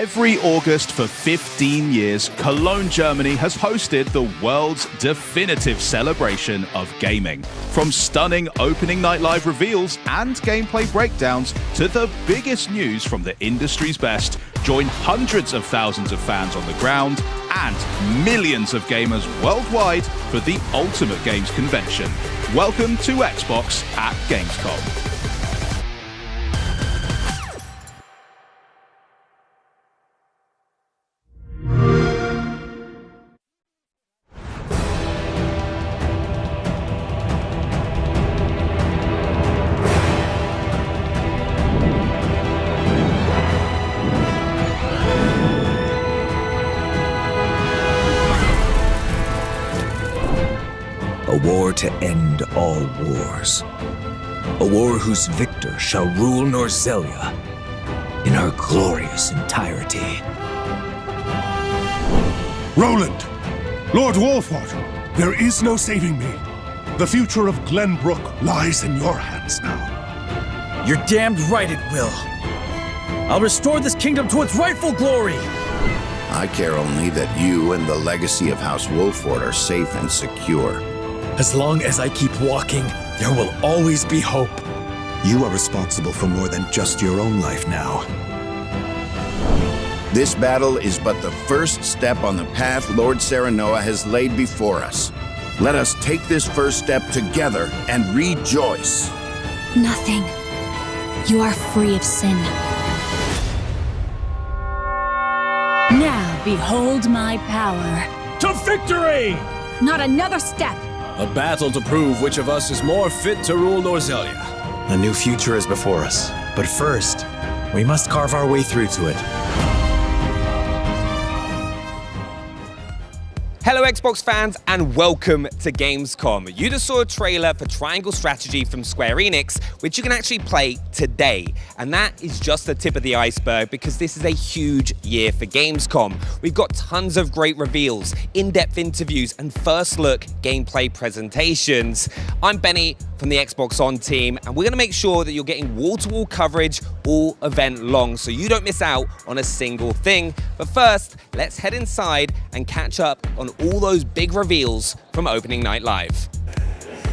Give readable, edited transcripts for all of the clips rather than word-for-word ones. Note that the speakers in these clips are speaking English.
Every August for 15 years, Cologne, Germany has hosted the world's definitive celebration of gaming. From stunning opening night live reveals and gameplay breakdowns to the biggest news from the industry's best, join hundreds of thousands of fans on the ground and millions of gamers worldwide for the ultimate games convention. Welcome to Xbox at Gamescom. A war to end all wars. A war whose victor shall rule Norzelia in her glorious entirety. Roland! Lord Wolford, there is no saving me. The future of Glenbrook lies in your hands now. You're damned right it will. I'll restore this kingdom to its rightful glory. I care only that you and the legacy of House Wolford are safe and secure. As long as I keep walking, there will always be hope. You are responsible for more than just your own life now. This battle is but the first step on the path Lord Serenoa has laid before us. Let us take this first step together and rejoice. Nothing. You are free of sin. Now behold my power. To victory! Not another step. A battle to prove which of us is more fit to rule Norzelia. A new future is before us, but first, we must carve our way through to it. Hello Xbox fans and welcome to Gamescom. You just saw a trailer for Triangle Strategy from Square Enix, which you can actually play today. And that is just the tip of the iceberg because this is a huge year for Gamescom. We've got tons of great reveals, in-depth interviews, and first look gameplay presentations. I'm Benny from the Xbox On team, and we're gonna make sure that you're getting wall-to-wall coverage all event long so you don't miss out on a single thing. But first, let's head inside and catch up on all those big reveals from opening night live.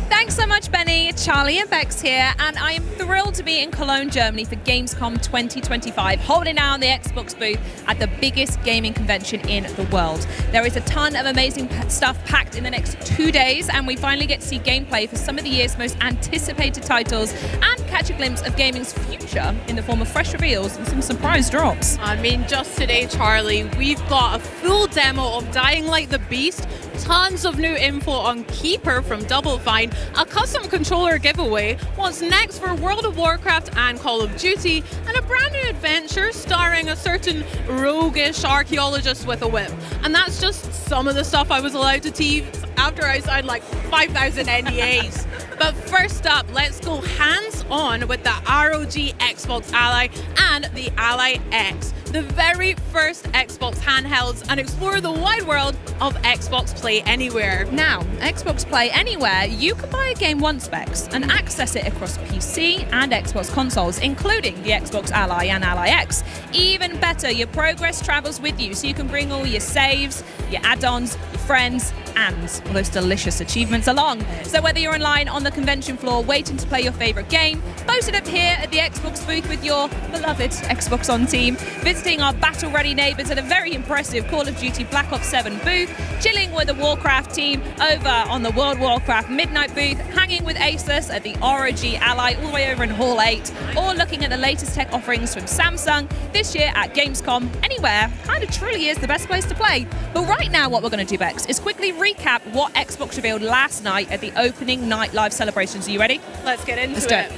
Thanks so much, Benny. Charlie and Bex here, and I am thrilled to be in Cologne, Germany for Gamescom 2025, holding down the Xbox booth at the biggest gaming convention in the world. There is a ton of amazing stuff packed in the next 2 days, and we finally get to see gameplay for some of the year's most anticipated titles and catch a glimpse of gaming's future in the form of fresh reveals and some surprise drops. I mean, just today, Charlie, we've got a full demo of Dying Like the Beast, tons of new info on Keeper from Double Fine, a custom controller giveaway, what's next for World of Warcraft and Call of Duty, and a brand new adventure starring a certain roguish archaeologist with a whip. And that's just some of the stuff I was allowed to tease after I signed like 5,000 NDAs. But first up, let's go hands-on with the ROG Xbox Ally and the Ally X, the very first Xbox handhelds, and explore the wide world of Xbox Play Anywhere. Now, Xbox Play Anywhere, you can buy a game once specs and access it across PC and Xbox consoles, including the Xbox Ally and Ally X. Even better, your progress travels with you, so you can bring all your saves, your add-ons, your friends, and all those delicious achievements along. So whether you're online on the convention floor waiting to play your favorite game, posted up here at the Xbox booth with your beloved Xbox On team, visiting our battle-ready neighbours at a very impressive Call of Duty Black Ops 7 booth, chilling with the Warcraft team over on the World Warcraft Midnight booth, hanging with Asus at the ROG Ally all the way over in Hall 8, or looking at the latest tech offerings from Samsung this year at Gamescom. Anywhere kind of truly is the best place to play. But right now what we're going to do, Bex, is quickly recap what Xbox revealed last night at the opening night live celebrations. Are you ready? Let's get into it.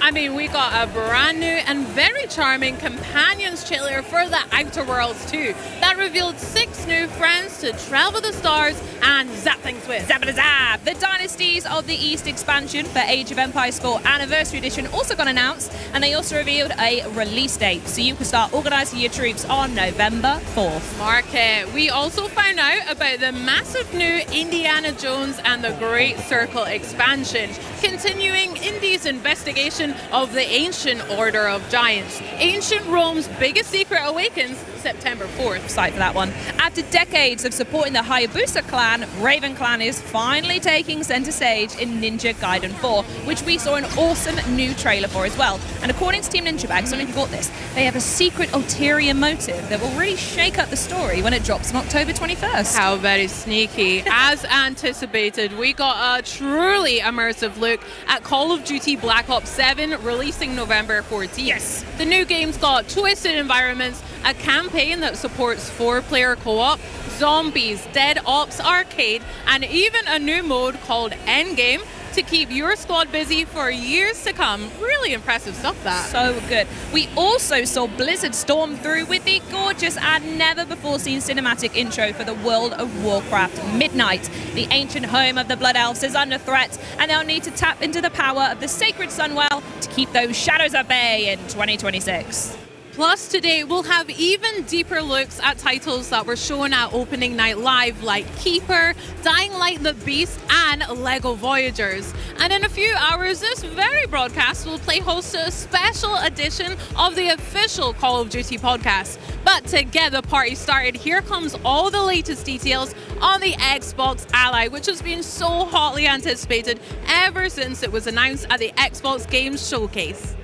I mean, we got a brand new and very charming Companions trailer for the Outer Worlds 2 that revealed 6 new friends to travel the stars and zap things with. Zap-a-da-zap! The Dynasties of the East expansion for Age of Empires 4 Anniversary Edition also got announced, and they also revealed a release date, so you can start organising your troops on November 4th. Mark it. We also found out about the massive new Indiana Jones and the Great Circle expansion, continuing Indy's investigation edition of the Ancient Order of Giants. Ancient Rome's biggest secret awakens September 4th. Excited for that one. After decades of supporting the Hayabusa clan, Raven Clan is finally taking center stage in Ninja Gaiden 4, which we saw an awesome new trailer for as well. And according to Team Ninja Bag, so if you got this, they have a secret ulterior motive that will really shake up the story when it drops on October 21st. How very sneaky. As anticipated, we got a truly immersive look at Call of Duty Black Ops 7, releasing November 14th. Yes. The new game's got twisted environments, a campaign that supports 4-player co-op, zombies, Dead Ops Arcade, and even a new mode called Endgame to keep your squad busy for years to come. Really impressive stuff, that. So good. We also saw Blizzard storm through with the gorgeous and never-before-seen cinematic intro for the world of Warcraft. Midnight, the ancient home of the Blood Elves, is under threat, and they'll need to tap into the power of the Sacred Sunwell to keep those shadows at bay in 2026. Plus, today we'll have even deeper looks at titles that were shown at Opening Night Live, like Keeper, Dying Light the Beast, and LEGO Voyagers. And in a few hours, this very broadcast will play host to a special edition of the official Call of Duty podcast. But to get the party started, here comes all the latest details on the Xbox Ally, which has been so hotly anticipated ever since it was announced at the Xbox Games Showcase.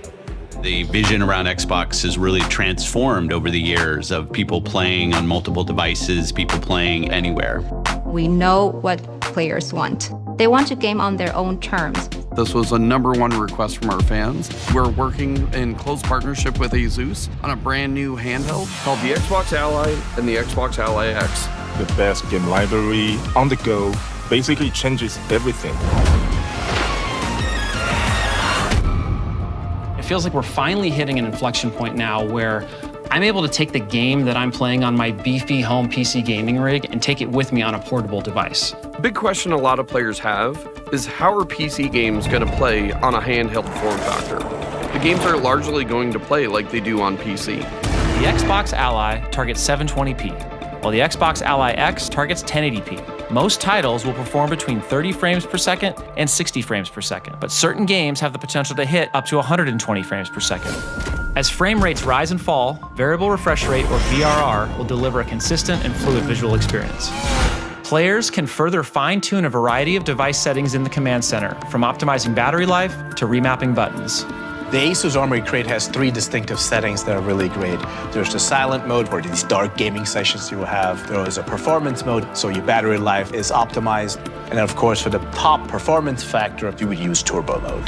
The vision around Xbox has really transformed over the years of people playing on multiple devices, people playing anywhere. We know what players want. They want to game on their own terms. This was a #1 request from our fans. We're working in close partnership with Asus on a brand new handheld called the Xbox Ally and the Xbox Ally X. The best game library on the go, basically changes everything. It feels like we're finally hitting an inflection point now where I'm able to take the game that I'm playing on my beefy home PC gaming rig and take it with me on a portable device. The big question a lot of players have is how are PC games going to play on a handheld form factor? The games are largely going to play like they do on PC. The Xbox Ally targets 720p, while the Xbox Ally X targets 1080p. Most titles will perform between 30 frames per second and 60 frames per second, but certain games have the potential to hit up to 120 frames per second. As frame rates rise and fall, variable refresh rate, or VRR, will deliver a consistent and fluid visual experience. Players can further fine-tune a variety of device settings in the command center, from optimizing battery life to remapping buttons. The Asus Armory Crate has 3 distinctive settings that are really great. There's the silent mode for these dark gaming sessions you will have. There is a performance mode, so your battery life is optimized. And then of course, for the top performance factor, you would use turbo mode.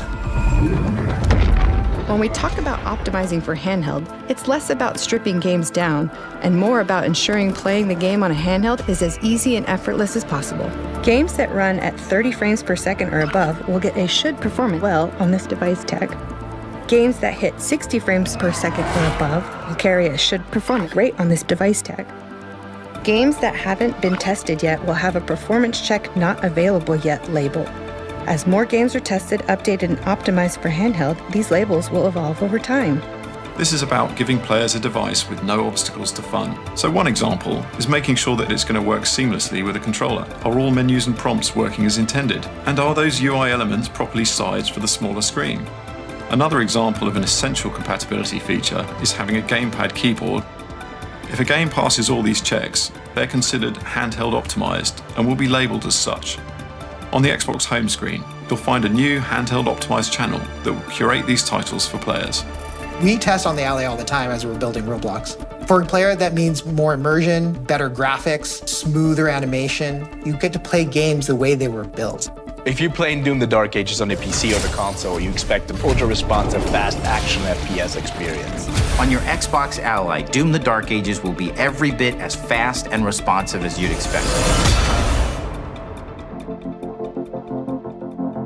When we talk about optimizing for handheld, it's less about stripping games down and more about ensuring playing the game on a handheld is as easy and effortless as possible. Games that run at 30 frames per second or above will get a should perform well on this device tag. Games that hit 60 frames per second or above will carry a should perform great on this device tag. Games that haven't been tested yet will have a performance check not available yet label. As more games are tested, updated, and optimized for handheld, these labels will evolve over time. This is about giving players a device with no obstacles to fun. So one example is making sure that it's going to work seamlessly with a controller. Are all menus and prompts working as intended? And are those UI elements properly sized for the smaller screen? Another example of an essential compatibility feature is having a gamepad keyboard. If a game passes all these checks, they're considered handheld optimized and will be labeled as such. On the Xbox home screen, you'll find a new handheld optimized channel that will curate these titles for players. We test on the Ally all the time as we're building Roblox. For a player, that means more immersion, better graphics, smoother animation. You get to play games the way they were built. If you're playing Doom the Dark Ages on the PC or the console, you expect an ultra-responsive, fast action FPS experience. On your Xbox Ally, Doom the Dark Ages will be every bit as fast and responsive as you'd expect.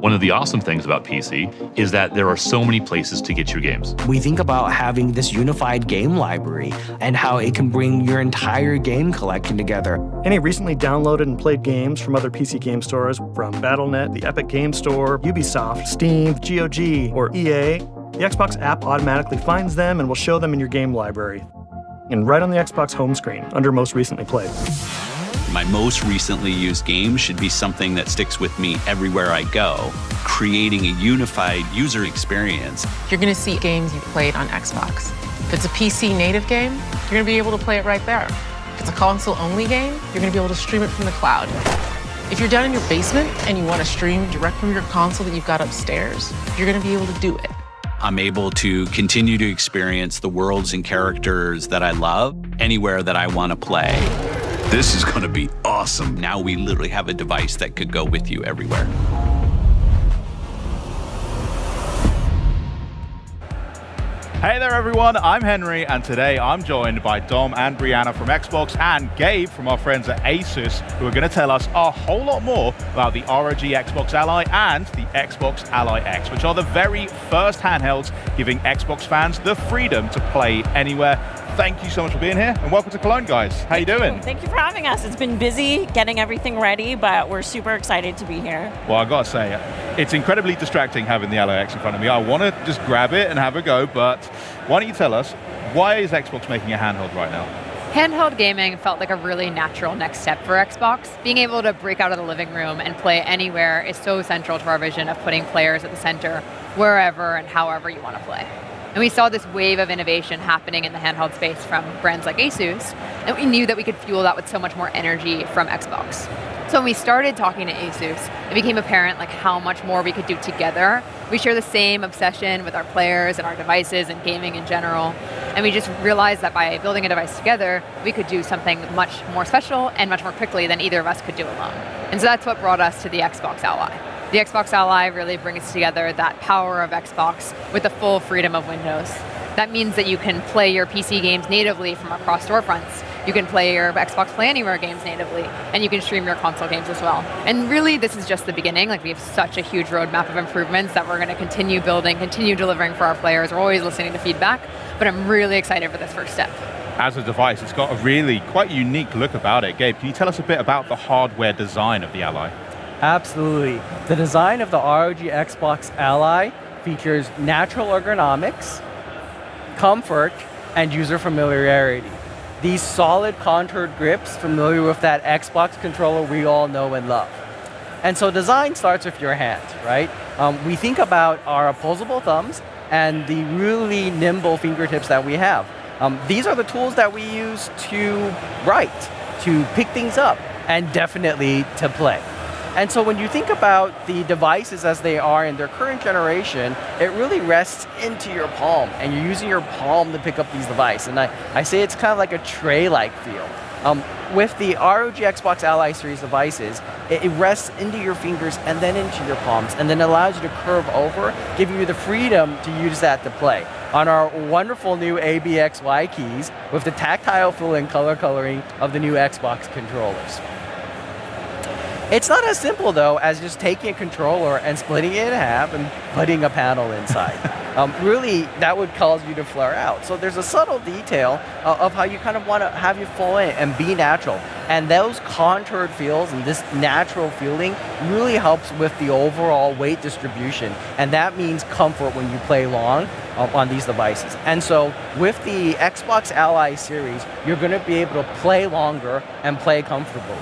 One of the awesome things about PC is that there are so many places to get your games. We think about having this unified game library and how it can bring your entire game collection together. Any recently downloaded and played games from other PC game stores, from Battle.net, the Epic Game Store, Ubisoft, Steam, GOG, or EA, the Xbox app automatically finds them and will show them in your game library. And right on the Xbox home screen, under Most Recently Played. My most recently used game should be something that sticks with me everywhere I go, creating a unified user experience. You're going to see games you've played on Xbox. If it's a PC native game, you're going to be able to play it right there. If it's a console-only game, you're going to be able to stream it from the cloud. If you're down in your basement and you want to stream direct from your console that you've got upstairs, you're going to be able to do it. I'm able to continue to experience the worlds and characters that I love anywhere that I want to play. This is going to be awesome. Now we literally have a device that could go with you everywhere. Hey there everyone, I'm Henry, and today I'm joined by Dom and Brianna from Xbox and Gabe from our friends at Asus, who are going to tell us a whole lot more about the ROG Xbox Ally and the Xbox Ally X, which are the very first handhelds giving Xbox fans the freedom to play anywhere. Thank you so much for being here, and welcome to Cologne, guys. How you doing? Thank you for having us. It's been busy getting everything ready, but we're super excited to be here. Well, I gotta say, it's incredibly distracting having the Ally X in front of me. I want to just grab it and have a go, but why don't you tell us, why is Xbox making a handheld right now? Handheld gaming felt like a really natural next step for Xbox. Being able to break out of the living room and play anywhere is so central to our vision of putting players at the center, wherever and however you want to play. And we saw this wave of innovation happening in the handheld space from brands like Asus, and we knew that we could fuel that with so much more energy from Xbox. So when we started talking to Asus, it became apparent like how much more we could do together. We share the same obsession with our players and our devices and gaming in general. And we just realized that by building a device together, we could do something much more special and much more quickly than either of us could do alone. And so that's what brought us to the Xbox Ally. The Xbox Ally really brings together that power of Xbox with the full freedom of Windows. That means that you can play your PC games natively from across storefronts. You can play your Xbox Play Anywhere games natively, and you can stream your console games as well. And really, this is just the beginning. Like, we have such a huge roadmap of improvements that we're going to continue building, continue delivering for our players. We're always listening to feedback, but I'm really excited for this first step. As a device, it's got a really quite unique look about it. Gabe, can you tell us a bit about the hardware design of the Ally? Absolutely. The design of the ROG Xbox Ally features natural ergonomics, comfort, and user familiarity. These solid contoured grips familiar with that Xbox controller we all know and love. And so design starts with your hand, right? We think about our opposable thumbs and the really nimble fingertips that we have. These are the tools that we use to write, to pick things up, and definitely to play. And so when you think about the devices as they are in their current generation, it really rests into your palm, and you're using your palm to pick up these devices. And I say it's kind of like a tray-like feel. With the ROG Xbox Ally series devices, it rests into your fingers and then into your palms, and then allows you to curve over, giving you the freedom to use that to play. On our wonderful new ABXY keys with the tactile feel and color coloring of the new Xbox controllers. It's not as simple, though, as just taking a controller and splitting it in half and putting a panel inside. Really, that would cause you to flare out. So there's a subtle detail of how you kind of want to have you fall in and be natural. And those contoured feels and this natural feeling really helps with the overall weight distribution. And that means comfort when you play long on these devices. And so with the Xbox Ally series, you're going to be able to play longer and play comfortably.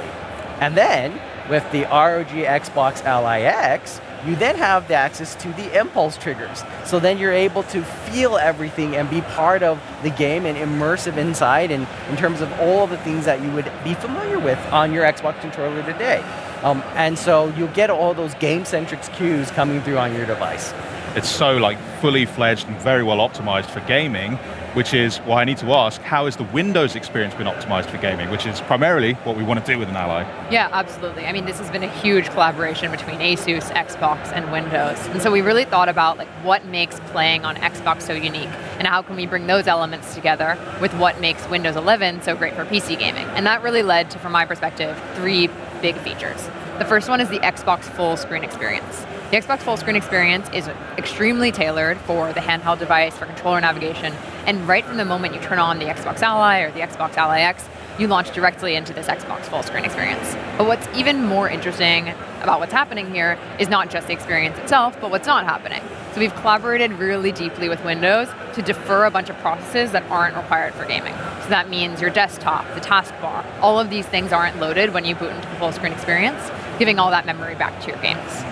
And then, with the ROG Xbox Ally X, you then have the access to the impulse triggers. So then you're able to feel everything and be part of the game and immersive inside in terms of all of the things that you would be familiar with on your Xbox controller today. And so you'll get all those game-centric cues coming through on your device. It's so like fully fledged and very well optimized for gaming, which is why I need to ask, how has the Windows experience been optimized for gaming, which is primarily what we want to do with an Ally? Yeah, absolutely. I mean, this has been a huge collaboration between Asus, Xbox, and Windows. And so we really thought about like what makes playing on Xbox so unique, and how can we bring those elements together with what makes Windows 11 so great for PC gaming. And that really led to, from my perspective, 3 big features. The first one is the Xbox full screen experience. The Xbox full screen experience is extremely tailored for the handheld device, for controller navigation, and right from the moment you turn on the Xbox Ally or the Xbox Ally X, you launch directly into this Xbox full screen experience. But what's even more interesting about what's happening here is not just the experience itself, but what's not happening. So we've collaborated really deeply with Windows to defer a bunch of processes that aren't required for gaming. So that means your desktop, the taskbar, all of these things aren't loaded when you boot into the full screen experience, giving all that memory back to your games.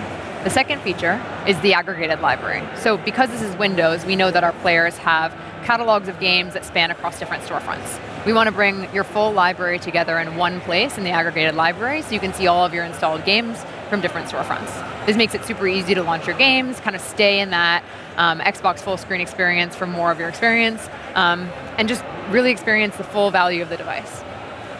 The second feature is the aggregated library. So because this is Windows, we know that our players have catalogs of games that span across different storefronts. We want to bring your full library together in one place in the aggregated library so you can see all of your installed games from different storefronts. This makes it super easy to launch your games, kind of stay in that Xbox full screen experience for more of your experience, and just really experience the full value of the device.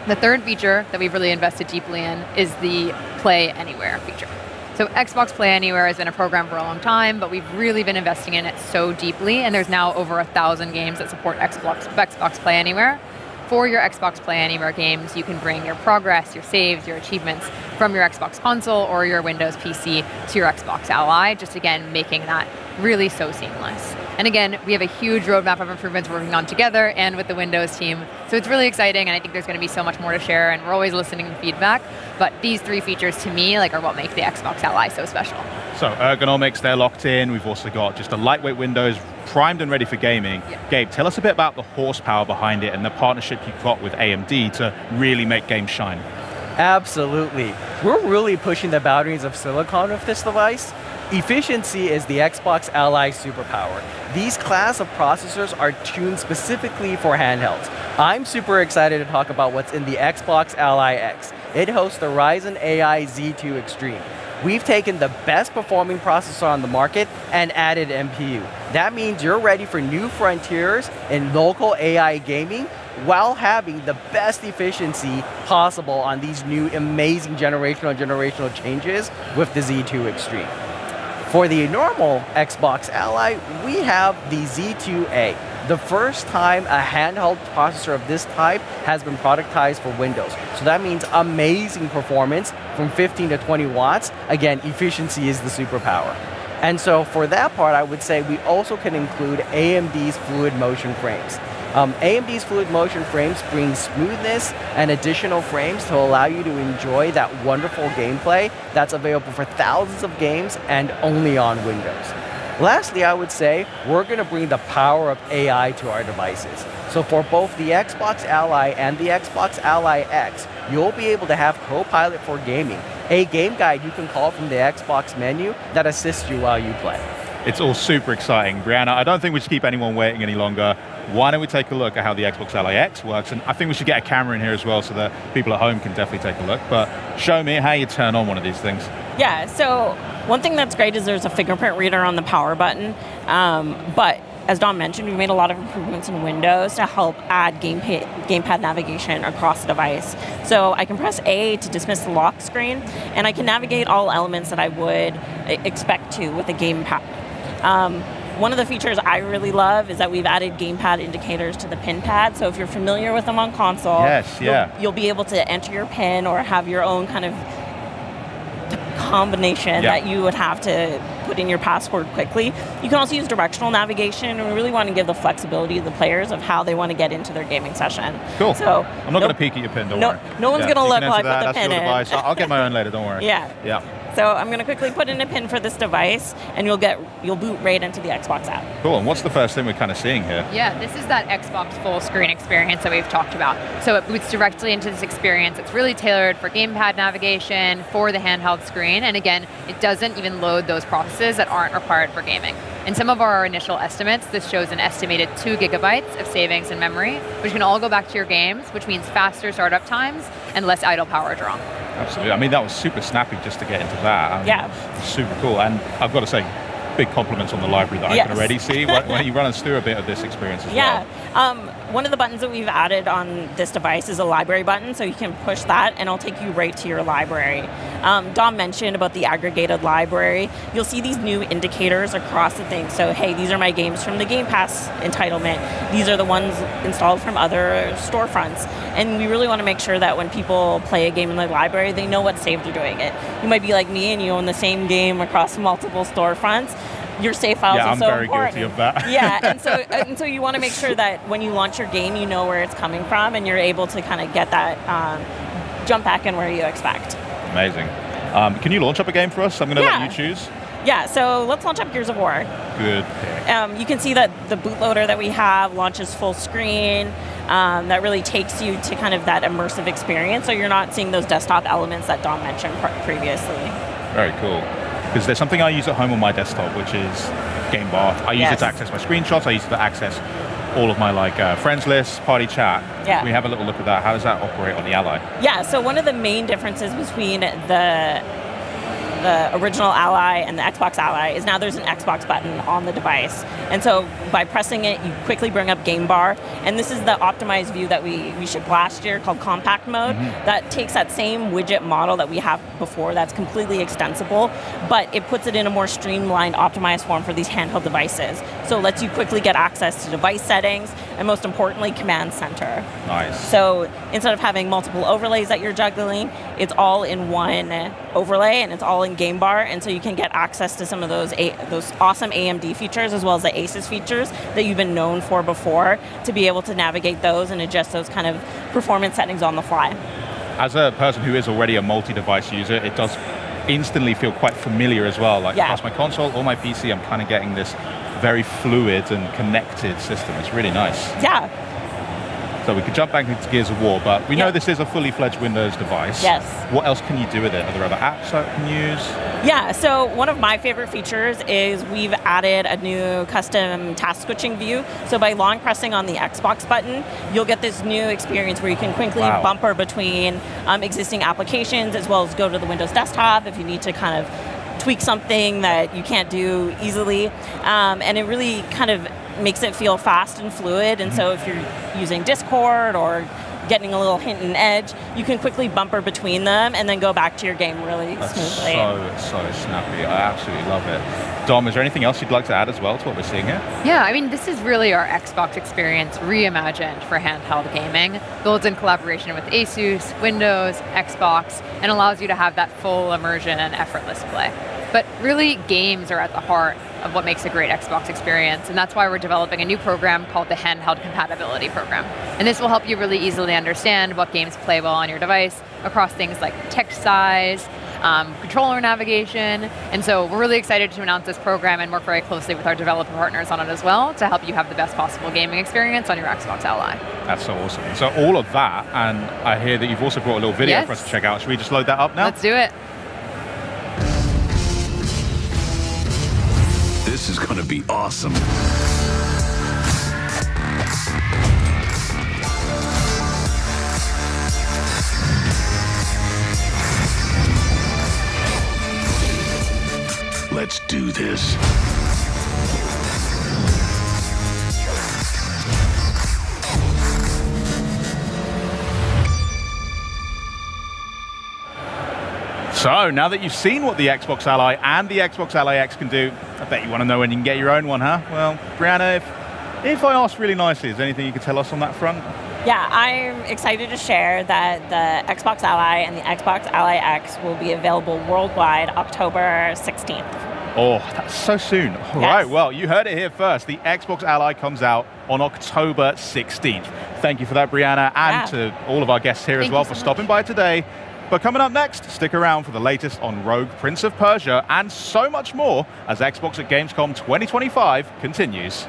The third feature that we've really invested deeply in is the Play Anywhere feature. So Xbox Play Anywhere has been a program for a long time, but we've really been investing in it so deeply, and there's now over 1,000 games that support Xbox Play Anywhere. For your Xbox Play Anywhere games, you can bring your progress, your saves, your achievements from your Xbox console or your Windows PC to your Xbox Ally, just again, making that really so seamless. And again, we have a huge roadmap of improvements we're working on together and with the Windows team. So it's really exciting, and I think there's going to be so much more to share, and we're always listening to feedback. But these three features, to me, are what make the Xbox Ally so special. So ergonomics, they're locked in. We've also got just a lightweight Windows, primed and ready for gaming. Yeah. Gabe, tell us a bit about the horsepower behind it and the partnership you've got with AMD to really make games shine. Absolutely. We're really pushing the boundaries of silicon with this device. Efficiency is the Xbox Ally superpower. These class of processors are tuned specifically for handhelds. I'm super excited to talk about what's in the Xbox Ally X. It hosts the Ryzen AI Z2 Extreme. We've taken the best performing processor on the market and added MPU. That means you're ready for new frontiers in local AI gaming while having the best efficiency possible on these new amazing generational changes with the Z2 Extreme. For the normal Xbox Ally, we have the Z2A, the first time a handheld processor of this type has been productized for Windows. So that means amazing performance from 15 to 20 watts. Again, efficiency is the superpower. And so for that part, I would say we also can include AMD's Fluid Motion frames. AMD's Fluid Motion frames bring smoothness and additional frames to allow you to enjoy that wonderful gameplay that's available for thousands of games and only on Windows. Lastly, I would say we're going to bring the power of AI to our devices. So for both the Xbox Ally and the Xbox Ally X, you'll be able to have Copilot for gaming, a game guide you can call from the Xbox menu that assists you while you play. It's all super exciting. Brianna, I don't think we should keep anyone waiting any longer. Why don't we take a look at how the Xbox Ally X works? And I think we should get a camera in here as well so that people at home can definitely take a look. But show me how you turn on one of these things. Yeah, so one thing that's great is there's a fingerprint reader on the power button. But as Dom mentioned, we made a lot of improvements in Windows to help add gamepad navigation across the device. So I can press A to dismiss the lock screen, and I can navigate all elements that I would expect to with a gamepad. One of the features I really love is that we've added gamepad indicators to the pin pad. So if you're familiar with them on console, you'll be able to enter your pin or have your own kind of combination that you would have to put in your password quickly. You can also use directional navigation, and we really want to give the flexibility to the players of how they want to get into their gaming session. Cool. So I'm not going to peek at your pin, don't worry. No one's going to look like what the pin is. Device. I'll get my own later, don't worry. Yeah. So I'm going to quickly put in a pin for this device, and you'll boot right into the Xbox app. Cool, and what's the first thing we're kind of seeing here? Yeah, this is that Xbox full screen experience that we've talked about. So it boots directly into this experience. It's really tailored for gamepad navigation, for the handheld screen, and again, it doesn't even load those processes that aren't required for gaming. In some of our initial estimates, this shows an estimated 2 gigabytes of savings in memory, which can all go back to your games, which means faster startup times and less idle power draw. Absolutely. I mean, that was super snappy just to get into that. Super cool. And I've got to say, big compliments on the library that I can already see. When you run us through a bit of this experience as well. One of the buttons that we've added on this device is a library button, so you can push that and it'll take you right to your library. Dom mentioned about the aggregated library. You'll see these new indicators across the thing. So, hey, these are my games from the Game Pass entitlement. These are the ones installed from other storefronts. And we really want to make sure that when people play a game in the library, they know what save they're doing it. You might be like me and you own the same game across multiple storefronts. Your save files are so important. Yeah, I'm very guilty of that. and so you want to make sure that when you launch your game, you know where it's coming from, and you're able to kind of get that jump back in where you expect. Amazing. Can you launch up a game for us? I'm going to let you choose. Yeah, so let's launch up Gears of War. Good pick. You can see that the bootloader that we have launches full screen. That really takes you to kind of that immersive experience, so you're not seeing those desktop elements that Dom mentioned previously. Very cool. Because there's something I use at home on my desktop, which is Game Bar. I use it to access my screenshots. I use it to access all of my friends lists, party chat. Yeah. We have a little look at that. How does that operate on the Ally? Yeah, so one of the main differences between the original Ally and the Xbox Ally is now there's an Xbox button on the device. And so by pressing it, you quickly bring up Game Bar. And this is the optimized view that we shipped last year called Compact Mode. That takes that same widget model that we have before that's completely extensible, but it puts it in a more streamlined, optimized form for these handheld devices. So it lets you quickly get access to device settings and most importantly, Command Center. Nice. So instead of having multiple overlays that you're juggling, it's all in one overlay and it's all in Game Bar, and so you can get access to some of those awesome AMD features as well as the Asus features that you've been known for before, to be able to navigate those and adjust those kind of performance settings on the fly. As a person who is already a multi-device user, it does instantly feel quite familiar as well. Like across my console or my PC, I'm kind of getting this very fluid and connected system. It's really nice. Yeah. So we could jump back into Gears of War, but we know this is a fully fledged Windows device. Yes. What else can you do with it? Are there other apps that you can use? Yeah, so one of my favorite features is we've added a new custom task switching view. So by long pressing on the Xbox button, you'll get this new experience where you can quickly bumper between existing applications as well as go to the Windows desktop if you need to kind of tweak something that you can't do easily. And it really kind of makes it feel fast and fluid, and so if you're using Discord or getting a little hint and edge, you can quickly bumper between them and then go back to your game really smoothly. So snappy. I absolutely love it. Dom, is there anything else you'd like to add as well to what we're seeing here? Yeah, I mean, this is really our Xbox experience reimagined for handheld gaming, built in collaboration with Asus, Windows, Xbox, and allows you to have that full immersion and effortless play. But really, games are at the heart of what makes a great Xbox experience, and that's why we're developing a new program called the Handheld Compatibility Program. And this will help you really easily understand what games play well on your device across things like text size, controller navigation, and so we're really excited to announce this program and work very closely with our developer partners on it as well to help you have the best possible gaming experience on your Xbox Ally. That's so awesome. So all of that, and I hear that you've also brought a little video for us to check out. Should we just load that up now? Let's do it. This is going to be awesome. Let's do this. So, now that you've seen what the Xbox Ally and the Xbox Ally X can do, I bet you want to know when you can get your own one, huh? Well, Brianna, if I ask really nicely, is there anything you could tell us on that front? Yeah, I'm excited to share that the Xbox Ally and the Xbox Ally X will be available worldwide October 16th. Oh, that's so soon. All right, well, you heard it here first. The Xbox Ally comes out on October 16th. Thank you for that, Brianna, and to all of our guests here as well for stopping by today. But coming up next, stick around for the latest on ROG Prince of Persia and so much more as Xbox at Gamescom 2025 continues.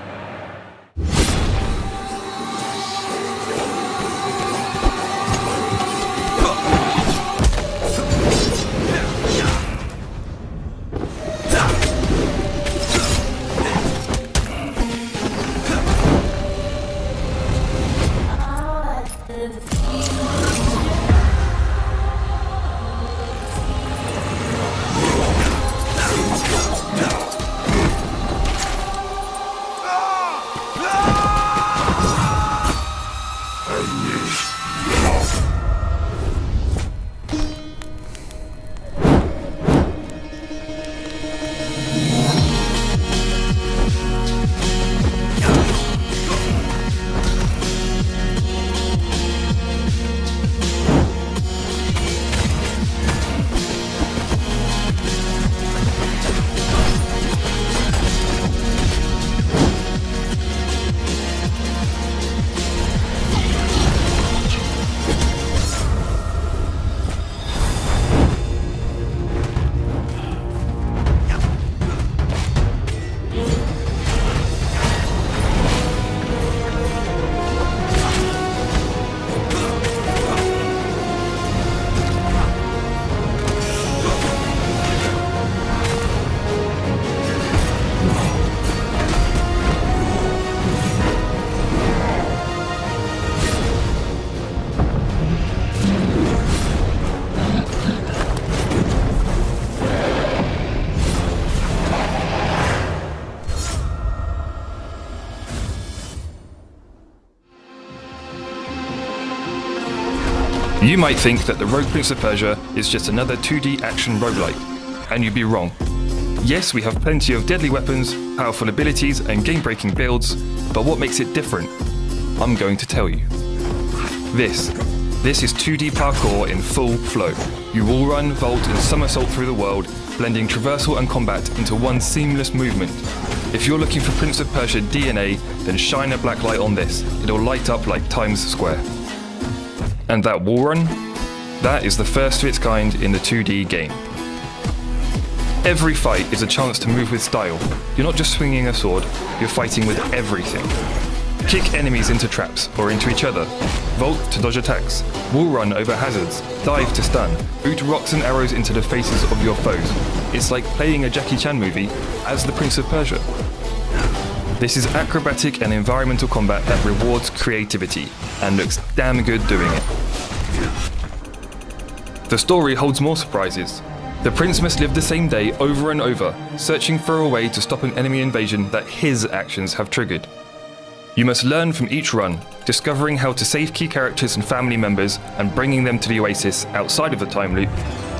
You might think that the Rogue Prince of Persia is just another 2D action roguelike, and you'd be wrong. Yes, we have plenty of deadly weapons, powerful abilities, and game-breaking builds, but what makes it different? I'm going to tell you. This is 2D parkour in full flow. You wall run, vault, and somersault through the world, blending traversal and combat into one seamless movement. If you're looking for Prince of Persia DNA, then shine a black light on this. It'll light up like Times Square. And that wall run? That is the first of its kind in the 2D game. Every fight is a chance to move with style. You're not just swinging a sword, you're fighting with everything. Kick enemies into traps or into each other. Vault to dodge attacks. Wall run over hazards. Dive to stun. Boot rocks and arrows into the faces of your foes. It's like playing a Jackie Chan movie as the Prince of Persia. This is acrobatic and environmental combat that rewards creativity and looks damn good doing it. The story holds more surprises. The prince must live the same day over and over, searching for a way to stop an enemy invasion that his actions have triggered. You must learn from each run, discovering how to save key characters and family members and bringing them to the oasis outside of the time loop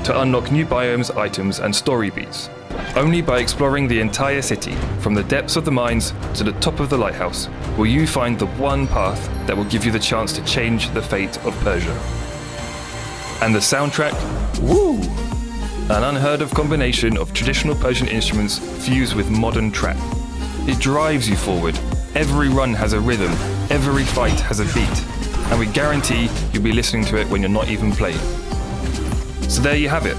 to unlock new biomes, items, and story beats. Only by exploring the entire city, from the depths of the mines to the top of the lighthouse, will you find the one path that will give you the chance to change the fate of Persia. And the soundtrack? Woo! An unheard of combination of traditional Persian instruments fused with modern trap. It drives you forward. Every run has a rhythm, every fight has a beat, and we guarantee you'll be listening to it when you're not even playing. So there you have it.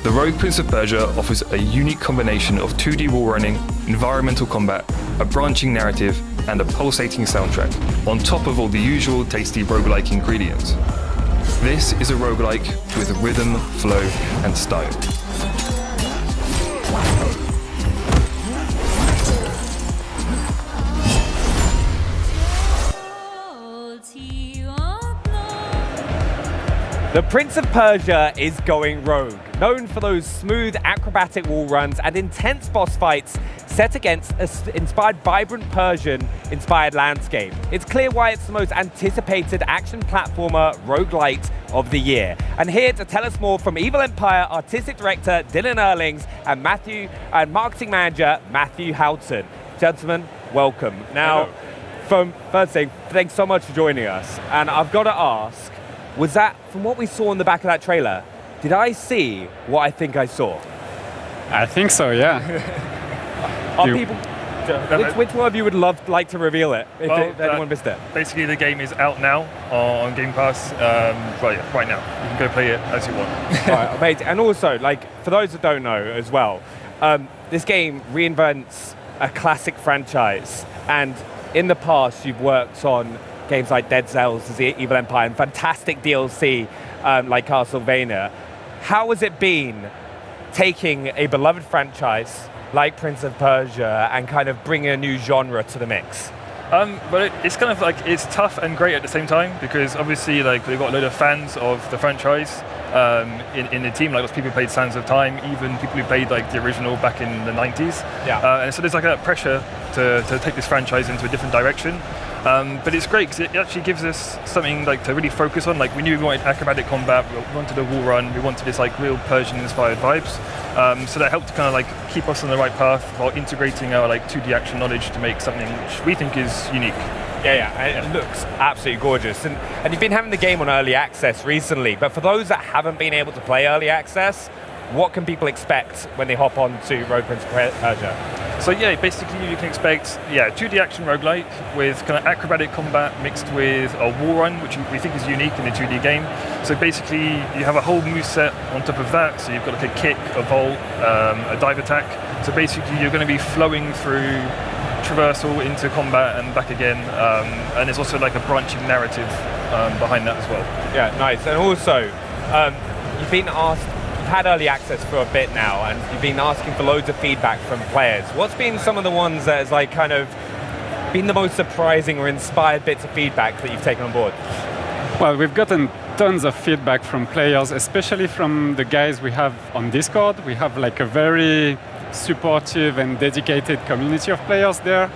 The Rogue Prince of Persia offers a unique combination of 2D wall running, environmental combat, a branching narrative, and a pulsating soundtrack, on top of all the usual tasty roguelike ingredients. This is a roguelike with rhythm, flow, and style. The Prince of Persia is going rogue, known for those smooth acrobatic wall runs and intense boss fights set against an inspired vibrant Persian-inspired landscape. It's clear why it's the most anticipated action platformer roguelite of the year. And here to tell us more from Evil Empire Artistic Director Dylan Erlings and Marketing Manager Matthew Houghton. Gentlemen, welcome. Now, first thing, thanks so much for joining us. And I've got to ask, was that, from what we saw in the back of that trailer, did I see what I think I saw? I think so, yeah. Which one of you would like to reveal it, if anyone missed it? Basically, the game is out now on Game Pass, right now. You can go play it as you want. Right, amazing. And also, for those that don't know as well, this game reinvents a classic franchise. And in the past, you've worked on games like Dead Cells, the Evil Empire, and fantastic DLC like Castlevania. How has it been taking a beloved franchise like Prince of Persia and kind of bringing a new genre to the mix? But it's kind of it's tough and great at the same time, because obviously we've got a load of fans of the franchise in the team, lots of people who played Sands of Time, even people who played the original back in the 90s. Yeah. And so there's that pressure to take this franchise into a different direction. But it's great because it actually gives us something to really focus on. We knew we wanted acrobatic combat, we wanted a wall run, we wanted this real Persian-inspired vibes. So that helped to kind of keep us on the right path while integrating our 2D action knowledge to make something which we think is unique. Yeah, it looks absolutely gorgeous. And you've been having the game on early access recently, but for those that haven't been able to play early access, what can people expect when they hop on to Rogue Prince of Persia? So yeah, basically you can expect 2D action roguelike with kind of acrobatic combat mixed with a wall run, which we think is unique in the 2D game. So basically you have a whole moveset on top of that. So you've got a kick, a vault, a dive attack. So basically you're going to be flowing through traversal into combat and back again. And there's also a branching narrative behind that as well. Yeah, nice. And also, you've had early access for a bit now, and you've been asking for loads of feedback from players. What's been some of the ones that has kind of been the most surprising or inspired bits of feedback that you've taken on board? Well, we've gotten tons of feedback from players, especially from the guys we have on Discord. We have a very supportive and dedicated community of players there.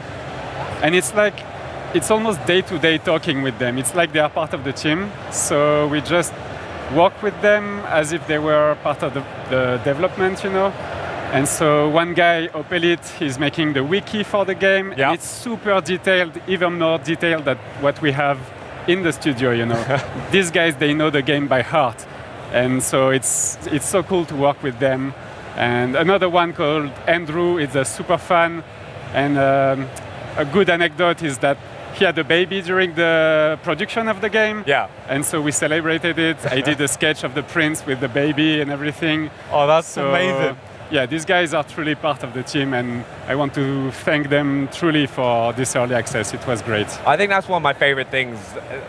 And it's almost day-to-day talking with them. It's like they are part of the team. So we just work with them as if they were part of the development, you know. And so one guy, Opelit, he's making the wiki for the game. Yeah. It's super detailed, even more detailed than what we have in the studio, you know. These guys, they know the game by heart. And so it's so cool to work with them. And another one called Andrew is a super fan. And a good anecdote is that he had a baby during the production of the game. Yeah. And so we celebrated it. I did a sketch of the prince with the baby and everything. Oh, that's amazing. Yeah, these guys are truly part of the team, and I want to thank them truly for this early access. It was great. I think that's one of my favorite things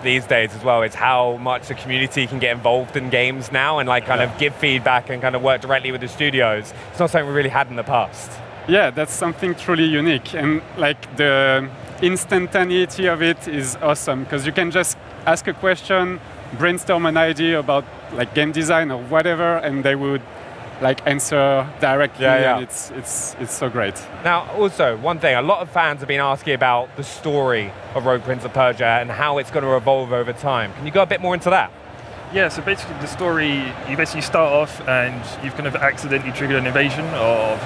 these days as well, is how much the community can get involved in games now and like kind of give feedback and kind of work directly with the studios. It's not something we really had in the past. Yeah, that's something truly unique, and like the instantaneity of it is awesome, because you can just ask a question, brainstorm an idea about like game design or whatever, and they would like answer directly. And it's so great. Now, also, one thing, a lot of fans have been asking about the story of Rogue Prince of Persia and how it's going to evolve over time. Can you go a bit more into that? Yeah, so basically the story, you basically start off and you've kind of accidentally triggered an invasion of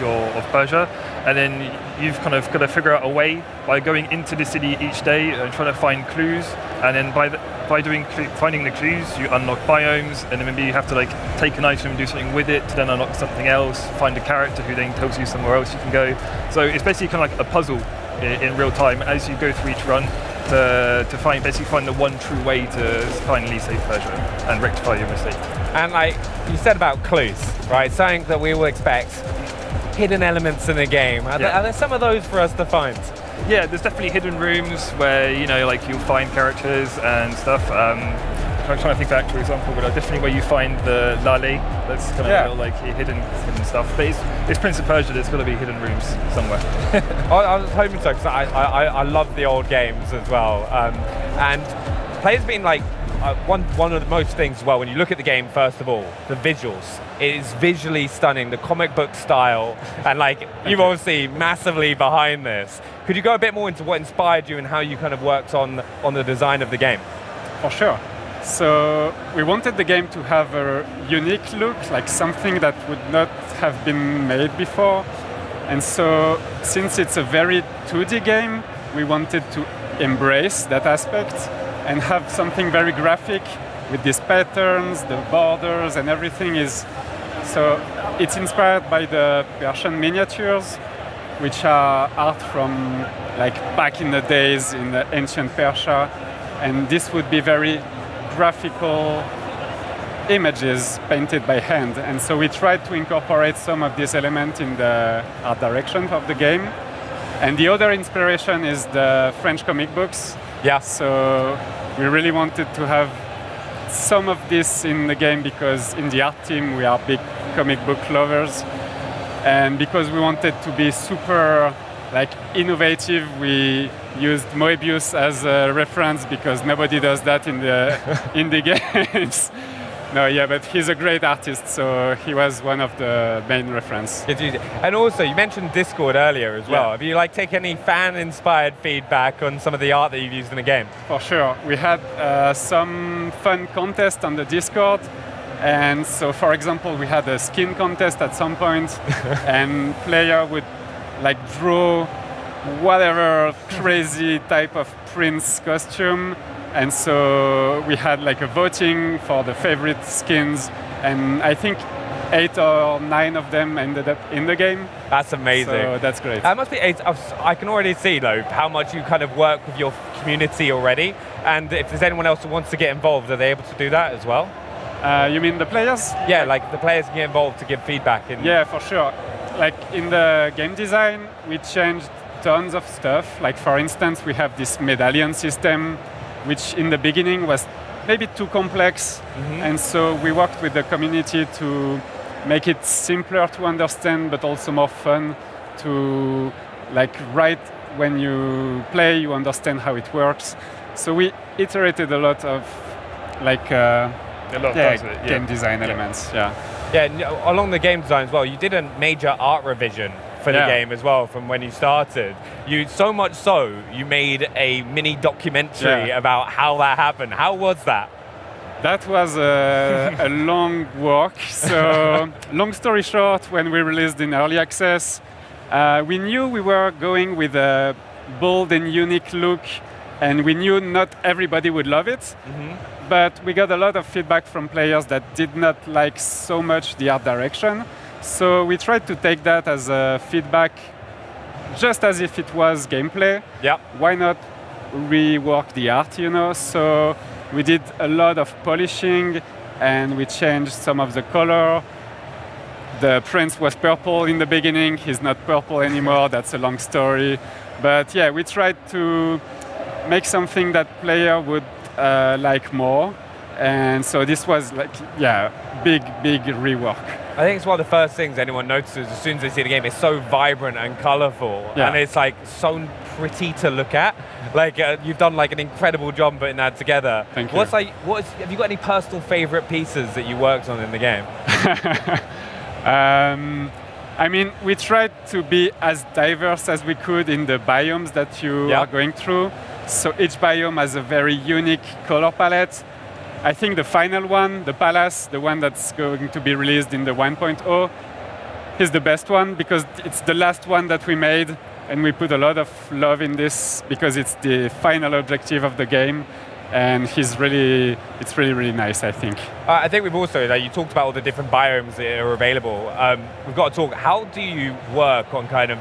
Persia, and then you've kind of got to figure out a way by going into the city each day and trying to find clues, and then by finding the clues, you unlock biomes, and then maybe you have to like take an item and do something with it to then unlock something else, find a character who then tells you somewhere else you can go. So it's basically kind of like a puzzle in real time as you go through each run, to find the one true way to finally save Persia and rectify your mistake. And like you said about clues, right? Something that we will expect, hidden elements in the game. Are there some of those for us to find? Yeah, there's definitely hidden rooms where, you know, like you'll find characters and stuff. I'm trying to think of an actual example, but definitely where you find the Lale, that's kind of real, like hidden stuff. But it's Prince of Persia, there's got to be hidden rooms somewhere. I was hoping so, because I love the old games as well. And players being like, one of the most things as well, when you look at the game, first of all, the visuals. It is visually stunning, the comic book style, and like you've obviously massively behind this. Could you go a bit more into what inspired you and how you kind of worked on the design of the game? For sure. So we wanted the game to have a unique look, like something that would not have been made before. And so since it's a very 2D game, we wanted to embrace that aspect and have something very graphic with these patterns, the borders and everything is. So it's inspired by the Persian miniatures, which are art from like back in the days in the ancient Persia. And this would be very graphical images painted by hand. And so we tried to incorporate some of this element in the art direction of the game. And the other inspiration is the French comic books. Yeah. So we really wanted to have some of this in the game because in the art team we are big comic book lovers. And because we wanted to be super like innovative, we used Moebius as a reference because nobody does that in the indie games. No, yeah, but he's a great artist, so he was one of the main reference. And also, you mentioned Discord earlier as well. Have you like taken any fan-inspired feedback on some of the art that you've used in the game? For sure. We had some fun contests on the Discord. And so, for example, we had a skin contest at some point, and player would like draw whatever crazy type of prince costume. And so we had like a voting for the favorite skins, and I think 8 or 9 of them ended up in the game. That's amazing. So that's great. That must be. I can already see though how much you kind of work with your community already, and if there's anyone else who wants to get involved, are they able to do that as well? You mean the players? Yeah, like the players can get involved to give feedback. Yeah, for sure. Like in the game design, we changed tons of stuff. Like for instance, we have this medallion system, which in the beginning was maybe too complex. And so we worked with the community to make it simpler to understand, but also more fun to like right when you play, you understand how it works. So we iterated a lot of like game design elements. Yeah, along the game design as well, you did a major art revision for the game as well from when you started. So much so, you made a mini documentary about how that happened. How was that? That was a long walk. So, long story short, when we released in early access, we knew we were going with a bold and unique look, and we knew not everybody would love it. But we got a lot of feedback from players that did not like so much the art direction. So we tried to take that as a feedback, just as if it was gameplay. Why not rework the art, you know? So we did a lot of polishing, and we changed some of the color. The prince was purple in the beginning. He's not purple anymore. That's a long story. But yeah, we tried to make something that player would like more. And so this was like, yeah, big rework. I think it's one of the first things anyone notices as soon as they see the game. It's so vibrant and colorful, and it's like so pretty to look at. Like you've done like an incredible job putting that together. Thank you. Have you got any personal favorite pieces that you worked on in the game? I mean, we tried to be as diverse as we could in the biomes that you are going through. So each biome has a very unique color palette. I think the final one, the Palace, the one that's going to be released in the 1.0, is the best one because it's the last one that we made, and we put a lot of love in this because it's the final objective of the game, and it's really nice, I think. I think we've also, you talked about all the different biomes that are available. We've got to talk, how do you work on kind of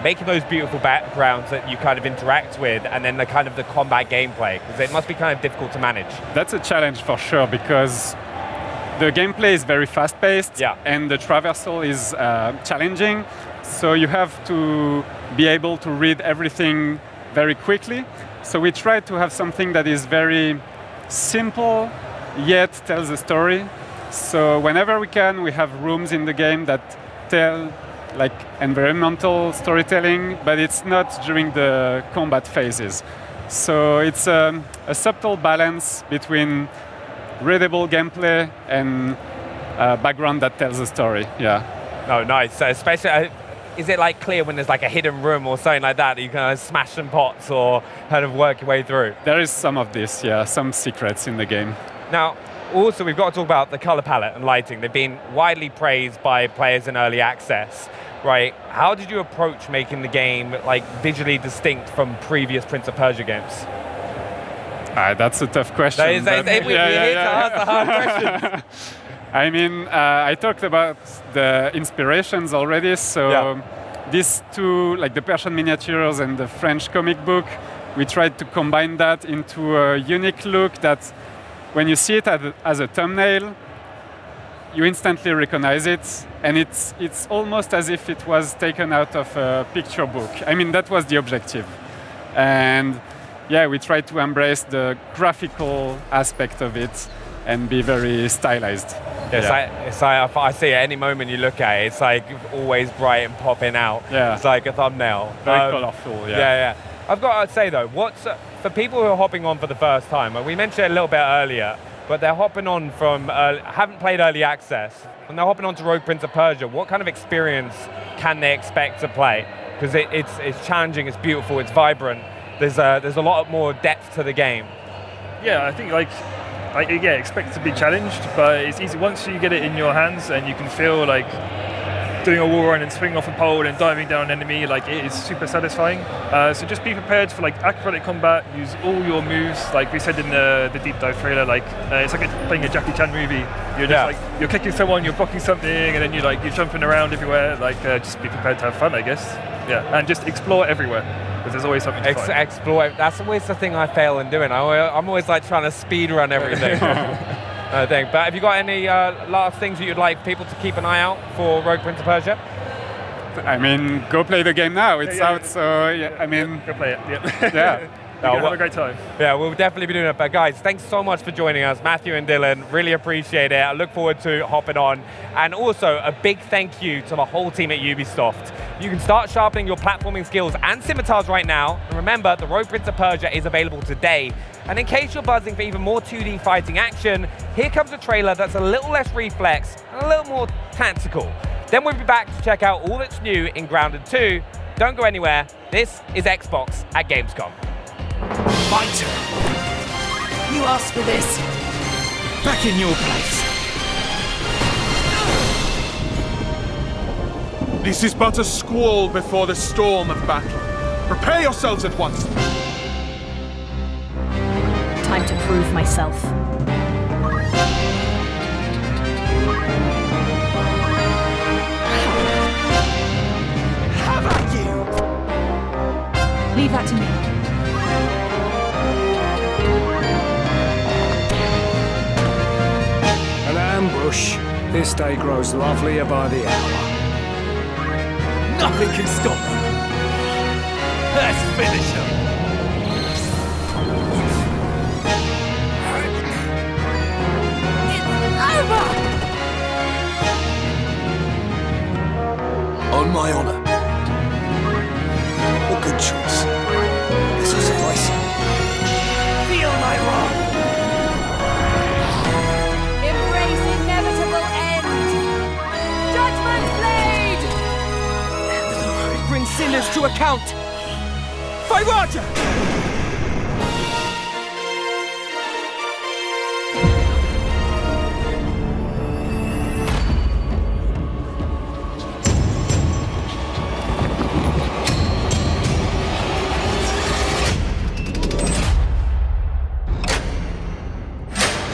making those beautiful backgrounds that you kind of interact with, and then the kind of the combat gameplay, because it must be kind of difficult to manage. That's a challenge for sure, because the gameplay is very fast-paced, and the traversal is challenging. So you have to be able to read everything very quickly. So we try to have something that is very simple, yet tells a story. So whenever we can, we have rooms in the game that tell like environmental storytelling, but it's not during the combat phases. So it's a subtle balance between readable gameplay and background that tells a story. Oh, nice. So especially, is it like clear when there's like a hidden room or something like that you can smash some pots or kind of work your way through? There is some of this, some secrets in the game. Now, also we've got to talk about the color palette and lighting. They've been widely praised by players in early access. Right, how did you approach making the game like visually distinct from previous Prince of Persia games? That's a tough question. We're here to ask the hard questions. I mean, I talked about the inspirations already. So these two, like the Persian miniatures and the French comic book, we tried to combine that into a unique look that, when you see it as a thumbnail, you instantly recognize it, and it's almost as if it was taken out of a picture book. I mean, that was the objective. And we tried to embrace the graphical aspect of it and be very stylized. It's like I see at any moment you look at it, it's like always bright and popping out. It's like a thumbnail. Very colorful, I've got to say though, for people who are hopping on for the first time, we mentioned it a little bit earlier, but they're hopping on from, haven't played early access, and they're hopping on to ROG Prince of Persia. What kind of experience can they expect to play? Because it's challenging, it's beautiful, it's vibrant. There's a lot more depth to the game. Yeah, I think expect to be challenged, but it's easy once you get it in your hands and you can feel like doing a wall run and swinging off a pole and diving down an enemy, like it is super satisfying. So just be prepared for like acrobatic combat, use all your moves, like we said in the deep dive trailer, like it's like playing a Jackie Chan movie. You're just like, you're kicking someone, you're blocking something, and then you're jumping around everywhere, just be prepared to have fun, I guess. And just explore everywhere, because there's always something to find. Explore, that's always the thing I fail in doing. I'm always like trying to speed run everything. I think. But have you got any last things that you'd like people to keep an eye out for ROG Prince of Persia? I mean, go play the game now. It's out, so I mean... Go play it, have a great time. Yeah, we'll definitely be doing it. But guys, thanks so much for joining us, Matthew and Dylan. Really appreciate it. I look forward to hopping on. And also, a big thank you to the whole team at Ubisoft. You can start sharpening your platforming skills and scimitars right now. And remember, the ROG Prince of Persia is available today. And in case you're buzzing for even more 2D fighting action, here comes a trailer that's a little less reflex and a little more tactical. Then we'll be back to check out all that's new in Grounded 2. Don't go anywhere. This is Xbox at Gamescom. Fighter! You asked for this. back in your place. This is but a squall before the storm of battle. Prepare yourselves at once. Time to prove myself. Have at you! Leave that to me. An ambush. This day grows lovelier by the hour. Nothing can stop me. Let's finish him. On my honor. A good choice. This will suffice. Feel my wrath. Embrace inevitable end. Judgment blade. Bring sinners to account. Voyager!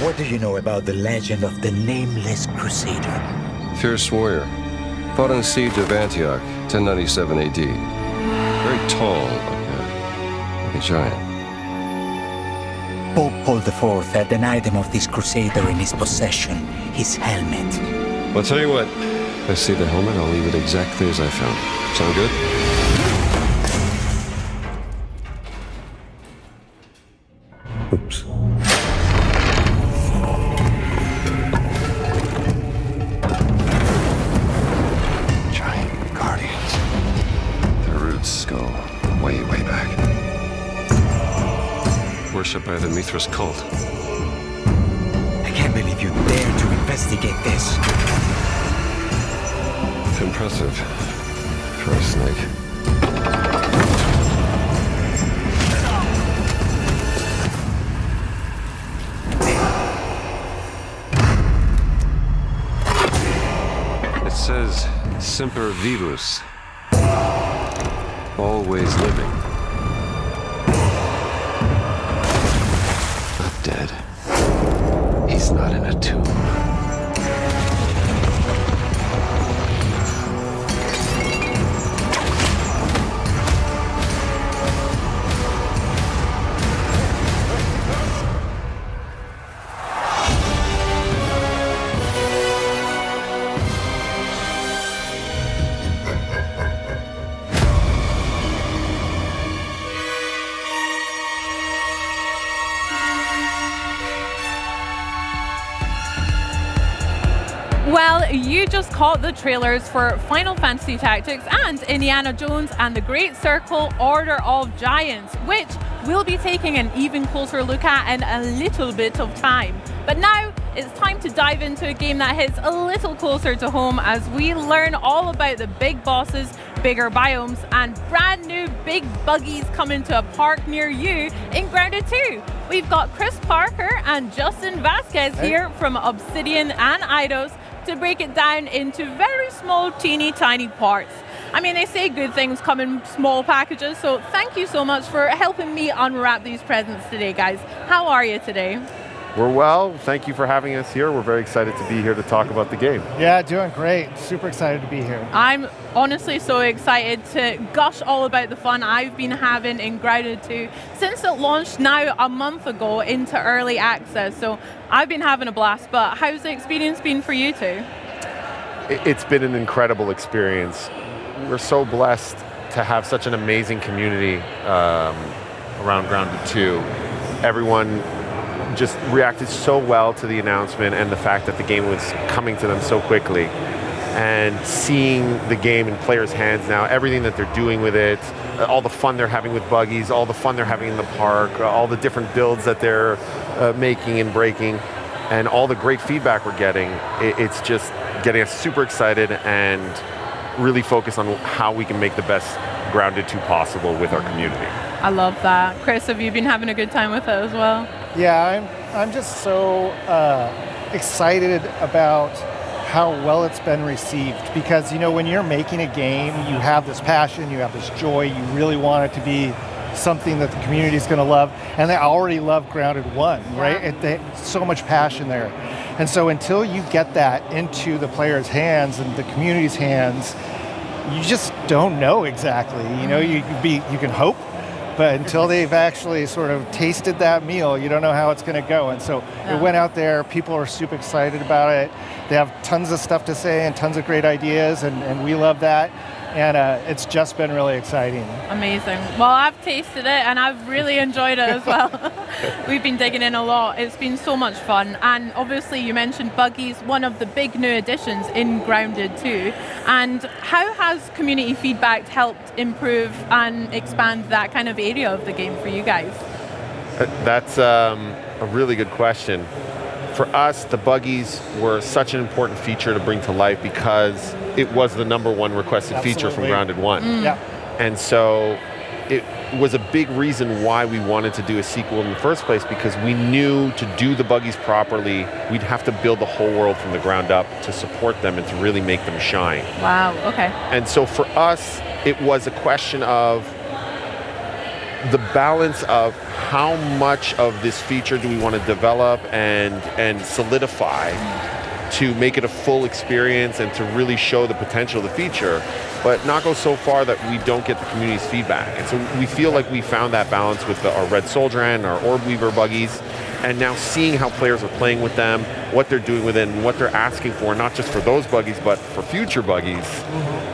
What do you know about the legend of the Nameless Crusader? Fierce warrior. Fought in the siege of Antioch, 1097 AD. Very tall, like a giant. Pope Paul IV had an item of this crusader in his possession, his helmet. I'll tell you what. If I see the helmet, I'll leave it exactly as I found it. Sound good? Oops. Giant guardians. The root skull, way back. Worshipped by the Mithras cult. I can't believe you dare to investigate this. It's impressive for a snake. It says Semper Vivus. Always living. Not dead. He's not in a tomb. Well, you just caught the trailers for Final Fantasy Tactics and Indiana Jones and the Great Circle Order of Giants, which we'll be taking an even closer look at in a little bit of time. But now it's time to dive into a game that hits a little closer to home as we learn all about the big bosses, bigger biomes, and brand new big buggies coming to a park near you in Grounded 2. We've got Chris Parker and Justin Vasquez here from Obsidian and Eidos to break it down into very small, teeny tiny parts. I mean, they say good things come in small packages, so thank you so much for helping me unwrap these presents today, guys. How are you today? We're well. Thank you for having us here. We're very excited to be here to talk about the game. Yeah, doing great. Super excited to be here. I'm honestly so excited to gush all about the fun I've been having in Grounded 2 since it launched now a month ago into early access. So I've been having a blast, but how's the experience been for you two? It's been an incredible experience. We're so blessed to have such an amazing community around Grounded 2. Everyone just reacted so well to the announcement and the fact that the game was coming to them so quickly. And seeing the game in players' hands now, everything that they're doing with it, all the fun they're having with buggies, all the fun they're having in the park, all the different builds that they're making and breaking, and all the great feedback we're getting, it's just getting us super excited and really focused on how we can make the best Grounded 2 possible with our community. I love that. Chris, have you been having a good time with it as well? Yeah, I'm just so excited about how well it's been received, because when you're making a game, you have this passion, you have this joy, you really want it to be something that the community is going to love, and they already love Grounded 1, right? There's so much passion there. And so until you get that into the players' hands and the community's hands, you just don't know exactly. You can hope, but until they've actually sort of tasted that meal, you don't know how it's going to go. And so it went out there, people are super excited about it. They have tons of stuff to say and tons of great ideas, and we love that. And it's just been really exciting. Amazing. Well, I've tasted it and I've really enjoyed it as well. We've been digging in a lot. It's been so much fun. And obviously you mentioned buggies, one of the big new additions in Grounded 2. And how has community feedback helped improve and expand that kind of area of the game for you guys? That's a really good question. For us, the buggies were such an important feature to bring to life because it was the #1 requested feature from Grounded 1. Yeah. And so it was a big reason why we wanted to do a sequel in the first place, because we knew to do the buggies properly, we'd have to build the whole world from the ground up to support them and to really make them shine. Wow, okay. And so for us, it was a question of the balance of how much of this feature do we want to develop and solidify to make it a full experience and to really show the potential of the feature, but not go so far that we don't get the community's feedback. And so we feel like we found that balance with our Red Soldier and our Orb Weaver buggies, and now seeing how players are playing with them, what they're doing with it, and what they're asking for, not just for those buggies, but for future buggies,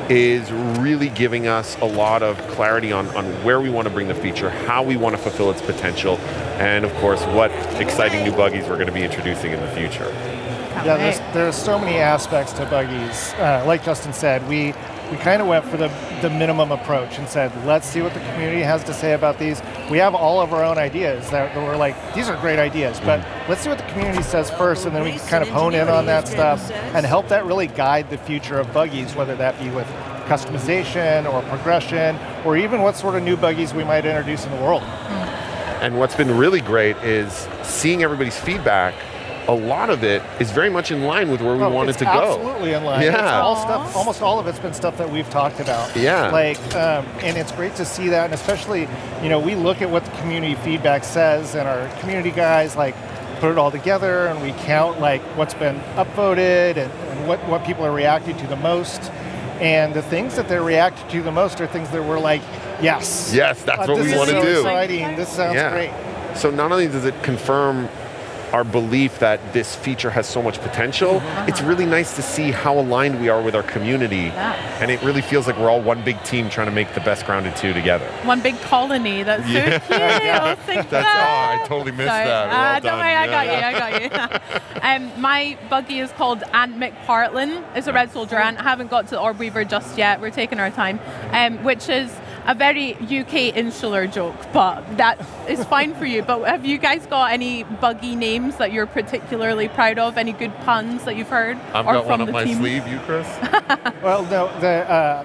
is really giving us a lot of clarity on where we want to bring the feature, how we want to fulfill its potential, and of course, what exciting new buggies we're going to be introducing in the future. Yeah, there's so many aspects to buggies. Like Justin said, we kind of went for the minimum approach and said, let's see what the community has to say about these. We have all of our own ideas that we're like, these are great ideas, but let's see what the community says first, and then we can kind of hone in on that stuff and help that really guide the future of buggies, whether that be with customization or progression, or even what sort of new buggies we might introduce in the world. And what's been really great is seeing everybody's feedback. A lot of it is very much in line with where we wanted to go. Absolutely in line. Yeah. It's all stuff, almost all of it's been stuff that we've talked about. Yeah. And it's great to see that, and especially, we look at what the community feedback says, and our community guys put it all together, and we count what's been upvoted and what people are reacting to the most. And the things that they're reacting to the most are things that we're like, yes. Yes, that's what we want to do. This is so exciting. This sounds great. So not only does it confirm our belief that this feature has so much potential, it's really nice to see how aligned we are with our community. Yeah. And it really feels like we're all one big team trying to make the best Grounded 2 together. One big colony. That's so cute. I totally missed that. Well don't worry, I got you. My buggy is called Ant McPartlin. It's a Red Soldier ant. I haven't got to the Orb Weaver just yet. We're taking our time. Which is a very UK insular joke, but that is fine for you. But have you guys got any buggy names that you're particularly proud of? Any good puns that you've heard? I've got one up my sleeve. You, Chris? Well, no.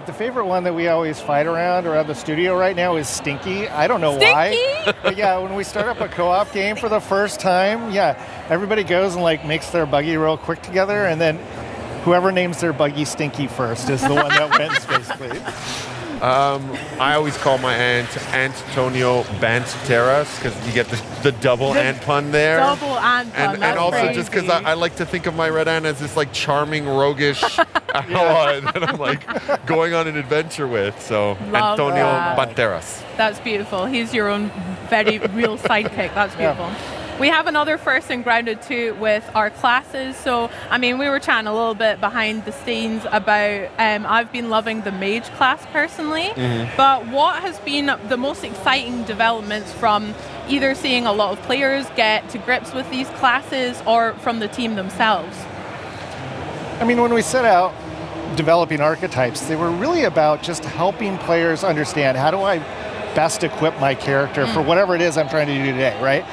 The favorite one that we always fight around the studio right now is Stinky. I don't know why. But yeah, when we start up a co-op game for the first time, everybody goes and makes their buggy real quick together, and then whoever names their buggy Stinky first is the one that wins, basically. I always call my aunt Antonio Banteras, because you get the double ant pun there. Double ant pun, and also crazy. just because I like to think of my red ant as this charming, roguish ally that I'm going on an adventure with. So Love Antonio that. Banteras. That's beautiful. He's your own very real sidekick. That's beautiful. Yeah. We have another first in Grounded 2 with our classes. So, we were chatting a little bit behind the scenes about, I've been loving the mage class personally, but what has been the most exciting developments from either seeing a lot of players get to grips with these classes or from the team themselves? When we set out developing archetypes, they were really about just helping players understand, how do I best equip my character for whatever it is I'm trying to do today, right?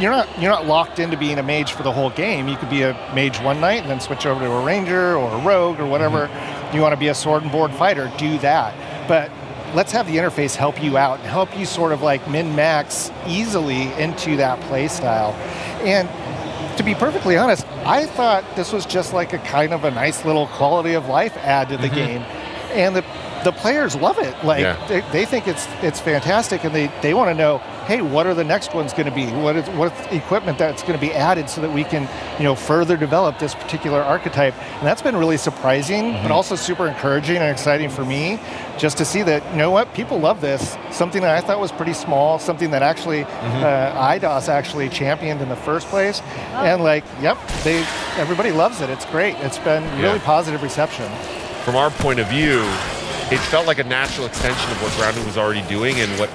You're not locked into being a mage for the whole game. You could be a mage one night and then switch over to a ranger or a rogue or whatever. You want to be a sword and board fighter, do that. But let's have the interface help you out and help you sort of min-max easily into that play style. And to be perfectly honest, I thought this was just like a kind of a nice little quality of life add to the game. And the players love it. Like they think it's fantastic, and they want to know, hey, what are the next ones going to be? What's equipment that's going to be added so that we can, further develop this particular archetype? And that's been really surprising, but also super encouraging and exciting for me, just to see that, people love this. Something that I thought was pretty small, something that actually IDOS actually championed in the first place, and everybody loves it. It's great. It's been really positive reception. From our point of view, it felt like a natural extension of what Grounded was already doing, and what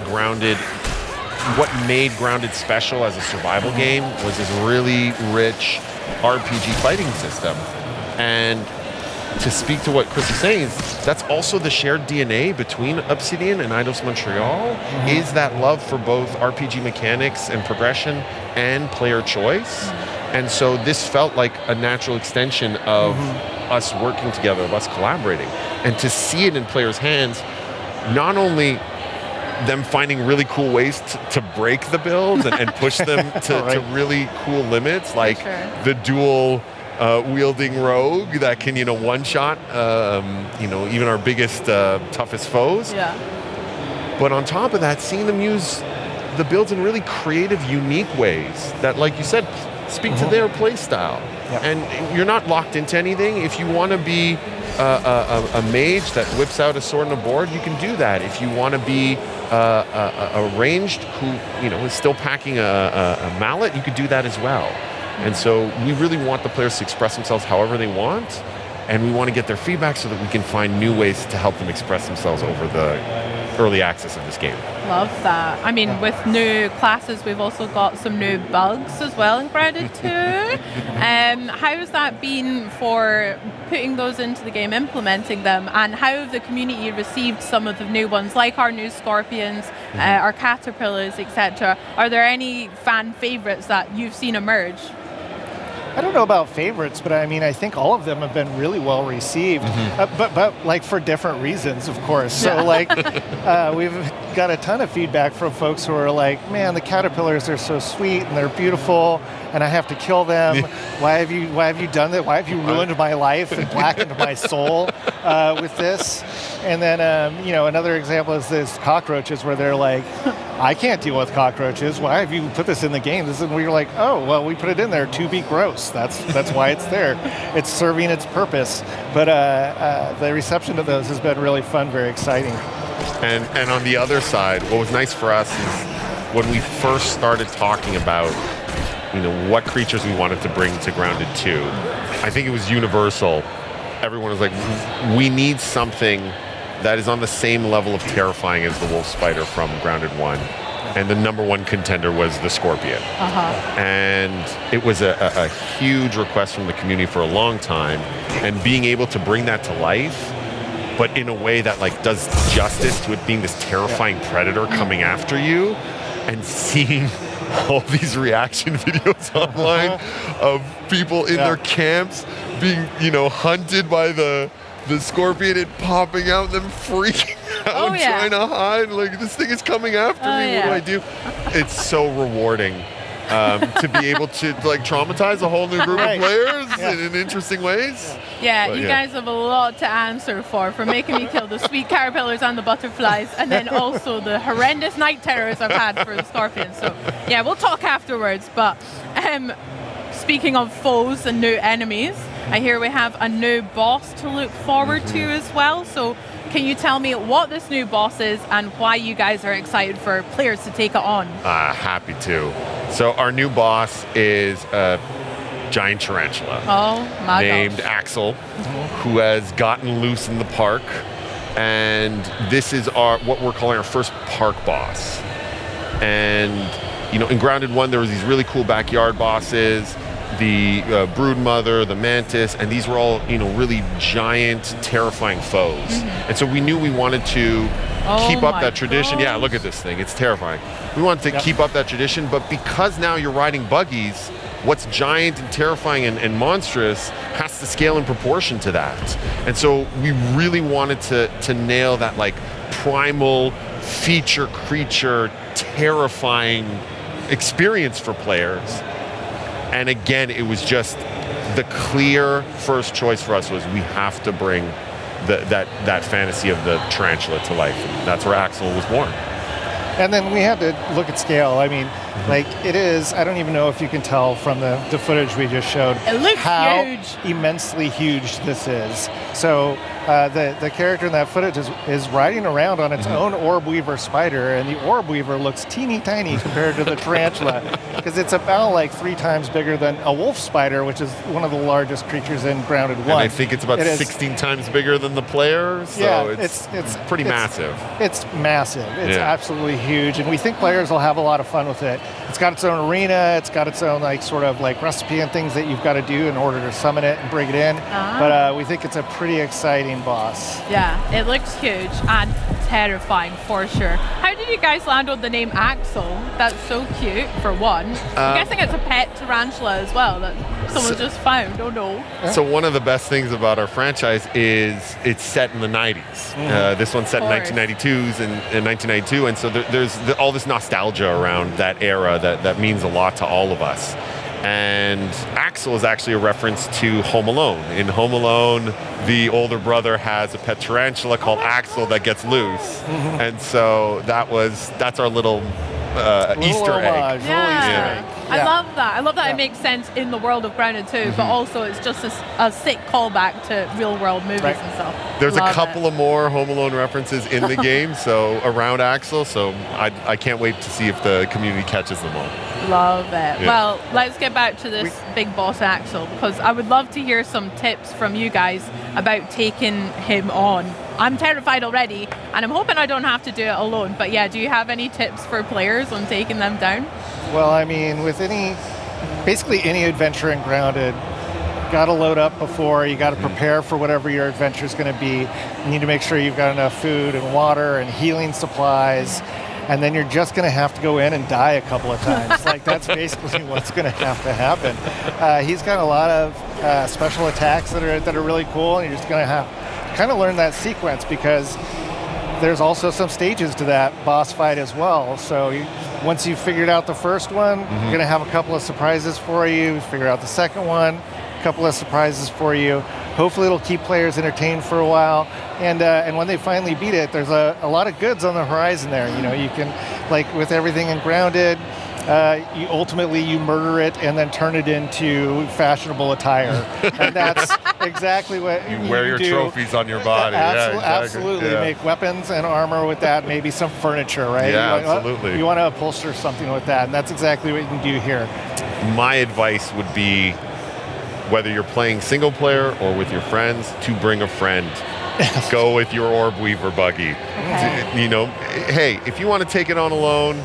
made Grounded special as a survival game was this really rich RPG fighting system. And to speak to what Chris is saying, that's also the shared DNA between Obsidian and Eidos Montreal, is that love for both RPG mechanics and progression and player choice. And so this felt like a natural extension of us working together, of us collaborating. And to see it in players' hands, not only them finding really cool ways to break the builds and push them to really cool limits, like the dual wielding rogue that can, one-shot, even our biggest, toughest foes. But on top of that, seeing them use the builds in really creative, unique ways that, like you said, speak to their play style. And you're not locked into anything. If you want to be a mage that whips out a sword and a board, you can do that. If you want to be a ranged who is still packing a mallet, you could do that as well. And so we really want the players to express themselves however they want, and we want to get their feedback so that we can find new ways to help them express themselves over the early access of this game. Love that. I mean, with new classes, we've also got some new bugs as well in Grounded 2. How has that been for putting those into the game, implementing them, and how have the community received some of the new ones, like our new scorpions, our caterpillars, etc.? Are there any fan favorites that you've seen emerge? I don't know about favorites, but I think all of them have been really well received, but like for different reasons, of course. So we've got a ton of feedback from folks who are like, man, the caterpillars are so sweet and they're beautiful, and I have to kill them. Why have you done that? Why have you ruined my life and blackened my soul with this? And then another example is this cockroaches, where they're like, I can't deal with cockroaches. Why have you put this in the game? And we're like, oh, well, we put it in there to be gross. That's why it's there. It's serving its purpose. But the reception to those has been really fun, very exciting. And on the other side, what was nice for us is when we first started talking about what creatures we wanted to bring to Grounded 2, I think it was universal. Everyone was like, we need something that is on the same level of terrifying as the wolf spider from Grounded 1. And the number one contender was the scorpion. And it was a huge request from the community for a long time. And being able to bring that to life, but in a way that does justice to it being this terrifying predator coming after you, and seeing all these reaction videos online of people in their camps being, hunted by the scorpion and popping out, them freaking out and trying to hide. Like, this thing is coming after me. What do I do? It's so rewarding to be able to traumatize a whole new group of players in interesting ways. You guys have a lot to answer for making me kill the sweet caterpillars and the butterflies, and then also the horrendous night terrors I've had for the scorpions. So we'll talk afterwards. But speaking of foes and new enemies, I hear we have a new boss to look forward to as well. So can you tell me what this new boss is and why you guys are excited for players to take it on? Happy to. So our new boss is a giant tarantula. Oh my named Axel, who has gotten loose in the park. And this is what we're calling our first park boss. And in Grounded 1, there was these really cool backyard bosses, the broodmother, the mantis, and these were all, really giant, terrifying foes. And so we knew we wanted to keep up that tradition. Yeah, look at this thing. It's terrifying. We wanted to keep up that tradition, but because now you're riding buggies, what's giant and terrifying and monstrous has to scale in proportion to that. And so we really wanted to nail that primal feature creature terrifying experience for players. And again, it was just the clear first choice for us was we have to bring that fantasy of the tarantula to life. And that's where Axel was born. And then we had to look at scale. I mean, like it is, I don't even know if you can tell from the footage we just showed It looks how huge. immensely huge this is. So the character in that footage is riding around on its own orb weaver spider, and the orb weaver looks teeny tiny compared to the tarantula because it's about like 3 times bigger than a wolf spider, which is one of the largest creatures in Grounded 1. And I think it's about It is- 16 times bigger than the player, so Yeah, it's pretty massive. It's massive. It's Yeah. absolutely huge, and we think players will have a lot of fun with it. It's got its own arena. It's got its own like sort of like recipe and things that you've got to do in order to summon it and bring it in. But we think it's a pretty exciting boss. Yeah, it looks huge and terrifying for sure. How did you guys land on the name Axel? That's so cute, for one. I'm guessing it's a pet tarantula as well that someone just found. Oh no. So one of the best things about our franchise is it's set in the 90s. This one's set in 1992s and 1992, and so there's all this nostalgia around that era that means a lot to all of us. And Axel is actually a reference to Home Alone. In Home Alone, the older brother has a pet tarantula called Axel that gets loose, and so that's our little Easter egg. Yeah. I Yeah. love that. I love that it makes sense in the world of Grounded too, but also it's just a sick callback to real world movies and stuff. There's Love a couple of more Home Alone references in the game, so around Axel. So I can't wait to see if the community catches them all. Love it. Yeah. Well, let's get back to this big boss Axel, because I would love to hear some tips from you guys about taking him on. I'm terrified already, and I'm hoping I don't have to do it alone. But yeah, do you have any tips for players on taking them down? Well, I mean, with basically any adventure in Grounded, you got to load up before, you got to prepare for whatever your adventure is going to be. You need to make sure you've got enough food and water and healing supplies, and then you're just going to have to go in and die a couple of times. Like, that's basically what's going to happen. He's got a lot of special attacks that are really cool, and you're just going to have to kind of learn that sequence, because there's also some stages to that boss fight as well. So once you've figured out the first one, you're going to have a couple of surprises for you. Figure out the second one, a couple of surprises for you. Hopefully it'll keep players entertained for a while. And when they finally beat it, there's a lot of goods on the horizon there. You know, you can, like with everything in Grounded, you ultimately murder it and then turn it into fashionable attire. And that's exactly what You wear your do. trophies on your body. Absolutely. Yeah. Make weapons and armor with that, maybe some furniture, right? Yeah, You want- absolutely. You want to upholster something with that, and that's exactly what you can do here. My advice would be, whether you're playing single player or with your friends, to bring a friend. Go with your Orb Weaver buggy. You know, hey, if you want to take it on alone,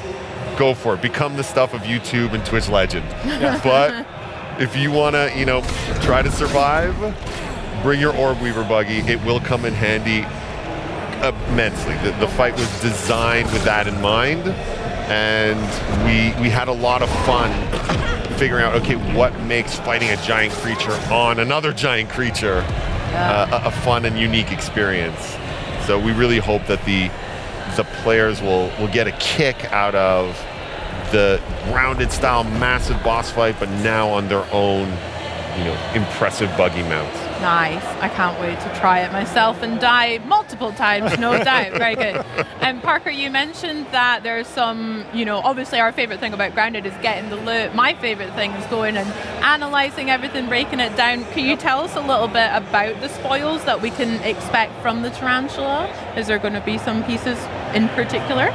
go for it. Become the stuff of YouTube and Twitch legend. But if you want to, try to survive, bring your Orb Weaver buggy. It will come in handy immensely. The fight was designed with that in mind, and we had a lot of fun figuring out, okay, what makes fighting a giant creature on another giant creature a fun and unique experience. So we really hope that the players will get a kick out of the Grounded style massive boss fight, but now on their own, impressive buggy mounts. Nice. I can't wait to try it myself and die multiple times, no doubt. Very good. And Parker, you mentioned that there's some, obviously our favorite thing about Grounded is getting the loot. My favorite thing is going and analyzing everything, breaking it down. Can you tell us a little bit about the spoils that we can expect from the tarantula? Is there going to be some pieces in particular?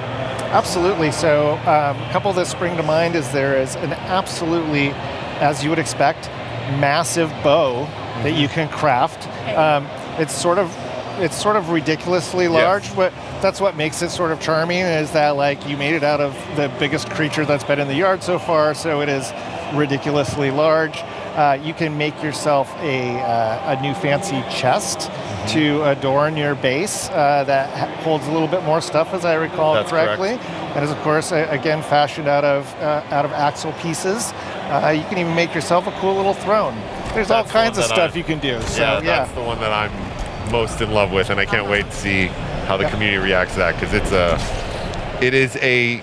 Absolutely. So a couple that spring to mind is there is an absolutely, as you would expect, massive bow that you can craft. It's sort of ridiculously large, but that's what makes it sort of charming, is that like you made it out of the biggest creature that's been in the yard so far, so it is ridiculously large. You can make yourself a new fancy chest to adorn your base that holds a little bit more stuff, as I recall correctly. And is of course again fashioned out of axle pieces. You can even make yourself a cool little throne. There's all kinds of stuff you can do. So that's the one that I'm most in love with, and I can't wait to see how the community reacts to that, because it is a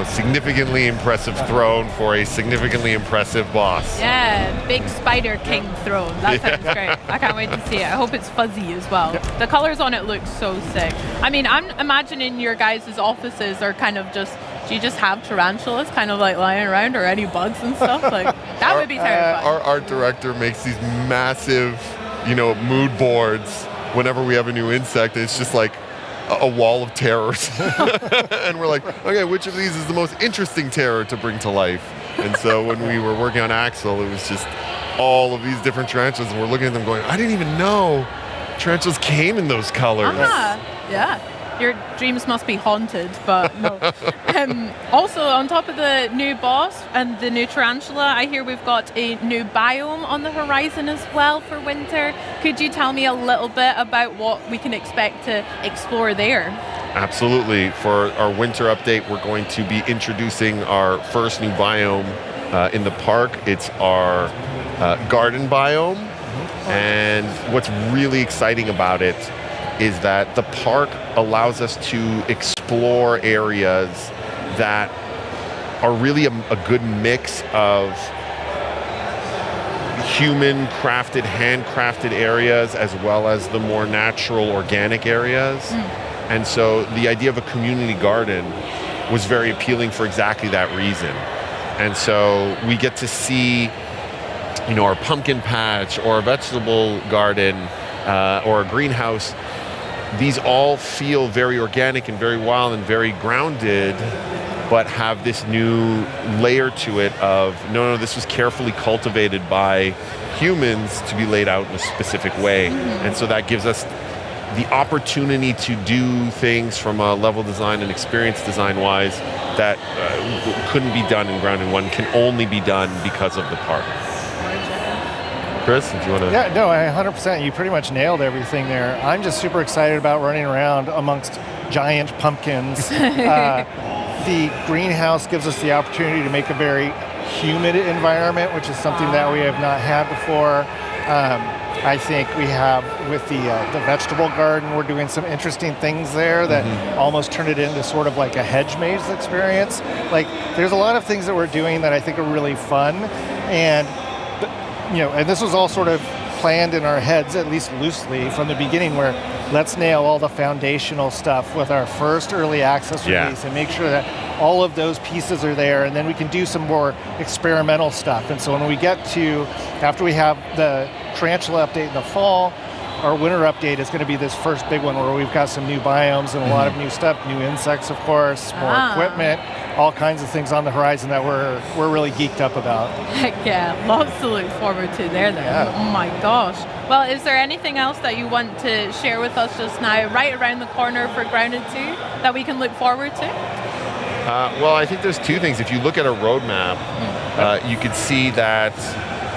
significantly impressive throne for a significantly impressive boss. Yeah, big Spider King throne. That sounds great. I can't wait to see it. I hope it's fuzzy as well. Yep. The colors on it look so sick. I mean, I'm imagining your guys' offices are kind of just, do you just have tarantulas kind of like lying around, or any bugs and stuff? Like, that would be terrifying. Our art director makes these massive, mood boards whenever we have a new insect. It's just like a wall of terrors. And we're like, okay, which of these is the most interesting terror to bring to life? And so when we were working on Axel, it was just all of these different tarantulas, and we're looking at them going, I didn't even know tarantulas came in those colors. Yeah. Your dreams must be haunted, but no. Also, on top of the new boss and the new tarantula, I hear we've got a new biome on the horizon as well for winter. Could you tell me a little bit about what we can expect to explore there? Absolutely. For our winter update, we're going to be introducing our first new biome in the park. It's our garden biome. And what's really exciting about it is that the park allows us to explore areas that are really a good mix of human crafted, handcrafted areas, as well as the more natural, organic areas. And so the idea of a community garden was very appealing for exactly that reason. And so we get to see, our pumpkin patch or a vegetable garden or a greenhouse. These all feel very organic and very wild and very grounded, but have this new layer to it of, no, this was carefully cultivated by humans to be laid out in a specific way. And so that gives us the opportunity to do things from a level design and experience design wise that couldn't be done in Grounded 1, can only be done because of the park. Chris, do you want to? Yeah, no, 100%. You pretty much nailed everything there. I'm just super excited about running around amongst giant pumpkins. The greenhouse gives us the opportunity to make a very humid environment, which is something that we have not had before. I think we have with the vegetable garden, we're doing some interesting things there that almost turn it into sort of like a hedge maze experience. Like, there's a lot of things that we're doing that I think are really fun, and and this was all sort of planned in our heads, at least loosely, from the beginning, where let's nail all the foundational stuff with our first early access release and make sure that all of those pieces are there, and then we can do some more experimental stuff. And so when we get to, after we have the tarantula update in the fall, our winter update is going to be this first big one where we've got some new biomes and a lot of new stuff, new insects, of course, more equipment, all kinds of things on the horizon that we're really geeked up about. Heck yeah, lots to look forward to there then. Yeah. Oh my gosh. Well, is there anything else that you want to share with us just now, right around the corner for Grounded 2, that we can look forward to? Well, I think there's two things. If you look at a roadmap, you could see that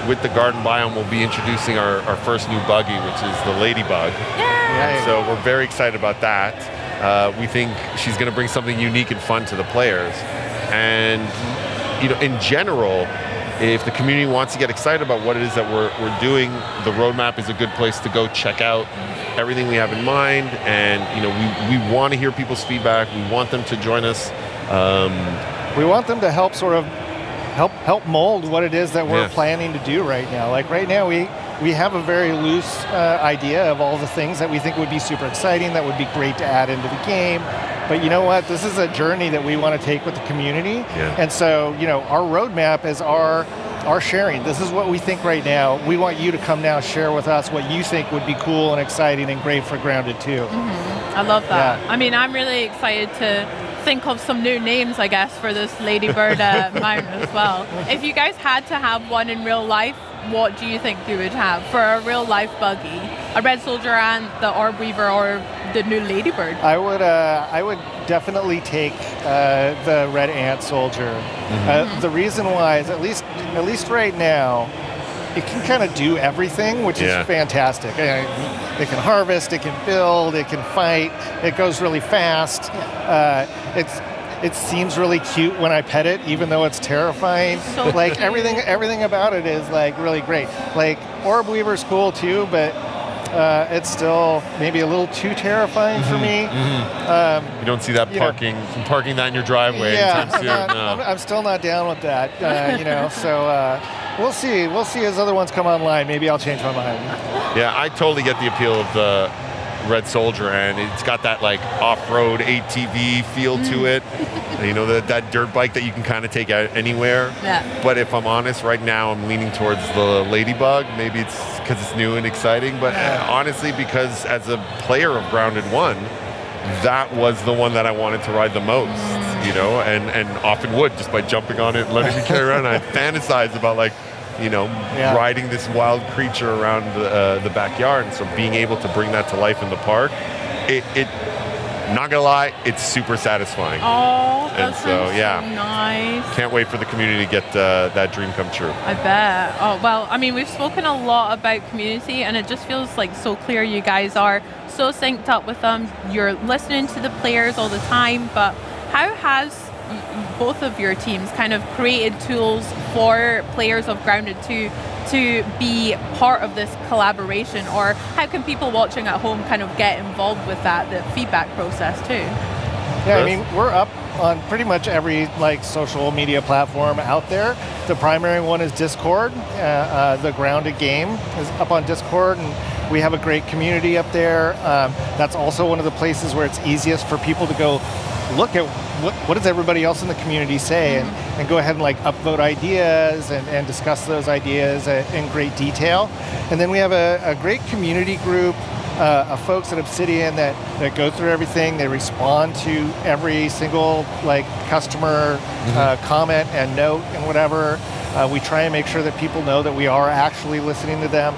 with the garden biome, we'll be introducing our first new buggy, which is the Ladybug. Yeah. So we're very excited about that. We think she's going to bring something unique and fun to the players. And, in general, if the community wants to get excited about what it is that we're doing, the roadmap is a good place to go check out everything we have in mind. And, we want to hear people's feedback. We want them to join us. We want them to help sort of help mold what it is that we're planning to do right now. Like right now, we have a very loose idea of all the things that we think would be super exciting, that would be great to add into the game. But you know what? This is a journey that we want to take with the community. And so, our roadmap is our sharing. This is what we think right now. We want you to come now share with us what you think would be cool and exciting and great for Grounded 2. I love that. Yeah. I mean, I'm really excited to think of some new names, I guess, for this Ladybird mount as well. If you guys had to have one in real life, what do you think you would have for a real life buggy? A Red Soldier and the Orb Weaver, or the new Ladybird? I would definitely take the Red Ant Soldier. The reason why is at least right now, it can kind of do everything, which is fantastic. It can harvest, it can build, it can fight, it goes really fast. It seems really cute when I pet it, even though it's terrifying. So like everything about it is like really great. Like Orb Weaver's cool too, but it's still maybe a little too terrifying for me. You don't see that parking that in your driveway anytime soon. I'm still not down with that. So we'll see. We'll see as other ones come online. Maybe I'll change my mind. Yeah, I totally get the appeal of the Red Soldier, and it's got that like off-road ATV feel to it. That dirt bike that you can kind of take out anywhere. Yeah. But if I'm honest, right now I'm leaning towards the Ladybug. Maybe it's because it's new and exciting, but honestly, because as a player of Grounded 1, that was the one that I wanted to ride the most, and often would, just by jumping on it and letting me carry around. I fantasize about riding this wild creature around the backyard. And so being able to bring that to life in the park, it not gonna lie, it's super satisfying. Oh, that's so nice. Can't wait for the community to get that dream come true. I bet. Oh, well, I mean, we've spoken a lot about community, and it just feels like so clear you guys are so synced up with them. You're listening to the players all the time, but how has both of your teams kind of created tools for players of Grounded 2 to be part of this collaboration, or how can people watching at home kind of get involved with the feedback process too? Yeah, I mean, we're up on pretty much every social media platform out there. The primary one is Discord. The Grounded game is up on Discord, and we have a great community up there. That's also one of the places where it's easiest for people to go look at what does everybody else in the community say, and go ahead and upvote ideas and discuss those ideas in great detail. And then we have a great community group of folks at Obsidian that go through everything. They respond to every single customer comment and note and whatever. We try and make sure that people know that we are actually listening to them.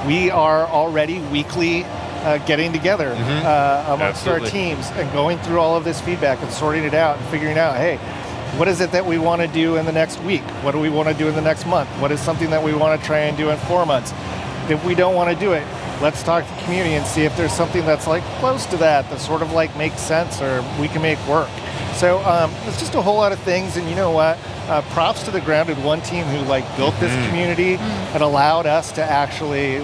We are already weekly getting together amongst our teams and going through all of this feedback and sorting it out and figuring out, hey, what is it that we want to do in the next week? What do we want to do in the next month? What is something that we want to try and do in 4 months? If we don't want to do it, let's talk to the community and see if there's something that's close to that sort of makes sense or we can make work. So it's just a whole lot of things, and you know what? Props to the Grounded 1 team who built this community and allowed us to actually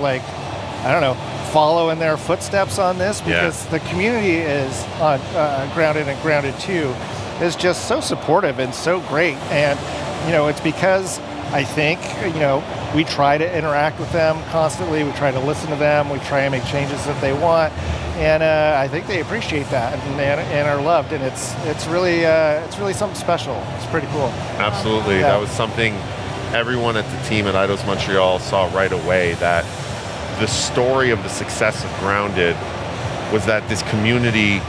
follow in their footsteps on this, because the community is on Grounded and Grounded 2 is just so supportive and so great. And it's because I think we try to interact with them constantly. We try to listen to them. We try and make changes that they want, and I think they appreciate that and are loved. And it's really something special. It's pretty cool. Absolutely, that was something everyone at the team at Eidos Montreal saw right away, that the story of the success of Grounded was that this community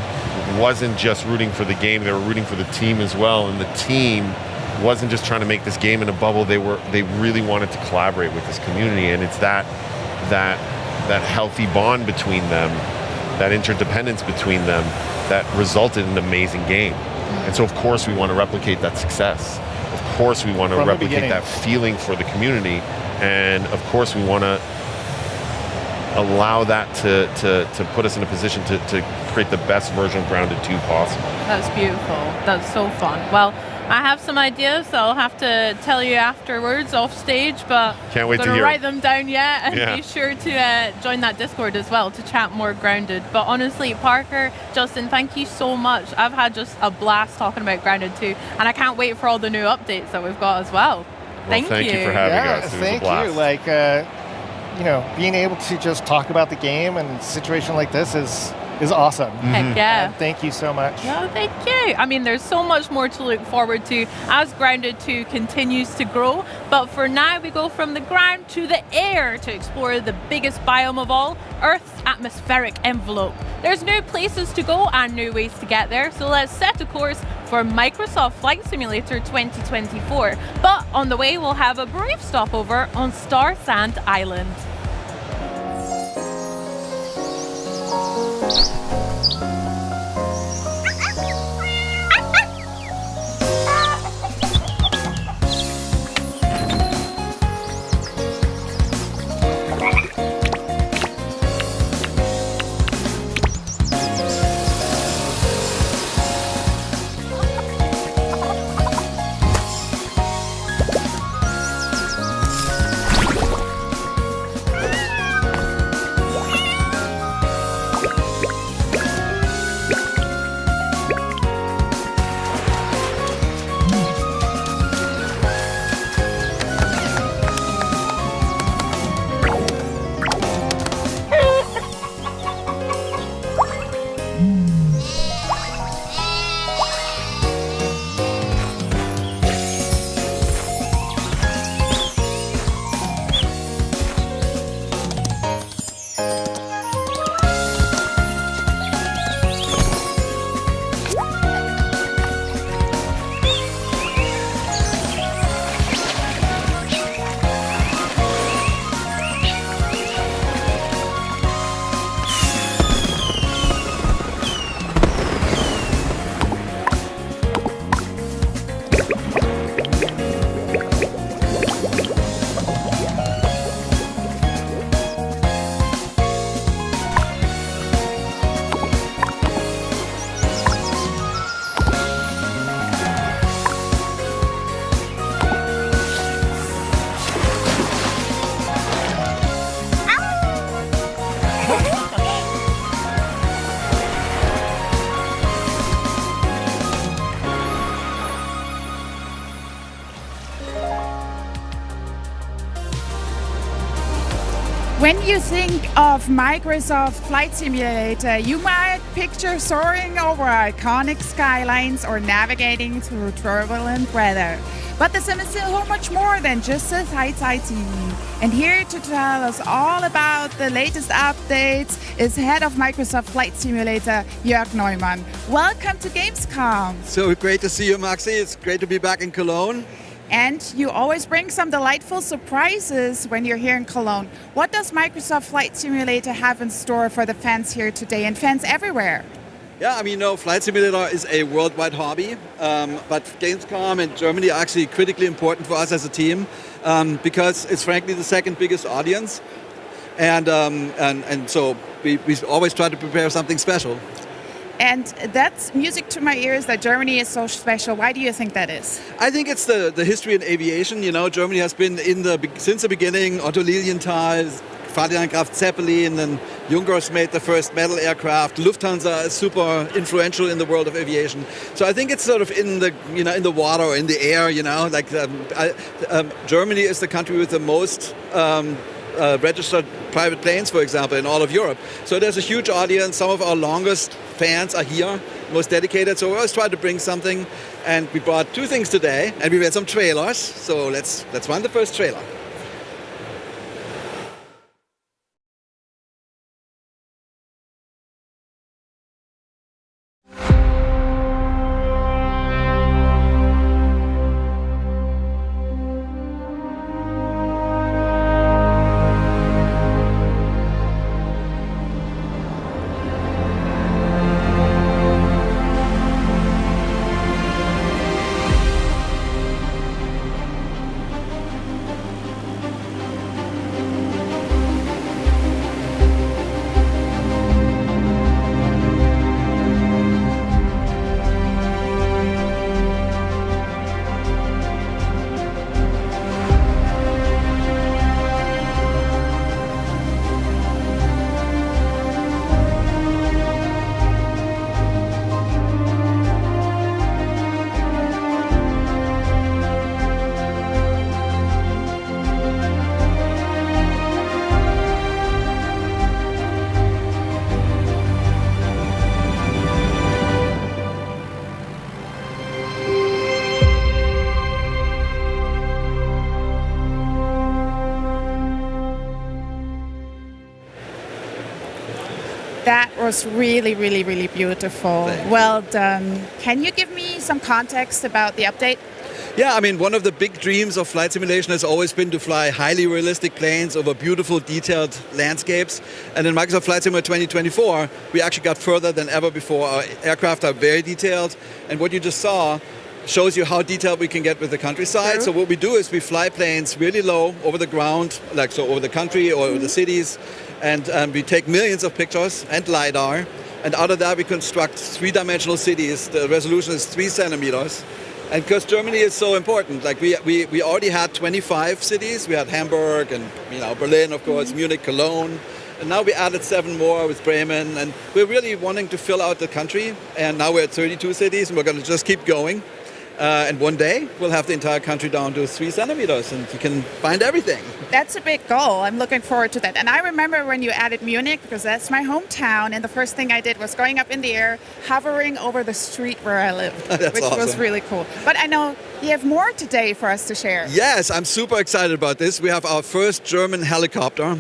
wasn't just rooting for the game, they were rooting for the team as well, and the team wasn't just trying to make this game in a bubble, they really wanted to collaborate with this community, and it's that healthy bond between them, that interdependence between them, that resulted in an amazing game. And so of course we want to replicate that success. Of course we want to replicate that feeling for the community, and of course we want to allow that to put us in a position to create the best version of Grounded 2 possible. That's beautiful. That's so fun. Well, I have some ideas that I'll have to tell you afterwards off stage, but can't wait I'm to going to hear. write them down yet, and be sure to join that Discord as well to chat more Grounded. But honestly, Parker, Justin, thank you so much. I've had just a blast talking about Grounded 2, and I can't wait for all the new updates that we've got as well. Thank you for having us. It was a blast. Thank you. Being able to just talk about the game and a situation like this is awesome. Heck yeah. And thank you so much. No, thank you. I mean, there's so much more to look forward to as Grounded 2 continues to grow. But for now, we go from the ground to the air to explore the biggest biome of all, Earth's atmospheric envelope. There's new places to go and new ways to get there, so let's set a course for Microsoft Flight Simulator 2024. But on the way, we'll have a brief stopover on Star Sand Island. When you think of Microsoft Flight Simulator, you might picture soaring over iconic skylines or navigating through turbulent weather. But the sim is so much more than just a sightseeing. And here to tell us all about the latest updates is head of Microsoft Flight Simulator, Jörg Neumann. Welcome to Gamescom. So great to see you, Maxi. It's great to be back in Cologne. And you always bring some delightful surprises when you're here in Cologne. What does Microsoft Flight Simulator have in store for the fans here today and fans everywhere? Yeah, I mean, Flight Simulator is a worldwide hobby, but Gamescom in Germany are actually critically important for us as a team because it's frankly the second biggest audience, and so we always try to prepare something special. And that's music to my ears that Germany is so special. Why do you think that is? I think it's the history in aviation. Germany has been since the beginning. Otto Lilienthal, Ferdinand Graf Zeppelin, and Junkers made the first metal aircraft. Lufthansa is super influential in the world of aviation. So I think it's sort of in the water or in the air. Germany is the country with the most registered private planes, for example, in all of Europe. So there's a huge audience. Some of our longest fans are here, most dedicated. So we always try to bring something. And we brought two things today, and we had some trailers. So let's run the first trailer. That was really, really, really beautiful. Well done. Can you give me some context about the update? Yeah, I mean, one of the big dreams of flight simulation has always been to fly highly realistic planes over beautiful, detailed landscapes. And in Microsoft Flight Simulator 2024, we actually got further than ever before. Our aircraft are very detailed. And what you just saw shows you how detailed we can get with the countryside. So what we do is we fly planes really low over the ground, over the country or over the cities. And we take millions of pictures and LiDAR. And out of that, we construct three-dimensional cities. The resolution is 3 centimeters. And because Germany is so important, we already had 25 cities. We had Hamburg and Berlin, of course, Munich, Cologne. And now we added 7 more with Bremen. And we're really wanting to fill out the country. And now we're at 32 cities, and we're going to just keep going. And one day, we'll have the entire country down to 3 centimeters, and you can find everything. That's a big goal. I'm looking forward to that. And I remember when you added Munich, because that's my hometown, and the first thing I did was going up in the air, hovering over the street where I lived, which awesome. Was really cool. But I know you have more today for us to share. Yes, I'm super excited about this. We have our first German helicopter.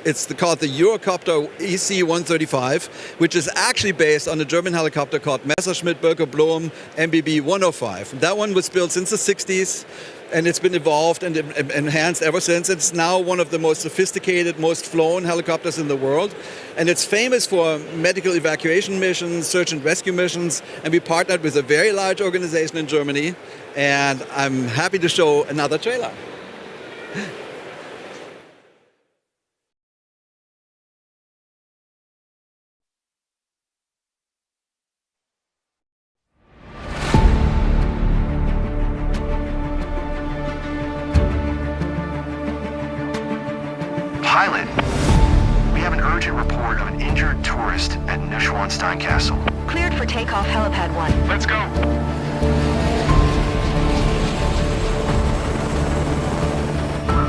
It's called the Eurocopter EC-135, which is actually based on a German helicopter called Messerschmitt Bölker Blohm MBB 105. That one was built since the 60s. And it's been evolved and enhanced ever since. It's now one of the most sophisticated, most flown helicopters in the world. And it's famous for medical evacuation missions, search and rescue missions. And we partnered with a very large organization in Germany. And I'm happy to show another trailer. Pilot, we have an urgent report of an injured tourist at Neuschwanstein Castle. Cleared for takeoff, helipad 1. Let's go.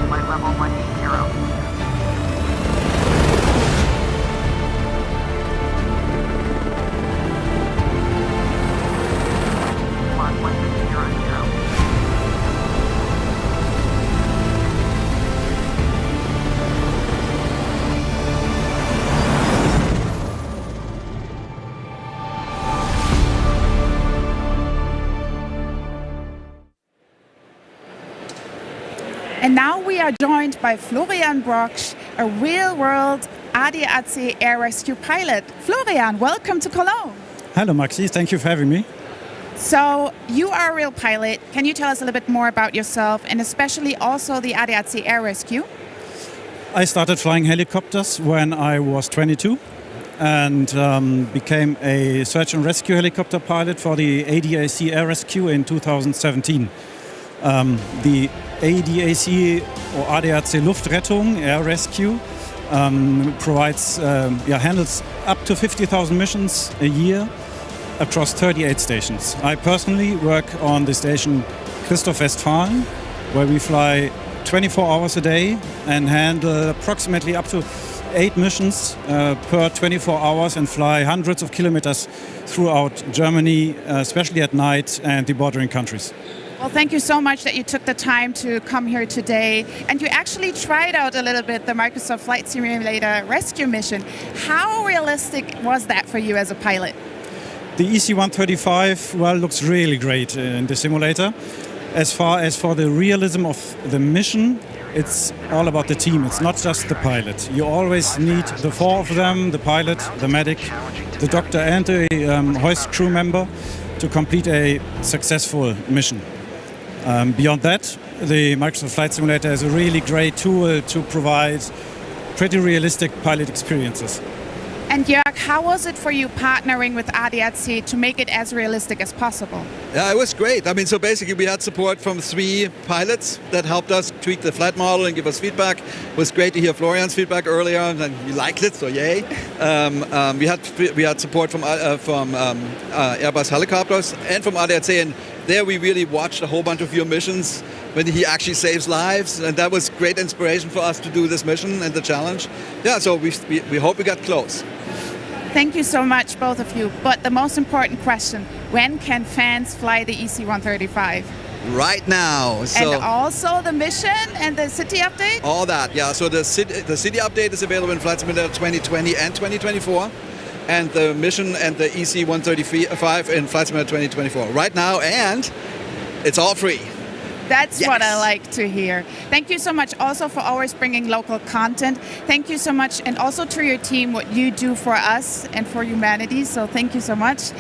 Flight level 180. And now we are joined by Florian Brocksch, a real-world ADAC air rescue pilot. Florian, welcome to Cologne. Hello, Maxi. Thank you for having me. So you are a real pilot. Can you tell us a little bit more about yourself and especially also the ADAC air rescue? I started flying helicopters when I was 22 and became a search and rescue helicopter pilot for the ADAC air rescue in 2017. The ADAC or ADAC Luftrettung air rescue provides handles up to 50,000 missions a year across 38 stations. I personally work on the station Christoph Westfalen, where we fly 24 hours a day and handle approximately up to 8 missions per 24 hours and fly hundreds of kilometers throughout Germany, especially at night, and the bordering countries. Well, thank you so much that you took the time to come here today. And you actually tried out a little bit the Microsoft Flight Simulator rescue mission. How realistic was that for you as a pilot? The EC-135, well, looks really great in the simulator. As far as for the realism of the mission, it's all about the team. It's not just the pilot. You always need the 4 of them, the pilot, the medic, the doctor and a hoist crew member to complete a successful mission. Beyond that, the Microsoft Flight Simulator is a really great tool to provide pretty realistic pilot experiences. And Jörg, how was it for you partnering with ADAC to make it as realistic as possible? Yeah, it was great. I mean, so basically we had support from 3 pilots that helped us tweak the flight model and give us feedback. It was great to hear Florian's feedback earlier, and you liked it, so yay. We had support from Airbus helicopters and from ADAC, and there we really watched a whole bunch of your missions when he actually saves lives, and that was great inspiration for us to do this mission and the challenge. Yeah, so we hope we got close. Thank you so much, both of you. But the most important question, when can fans fly the EC-135? Right now. So, and also the mission and the city update? All that, yeah. So the city update is available in Flight Simulator 2020 and 2024. And the mission and the EC-135 in Flight Simulator 2024 right now, and it's all free. That's what I like to hear. Thank you so much also for always bringing local content. Thank you so much, and also to your team, what you do for us and for humanity. So thank you so much.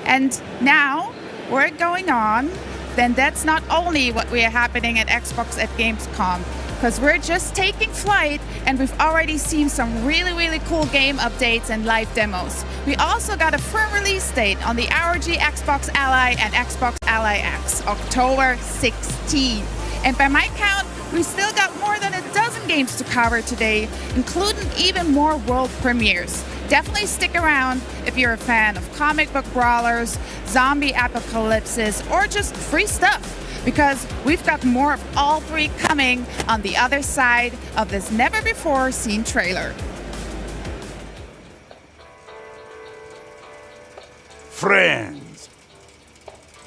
And now we're going on. Then that's not only what we are happening at Xbox at Gamescom, because we're just taking flight and we've already seen some really, really cool game updates and live demos. We also got a firm release date on the ROG Xbox Ally and Xbox Ally X, October 16th. And by my count, we still got more than a dozen games to cover today, including even more world premieres. Definitely stick around if you're a fan of comic book brawlers, zombie apocalypses, or just free stuff, because we've got more of all 3 coming on the other side of this never-before-seen trailer. Friends,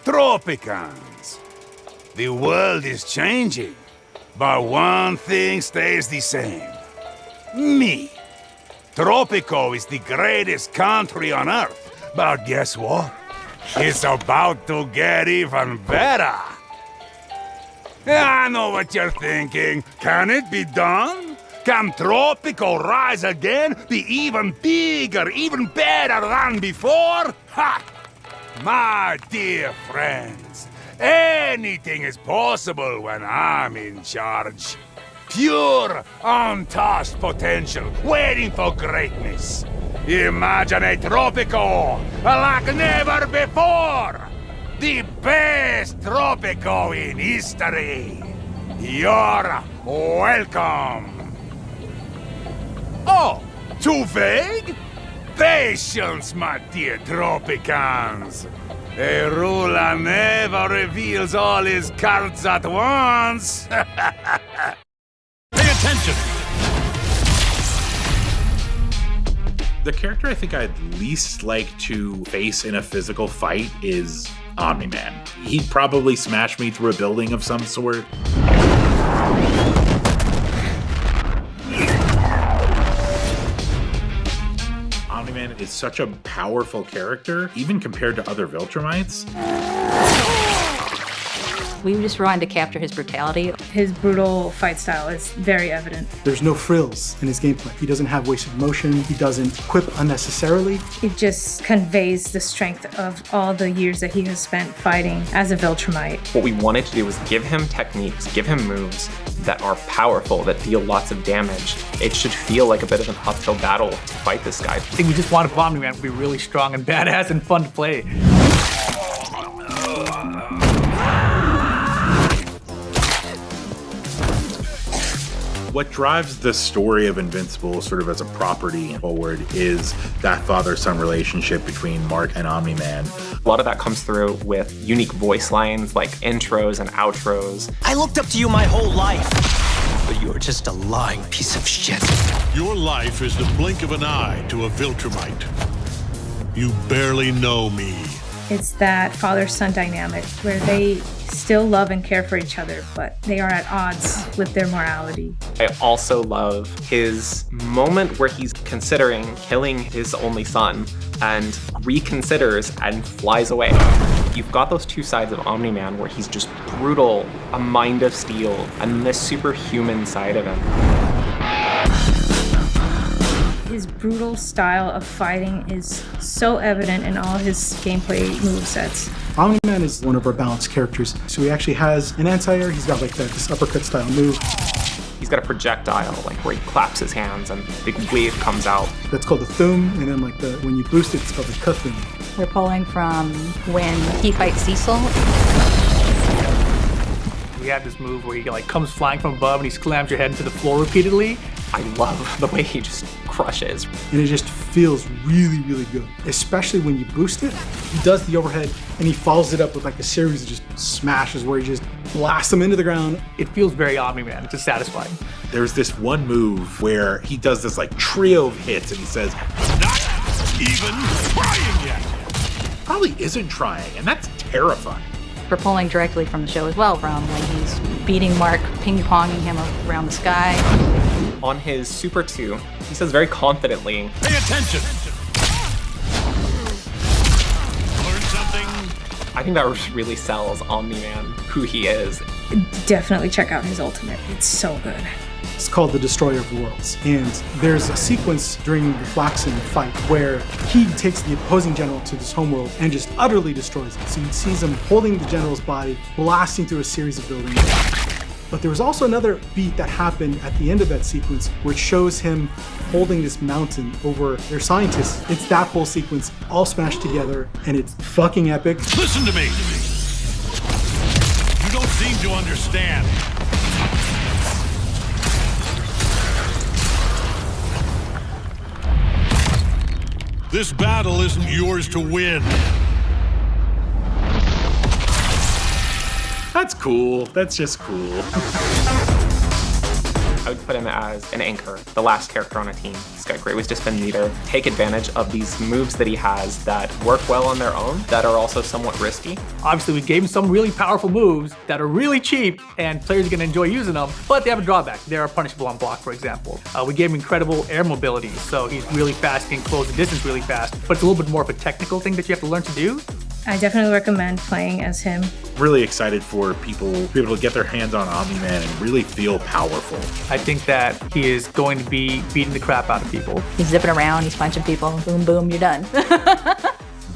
Tropicans, the world is changing, but one thing stays the same. Me. Tropico is the greatest country on Earth, but guess what? It's about to get even better. I know what you're thinking. Can it be done? Can Tropico rise again, be even bigger, even better than before? Ha! My dear friends, anything is possible when I'm in charge. Pure, untouched potential, waiting for greatness. Imagine a Tropico like never before. The best Tropico in history. You're welcome. Oh, too vague? Patience, my dear Tropicans. A ruler never reveals all his cards at once. Pay attention! The character I think I'd least like to face in a physical fight is Omni-Man. He'd probably smash me through a building of some sort. Omni-Man is such a powerful character, even compared to other Viltrumites. We just wanted to capture his brutality. His brutal fight style is very evident. There's no frills in his gameplay. He doesn't have wasted motion. He doesn't quip unnecessarily. It just conveys the strength of all the years that he has spent fighting as a Viltrumite. What we wanted to do was give him techniques, give him moves that are powerful, that deal lots of damage. It should feel like a bit of an uphill battle to fight this guy. I think we just wanted Omni-Man to be really strong and badass and fun to play. What drives the story of Invincible sort of as a property forward is that father-son relationship between Mark and Omni-Man. A lot of that comes through with unique voice lines like intros and outros. I looked up to you my whole life, but you're just a lying piece of shit. Your life is the blink of an eye to a Viltrumite. You barely know me. It's that father-son dynamic where they still love and care for each other, but they are at odds with their morality. I also love his moment where he's considering killing his only son and reconsiders and flies away. You've got those two sides of Omni-Man where he's just brutal, a mind of steel, and this superhuman side of him. His brutal style of fighting is so evident in all his gameplay movesets. Omni-Man is one of our balanced characters. So he actually has an anti-air. He's got like this uppercut style move. He's got a projectile, like where he claps his hands and a big wave comes out. That's called the Thum, and then like when you boost it, it's called the Kuthum. We're pulling from when he fights Cecil. We have this move where he like comes flying from above and he slams your head into the floor repeatedly. I love the way he just crushes. And it just feels really, really good. Especially when you boost it. He does the overhead and he follows it up with like a series of just smashes where he just blasts them into the ground. It feels very Omni-Man, it's just satisfying. There's this one move where he does this like trio of hits and he says, "Not even trying yet." Probably isn't trying, and that's terrifying. We're pulling directly from the show as well, from when he's beating Mark, ping-ponging him around the sky. On his Super 2, he says very confidently, "Pay attention! Learn something?" I think that really sells Omni-Man, who he is. Definitely check out his ultimate. It's so good. It's called the Destroyer of Worlds. And there's a sequence during the Flaxen fight where he takes the opposing general to this homeworld and just utterly destroys it. So he sees him holding the general's body, blasting through a series of buildings. But there was also another beat that happened at the end of that sequence where it shows him holding this mountain over their scientists. It's that whole sequence all smashed together, and it's fucking epic. Listen to me! You don't seem to understand. This battle isn't yours to win. That's cool. That's just cool. I would put him as an anchor, the last character on a team. This guy great was just been neater. Take advantage of these moves that he has that work well on their own, that are also somewhat risky. Obviously, we gave him some really powerful moves that are really cheap, and players are going to enjoy using them, but they have a drawback. They are punishable on block, for example. We gave him incredible air mobility, so he's really fast, can close the distance really fast, but it's a little bit more of a technical thing that you have to learn to do. I definitely recommend playing as him. Really excited for people to be able to get their hands on Omni-Man and really feel powerful. I think that he is going to be beating the crap out of people. He's zipping around, he's punching people, boom, boom, you're done.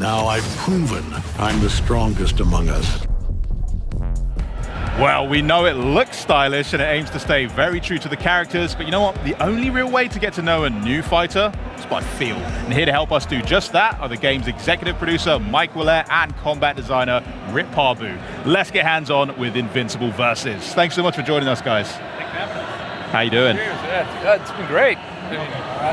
Now I've proven I'm the strongest among us. Well, we know it looks stylish and it aims to stay very true to the characters, but you know what? The only real way to get to know a new fighter is by feel. And here to help us do just that are the game's executive producer, Mike Willett, and combat designer, Rip Parbu. Let's get hands-on with Invincible Versus. Thanks so much for joining us, guys. Thanks for having us. How you doing? Yeah, it's been great.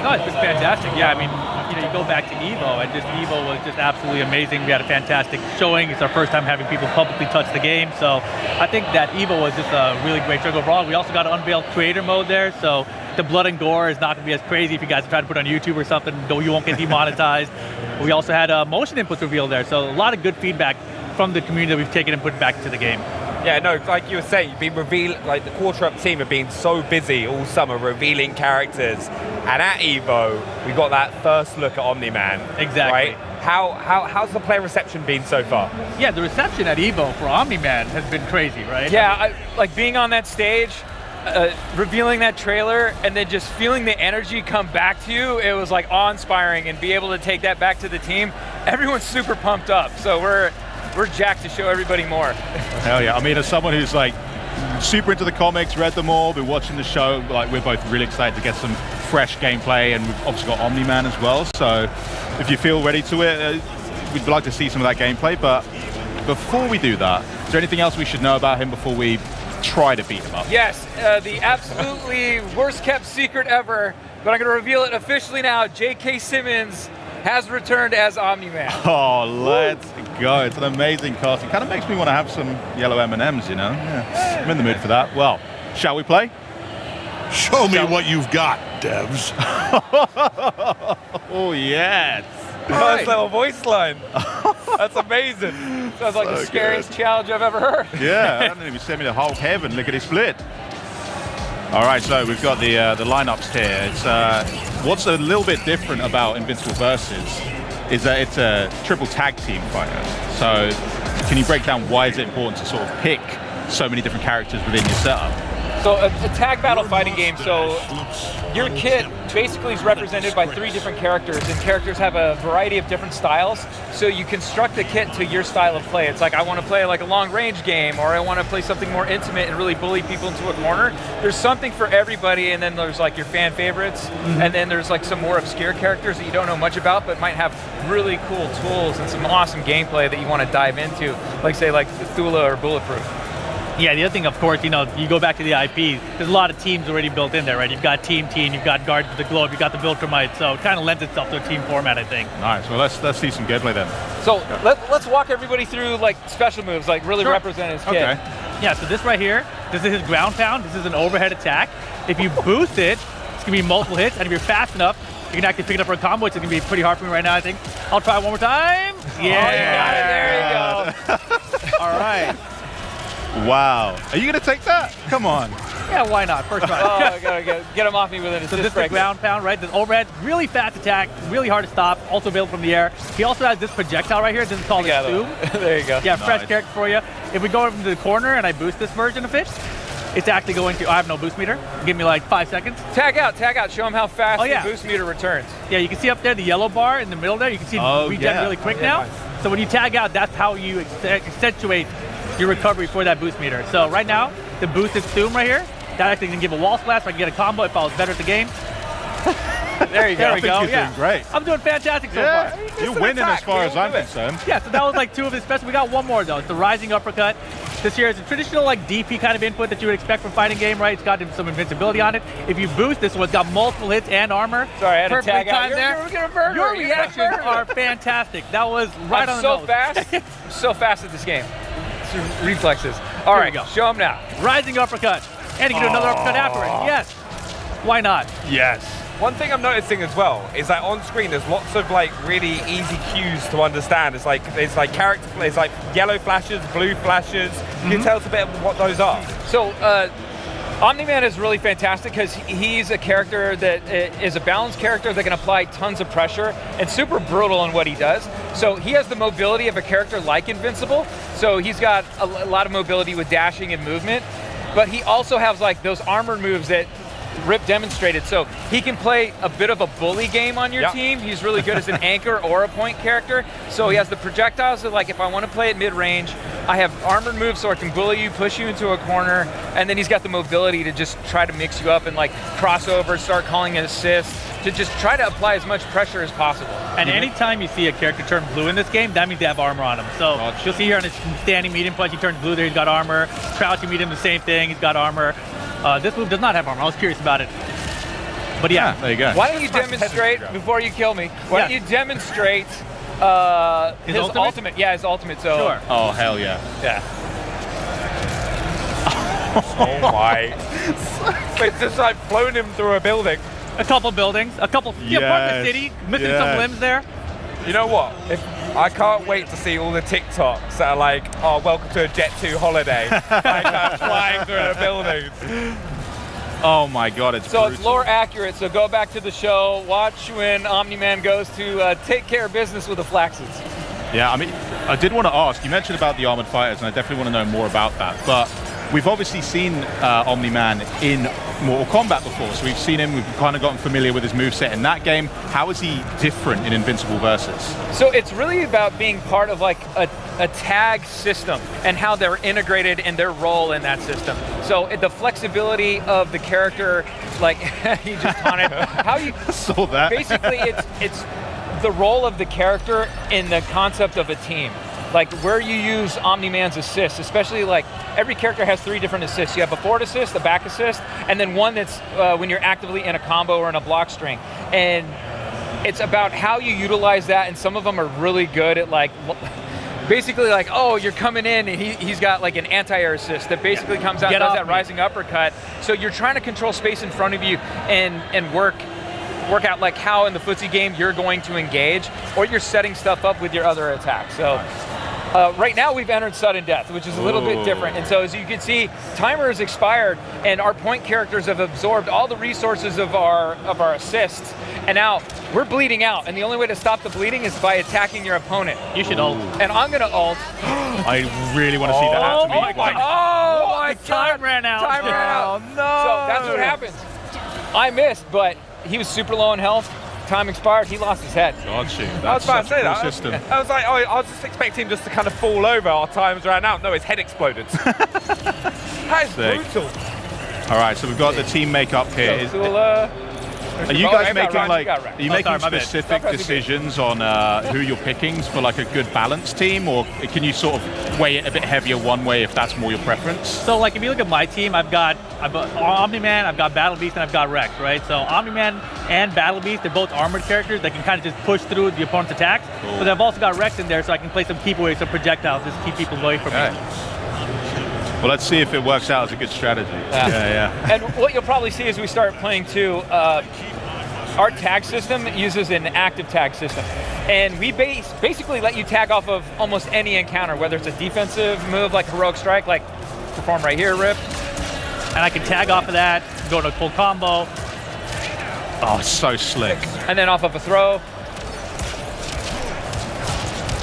No, it's been fantastic. Yeah, I mean, you go back to EVO, and just EVO was just absolutely amazing. We had a fantastic showing. It's our first time having people publicly touch the game, so I think that EVO was just a really great show overall. We also got to unveil creator mode there, so the blood and gore is not going to be as crazy if you guys try to put it on YouTube or something, though you won't get demonetized. We also had a motion inputs revealed there, so a lot of good feedback from the community that we've taken and put back into the game. Yeah, no, like you were saying, you've been like the Quarter Up team have been so busy all summer revealing characters, and at EVO, we got that first look at Omni-Man. Exactly. Right? how's the player reception been so far? Yeah, the reception at EVO for Omni-Man has been crazy, right? Yeah, like being on that stage, revealing that trailer, and then just feeling the energy come back to you, it was like awe-inspiring, and be able to take that back to the team. Everyone's super pumped up, so we're jacked to show everybody more. Hell yeah. I mean, as someone who's like super into the comics, read them all, been watching the show, like we're both really excited to get some fresh gameplay, and we've obviously got Omni-Man as well, so if you feel ready to it, we'd like to see some of that gameplay. But before we do that, is there anything else we should know about him before we try to beat him up? Yes, the absolutely worst kept secret ever, but I'm going to reveal it officially now. J.K. Simmons has returned as Omni-Man. Oh, let's go. It's an amazing casting. Kind of makes me want to have some yellow M&Ms, you know? Yeah. I'm in the mood for that. Well, shall we play? Show me what you've got, devs. Oh, yes. Nice little voice line. That's amazing. Sounds like the scariest challenge I've ever heard. Yeah, I don't even send me the whole heaven. Look at it split. All right, so we've got the lineups here. It's what's a little bit different about Invincible Versus is that it's a triple tag team fighter. So can you break down why is it important to sort of pick so many different characters within your setup? So a tag battle fighting game, so your kit basically is represented by 3 different characters, and characters have a variety of different styles, so you construct the kit to your style of play. It's like, I want to play like a long range game, or I want to play something more intimate and really bully people into a corner. There's something for everybody, and then there's like your fan favorites, and then there's like some more obscure characters that you don't know much about, but might have really cool tools and some awesome gameplay that you want to dive into, like say like Thula or Bulletproof. Yeah, the other thing, of course, you know, you go back to the IP, there's a lot of teams already built in there, right? You've got Team Teen, you've got Guardians of the Globe, you've got the Viltrumite, so it kind of lends itself to a team format, I think. Nice. Well, let's see some gameplay then. So let's walk everybody through like special moves, like really represent his kit. Okay. Yeah, so this right here, this is his ground pound, this is an overhead attack. If you boost it, it's gonna be multiple hits, and if you're fast enough, you can actually pick it up for a combo, which is gonna be pretty hard for me right now, I think. I'll try it one more time. Yeah, you got it, there you go. All right. Wow. Are you going to take that? Come on. Yeah, why not? First try. I gotta get him off me with it. So this is the ground pound, right? This overhead, really fast attack, really hard to stop, also available from the air. He also has this projectile right here. This is called a Zoom. There you go. Yeah, fresh character for you. If we go into the corner and I boost this version of it, it's actually going to, I have no boost meter. Give me like 5 seconds. Tag out. Show him how fast the boost meter returns. Yeah, you can see up there the yellow bar in the middle there. You can see regen really quick now. Nice. So when you tag out, that's how you accentuate your recovery for that boost meter. So right now, the boosted Zoom right here, that actually can give a wall splash, so I can get a combo if I was better at the game. There you go. There we go. You're doing great. I'm doing fantastic so far. You're winning as far as I'm concerned. Yeah, so that was like 2 of his special. We got one more though. It's the rising uppercut. This here is a traditional like DP kind of input that you would expect from fighting game, right? It's got some invincibility on it. If you boost this one, it's got multiple hits and armor. Sorry, I had to tag out. Your reactions are fantastic. That was right on the nose. I'm so fast at this game. Reflexes. All right, go. Show him now. Rising uppercut. And you can do another uppercut after it. Yes. Why not? Yes. One thing I'm noticing as well is that on screen there's lots of like really easy cues to understand. It's like character, it's like yellow flashes, blue flashes. Can you tell us a bit of what those are? So Omni-Man is really fantastic because he's a character that is a balanced character that can apply tons of pressure and super brutal in what he does. So he has the mobility of a character like Invincible. So he's got a lot of mobility with dashing and movement, but he also has like those armored moves that Rip demonstrated. So he can play a bit of a bully game on your team. He's really good as an anchor or a point character. So he has the projectiles that, like, if I want to play at mid-range, I have armored moves so I can bully you, push you into a corner, and then he's got the mobility to just try to mix you up and like crossover, start calling an assist, to just try to apply as much pressure as possible. And anytime you see a character turn blue in this game, that means they have armor on him. So you'll see here on his standing medium punch, he turns blue there, he's got armor. Crouching medium, the same thing, he's got armor. This move does not have armor. I was curious about it. But yeah. There you go. Why don't you demonstrate, before you kill me, why don't you demonstrate his ultimate? Yeah, his ultimate. So. Sure. Oh, hell yeah. Yeah. Oh my. It's just like flown him through a building. A couple buildings, a couple, part of the city, missing some limbs there. You know what? I can't wait to see all the TikToks that are like, oh, welcome to a Jet 2 holiday. Like flying through the buildings. Oh my god, it's So brutal. it's lore accurate, so go back to the show, watch when Omni-Man goes to take care of business with the Flaxes. Yeah, I mean, I did want to ask, you mentioned about the Armored Fighters, and I definitely want to know more about that, but we've obviously seen Omni-Man in Mortal Kombat before, so we've seen him, we've kind of gotten familiar with his moveset in that game. How is he different in Invincible Versus? So it's really about being part of like a tag system and how they're integrated in their role in that system. So the flexibility of the character, like you just taunted, how you saw that. Basically, it's the role of the character in the concept of a team. Like where you use Omni-Man's assists, especially like every character has 3 different assists. You have a forward assist, a back assist, and then one that's when you're actively in a combo or in a block string. And it's about how you utilize that, and some of them are really good at like, basically like, oh, you're coming in and he's got like an anti-air assist that basically comes out and does that rising uppercut. So you're trying to control space in front of you and work out like how in the footsie game you're going to engage, or you're setting stuff up with your other attacks. So right now we've entered sudden death, which is a little bit different. And so as you can see, timer is expired and our point characters have absorbed all the resources of our assists, and now we're bleeding out, and the only way to stop the bleeding is by attacking your opponent. You should ult. And I'm gonna ult. I really want to see that happen to me. Oh my god! Time ran out. Time ran out. No. So that's what happens. I missed, but he was super low in health. Time expired, he lost his head. God, shoot. I was about to say that. System. I was like, oh, I was just expecting him just to kind of fall over. Our times ran out. No, his head exploded. That is brutal. All right, so we've got the team makeup here. Are you guys making specific decisions on who you're picking for like a good balanced team, or can you sort of weigh it a bit heavier one way if that's more your preference? So like if you look at my team, I've got Omni-Man, I've got Battle Beast, and I've got Rex, right? So Omni-Man and Battle Beast, they're both armored characters that can kind of just push through the opponent's attacks. Cool. But I've also got Rex in there, so I can play some keep away, some projectiles, just keep people away from me. Well, let's see if it works out as a good strategy. Yeah. And what you'll probably see as we start playing too, our tag system uses an active tag system. And we basically let you tag off of almost any encounter, whether it's a defensive move like Heroic Strike, like perform right here, Rip. And I can tag off of that, go to a full combo. Oh, it's so slick. And then off of a throw.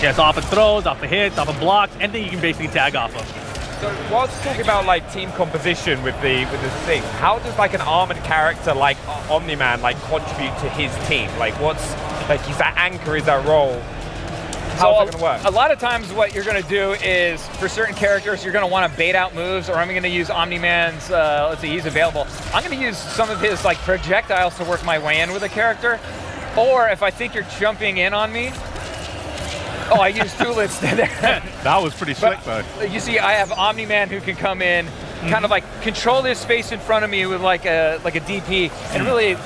Yes, off of throws, off of hits, off of blocks, anything you can basically tag off of. So whilst talking about like team composition with this thing, how does like an armored character like Omni-Man like contribute to his team? Like what's like is that anchor, is that role? How's it gonna work? A lot of times what you're gonna do is for certain characters you're gonna want to bait out moves, or I'm gonna use Omni-Man's, let's see, he's available. I'm gonna use some of his like projectiles to work my way in with a character. Or if I think you're jumping in on me, oh, I used Tulits there. That was pretty slick, though. You see, I have Omni-Man who can come in, kind of like control this space in front of me with like a DP, and really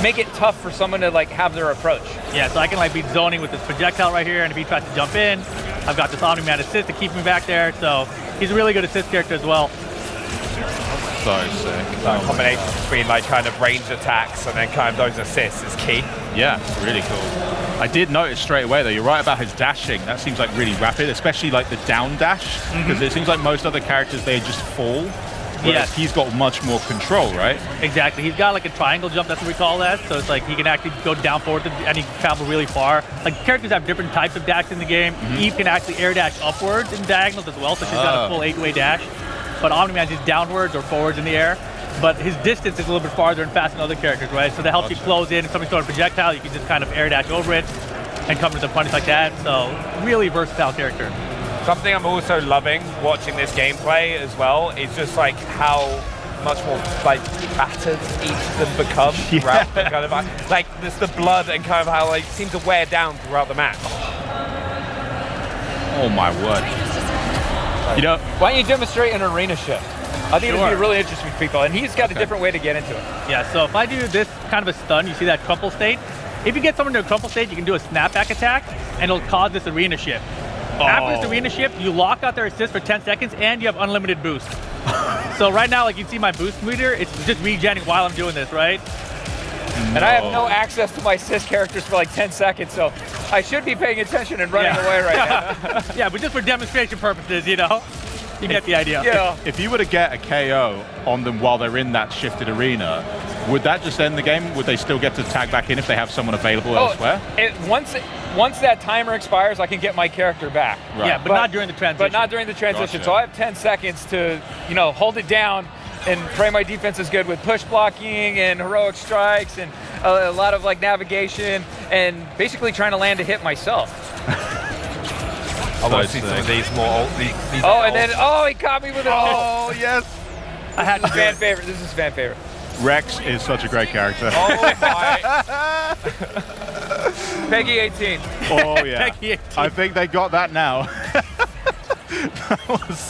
make it tough for someone to like have their approach. Yeah, so I can like be zoning with this projectile right here, and if he tries to jump in, I've got this Omni-Man assist to keep me back there. So he's a really good assist character as well. So sick. So a combination between like kind of range attacks and then kind of those assists is key. Yeah, really cool. I did notice straight away though, you're right about his dashing. That seems like really rapid, especially like the down dash, because it seems like most other characters, they just fall. Whereas he's got much more control, right? Exactly. He's got like a triangle jump, that's what we call that. So it's like he can actually go down forward and he can travel really far. Like characters have different types of dash in the game. Eve can actually air dash upwards in diagonals as well, so she's got a full 8-way dash. But Omni-Man is downwards or forwards in the air. But his distance is a little bit farther and faster than other characters, right? So that helps you close in. If somebody's throwing a projectile, you can just kind of air dash over it and come to the punch like that. So really versatile character. Something I'm also loving watching this gameplay as well is just like how much more like battered each of them become throughout the kind of like there's the blood and kind of how they seem to wear down throughout the match. Oh my word. You know, why don't you demonstrate an arena shift? I think it'd be really interesting for people, and he's got a different way to get into it. Yeah, so if I do this kind of a stun, you see that crumple state? If you get someone to a crumple state, you can do a snapback attack, and it'll cause this arena shift. After this arena shift, you lock out their assist for 10 seconds, and you have unlimited boost. So right now, like you see my boost meter, it's just regenning while I'm doing this, right? And I have no access to my assist characters for like 10 seconds, so I should be paying attention and running away right now. Yeah, but just for demonstration purposes, you know? You get the idea. Yeah. If you were to get a KO on them while they're in that shifted arena, would that just end the game? Would they still get to tag back in if they have someone available elsewhere? Once that timer expires, I can get my character back. Right. Yeah, but not during the transition. But not during the transition. Gotcha. So I have 10 seconds to, hold it down and pray my defense is good with push blocking and heroic strikes and a lot of navigation and basically trying to land a hit myself. I want to see some of these more. These and then he caught me with it. Oh yes. I had fan favorite. This is fan favorite. Rex is such a great character. Oh my. Peggy 18. Oh yeah. Peggy 18. I think they got that now.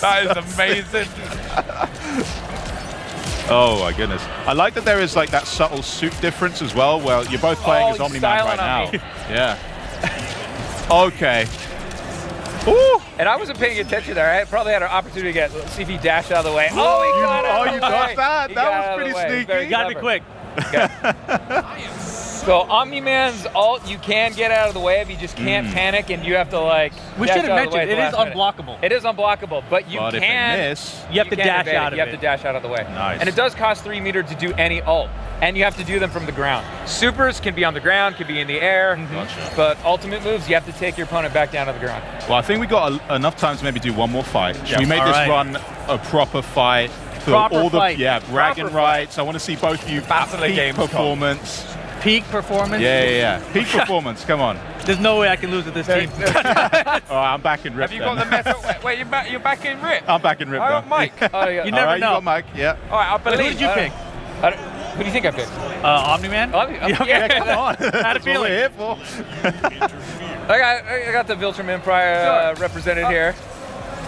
That is amazing. Oh my goodness. I like that there is that subtle suit difference as well. Well, you're both playing as Omni-Man right now. Yeah. Okay. Ooh. And I wasn't paying attention there. I probably had an opportunity to see if he dashed out of the way. Oh, he got out of the way. You got that? That was pretty sneaky. You Got it quick. So Omni-Man's ult, you can get out of the way if you just can't panic, and you have to We should have mentioned it is unblockable. It is unblockable, but you But can. if they miss, You have to dash evade it. out of You it. have to dash out of the way. Nice. And it does cost 3 meter to do any ult, and you have to do them from the ground. Supers can be on the ground, can be in the air, Gotcha. but ultimate moves, you have to take your opponent back down to the ground. Well, I think we got enough time to maybe do one more fight. Should we make All this right. run a proper fight? For Proper all the fight. bragging Proper rights. I want to see both of you Battle of peak Gamescom. performance. Peak performance. Yeah. Peak performance. Come on. There's no way I can lose with this team. Oh, I'm back in Rip. Have you got the metal? Wait, you're back in Rip? I'm back in Rip. I now. got Mike. Oh, yeah. You never All right, know. You got Mike. Yeah. All right, I Who believe. did you pick? Who do you think I picked? Omni-Man? Yeah, Come on. Had a That's what feeling. we're here for. I got the Viltrum Empire represented here.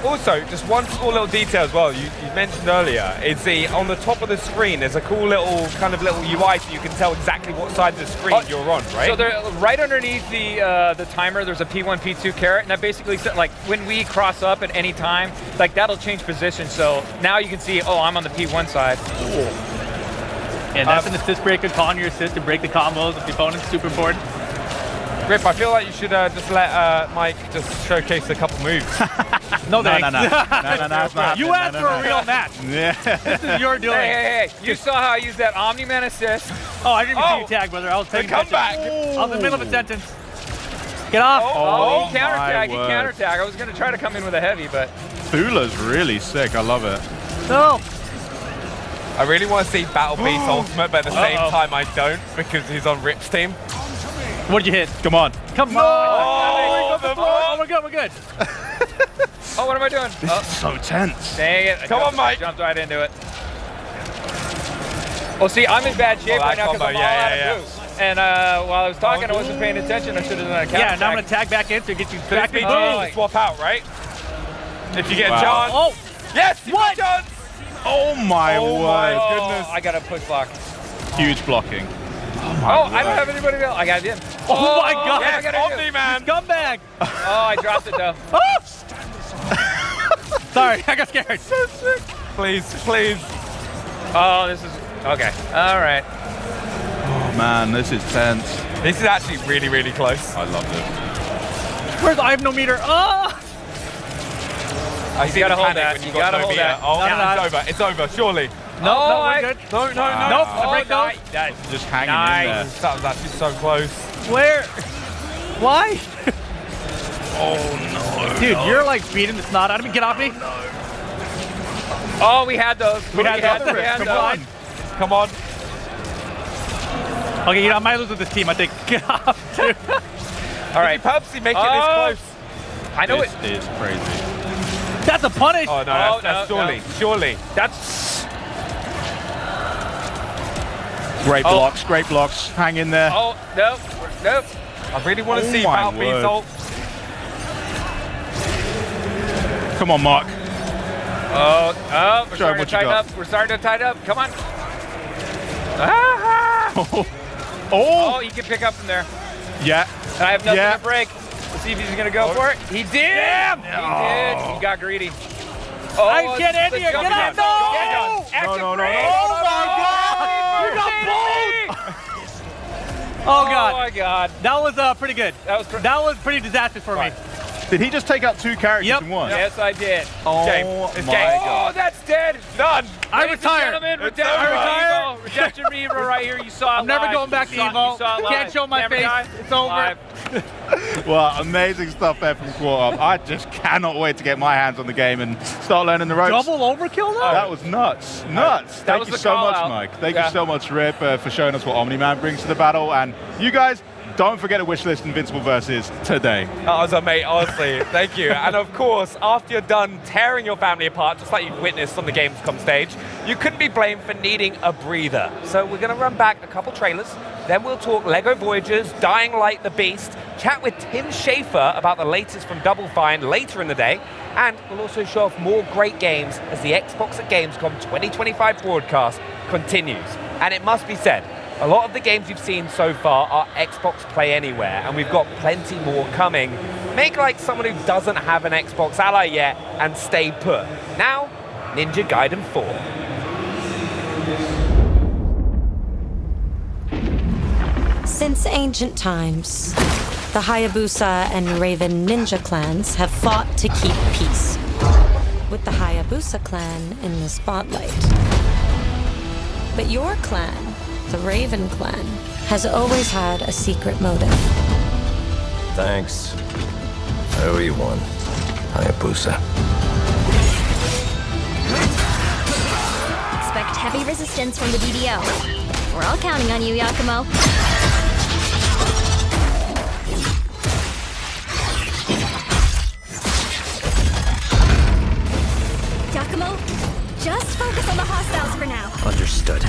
Also, just one small little detail as well. You mentioned earlier is on the top of the screen. There's a cool little UI, so you can tell exactly what side of the screen you're on, right? So they're right underneath the timer. There's a P1, P2 caret, and that basically said when we cross up at any time, that'll change position. So now you can see, I'm on the P1 side. And that's an assist breaker, calling your assist to break the combos of the opponent. Super important. Rip, I feel like you should just let Mike just showcase a couple moves. No, thanks. No, it's not happening. You asked No, for no. a real match. Yeah. This is your doing. Hey! You saw how I used that Omni-Man assist. Oh, I didn't even see you tag, brother. I was taking comeback. I was in the middle of a sentence. Get off. Oh, he counterattack. my word. I was going to try to come in with a heavy, but... Thula's really sick. I love it. No. I really want to see Battle Beast Ultimate, but at the same time I don't because he's on Rip's team. What did you hit? Come on. Come on. Oh, we're good. We're good. Oh, what am I doing? This is so tense. Dang it. Come on, Mike. Jumped right into it. Well, see, I'm in bad shape right now because I'm all out of boost. And while I was talking, I wasn't paying attention. I should have done a counter. Yeah, now I'm going to tag back in to get you back in. Swap out, right? If you get a Wow. chance. Oh, Yes, you what? got a chance. Oh my word. goodness. I got a push block. Huge blocking. I don't have anybody else. I got it in. Oh my God. Yeah, I got it in. Omni-Man. Scumbag. Oh, I dropped it though. Sorry, I got scared. Please. Oh, this is okay. All right. Oh man, this is tense. This is actually really, really close. I love this. Where's I have no meter? Oh! I see gotta the hold panic that. when You got gotta no hold meter. that. Oh, No, it's over. It's over, surely. No, we're good. No. Nope, the break goes. Just hanging in there. That was actually so close. Where? Why? Oh no. Dude, you're like beating the snot out of me. Get off me. Oh, we had those. We had those. We had Come those. on. Come on. Okay, I might lose with this team, I think. Get off, dude. All right. Purposely make it this close. I know This it. is crazy. That's a punish. Oh, no, that's surely. Surely. That's. Great blocks, great blocks. Hang in there. Oh, nope. I really want to see my Battle Beast word. ult. Come on, Mark. We're Show 'em starting what to you tighten got. up. We're starting to tighten up. Come on. Oh, he can pick up from there. Yeah. I have nothing Yeah. to break. Let's see if he's gonna go for it. He did. Damn. He did. He got greedy. Oh, I get in here. Get jumping out. down. No. Active no. break. Oh my God. You got bowled. Oh Oh God. my God. That was pretty good. That was pretty disastrous for me. Did he just take out 2 characters in one? Yes, I did. Oh It's my game. God. Oh, that's dead. Done. I Ladies and retire. gentlemen, It's Redemption over. Evo. Redemption Evo right here. You saw it I'm never live. going back to You saw- Evo. you saw it live. Can't show my Never face. die. It's over. Live. Well, amazing stuff there from Quarter. I just cannot wait to get my hands on the game and start learning the ropes. Double overkill though? That was nuts. Nuts. That Thank was you the so call much, out. Mike. Thank Yeah. you so much, Rip, for showing us what Omni-Man brings to the battle. And you guys, don't forget to wishlist Invincible Versus today. That was amazing, honestly. Thank you. And of course, after you're done tearing your family apart, just like you've witnessed on the Gamescom stage, you couldn't be blamed for needing a breather. So we're going to run back a couple trailers, then we'll talk Lego Voyagers, Dying Light the Beast, chat with Tim Schafer about the latest from Double Fine later in the day, and we'll also show off more great games as the Xbox at Gamescom 2025 broadcast continues. And it must be said, a lot of the games you've seen so far are Xbox Play Anywhere, and we've got plenty more coming. Make like someone who doesn't have an Xbox Ally yet and stay put. Now, Ninja Gaiden 4. Since ancient times, the Hayabusa and Raven ninja clans have fought to keep peace, with the Hayabusa clan in the spotlight. But your clan, the Raven clan, has always had a secret motive. Thanks. I owe you one, Hayabusa. Expect heavy resistance from the DDO. We're all counting on you, Yakumo. Yakumo, just focus on the hostiles for now. Understood.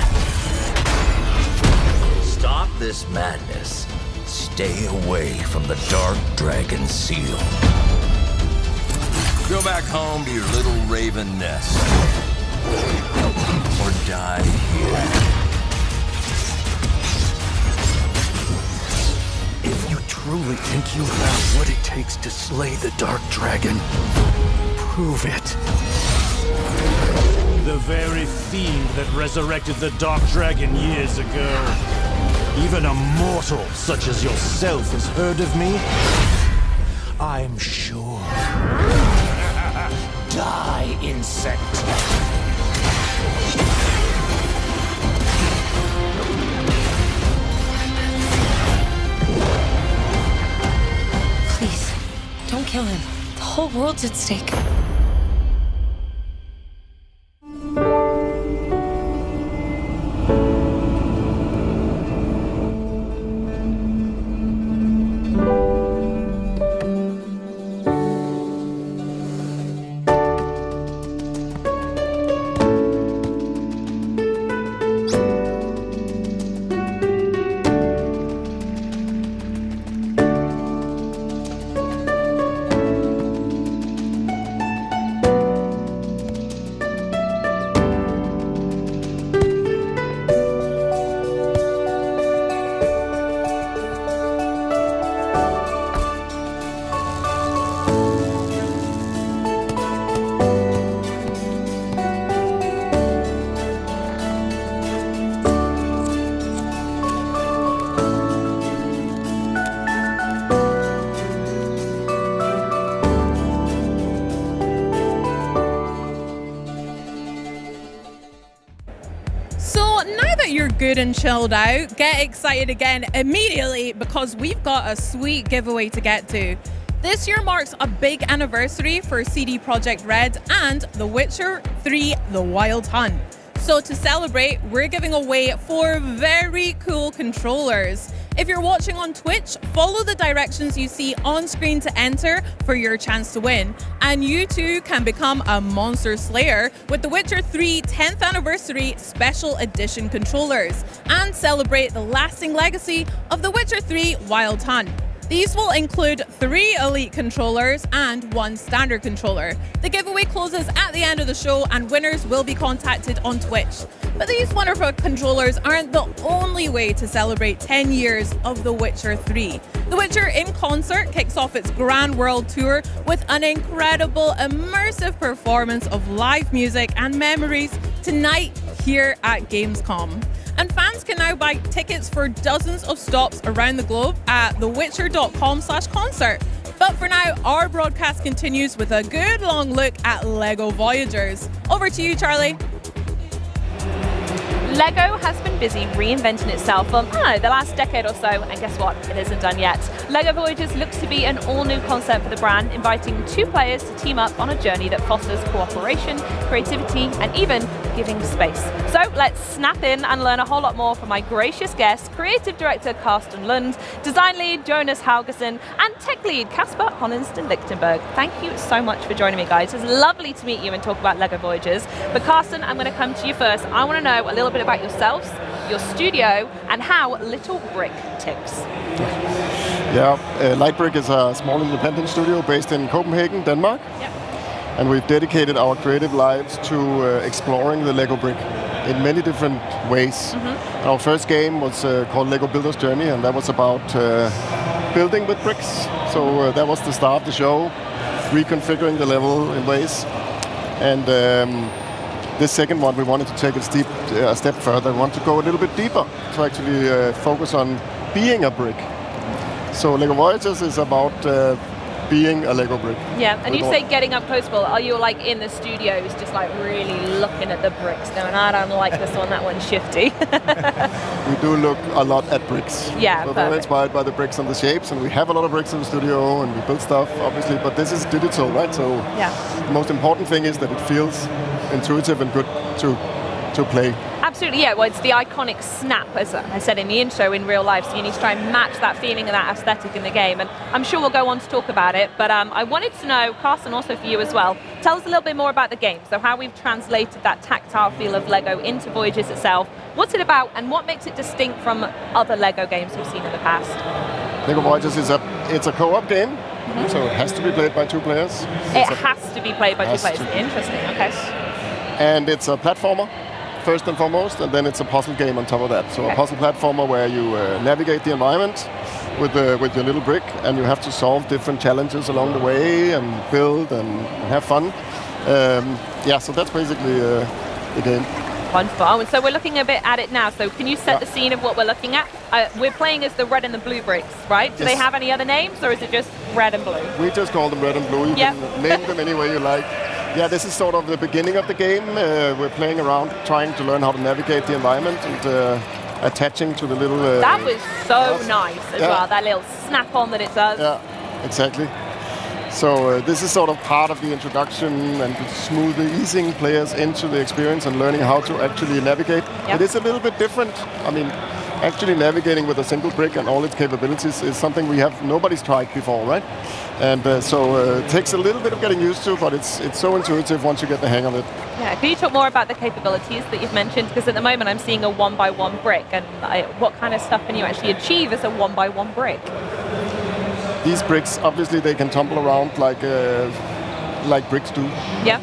Stop this madness. Stay away from the Dark Dragon Seal. Go back home to your little raven nest. Or die here. If you truly think you have what it takes to slay the Dark Dragon, prove it. The very fiend that resurrected the Dark Dragon years ago. Even a mortal such as yourself has heard of me? I'm sure. Die, insect. Please, don't kill him. The whole world's at stake. Good and chilled out, get excited again immediately because we've got a sweet giveaway to get to. This year marks a big anniversary for CD Projekt Red and The Witcher 3: The Wild Hunt. So to celebrate, we're giving away 4 very cool controllers. If you're watching on Twitch, follow the directions you see on screen to enter for your chance to win. And you too can become a monster slayer with The Witcher 3 10th Anniversary Special Edition controllers and celebrate the lasting legacy of The Witcher 3 Wild Hunt. These will include 3 Elite controllers and 1 standard controller. The giveaway closes at the end of the show and winners will be contacted on Twitch. But these wonderful controllers aren't the only way to celebrate 10 years of The Witcher 3. The Witcher in Concert kicks off its Grand World Tour with an incredible immersive performance of live music and memories tonight here at Gamescom. And fans can now buy tickets for dozens of stops around the globe at thewitcher.com/concert. But for now, our broadcast continues with a good long look at LEGO Voyagers. Over to you, Charlie. LEGO has been busy reinventing itself for, the last decade or so, and guess what? It isn't done yet. LEGO Voyagers looks to be an all-new concept for the brand, inviting two players to team up on a journey that fosters cooperation, creativity, and even giving space. So let's snap in and learn a whole lot more from my gracious guests, creative director Carsten Lund, design lead Jonas Haugesson, and tech lead Kasper Hollensten-Lichtenberg. Thank you so much for joining me, guys. It's lovely to meet you and talk about LEGO Voyagers. But Carsten, I'm going to come to you first. I want to know a little bit about yourselves, your studio, and how Little Brick ticks. Yeah, Lightbrick is a small independent studio based in Copenhagen, Denmark. Yep. And we've dedicated our creative lives to exploring the Lego brick in many different ways. Our first game was called Lego Builder's Journey, and that was about building with bricks. So that was the start of the show, reconfiguring the level in ways. And this second one, we wanted to take it a step further. We want to go a little bit deeper to actually focus on being a brick. So Lego Voyagers is about being a Lego brick. Yeah, and you say getting up close, Paul. Are you like in the studios just like really looking at the bricks going, I don't like this one, that one's shifty? We do look a lot at bricks. Yeah, We're very inspired by the bricks and the shapes, and we have a lot of bricks in the studio, and we build stuff, obviously, but this is digital, right? So the most important thing is that it feels intuitive and good to play. Absolutely, yeah. Well, it's the iconic snap, as I said in the intro, in real life. So you need to try and match that feeling and that aesthetic in the game. And I'm sure we'll go on to talk about it. But I wanted to know, Carsten, also for you as well, tell us a little bit more about the game. So how we've translated that tactile feel of Lego into Voyagers itself. What's it about, and what makes it distinct from other Lego games we've seen in the past? Lego Voyagers is a co-op game, so it has to be played by two players. It has to be played by two players. Interesting. Okay. And it's a platformer, first and foremost, and then it's a puzzle game on top of that. So a puzzle platformer where you navigate the environment with your little brick, and you have to solve different challenges along the way and build and have fun. So that's basically the game. Wonderful. And so we're looking a bit at it now. So can you set the scene of what we're looking at? We're playing as the red and the blue bricks, right? Do they have any other names, or is it just red and blue? We just call them red and blue. You can name them any way you like. Yeah, this is sort of the beginning of the game. We're playing around, trying to learn how to navigate the environment and attaching to the little... that was so nice as well, that little snap-on that it does. Yeah, exactly. So this is sort of part of the introduction and smoothly easing players into the experience and learning how to actually navigate. It is a little bit different. I mean, actually navigating with a single brick and all its capabilities is something nobody's tried before, right? And so it takes a little bit of getting used to, but it's so intuitive once you get the hang of it. Yeah, can you talk more about the capabilities that you've mentioned? Because at the moment I'm seeing a 1x1 brick, and what kind of stuff can you actually achieve as a 1x1 brick? These bricks, obviously, they can tumble around like bricks do. Yeah.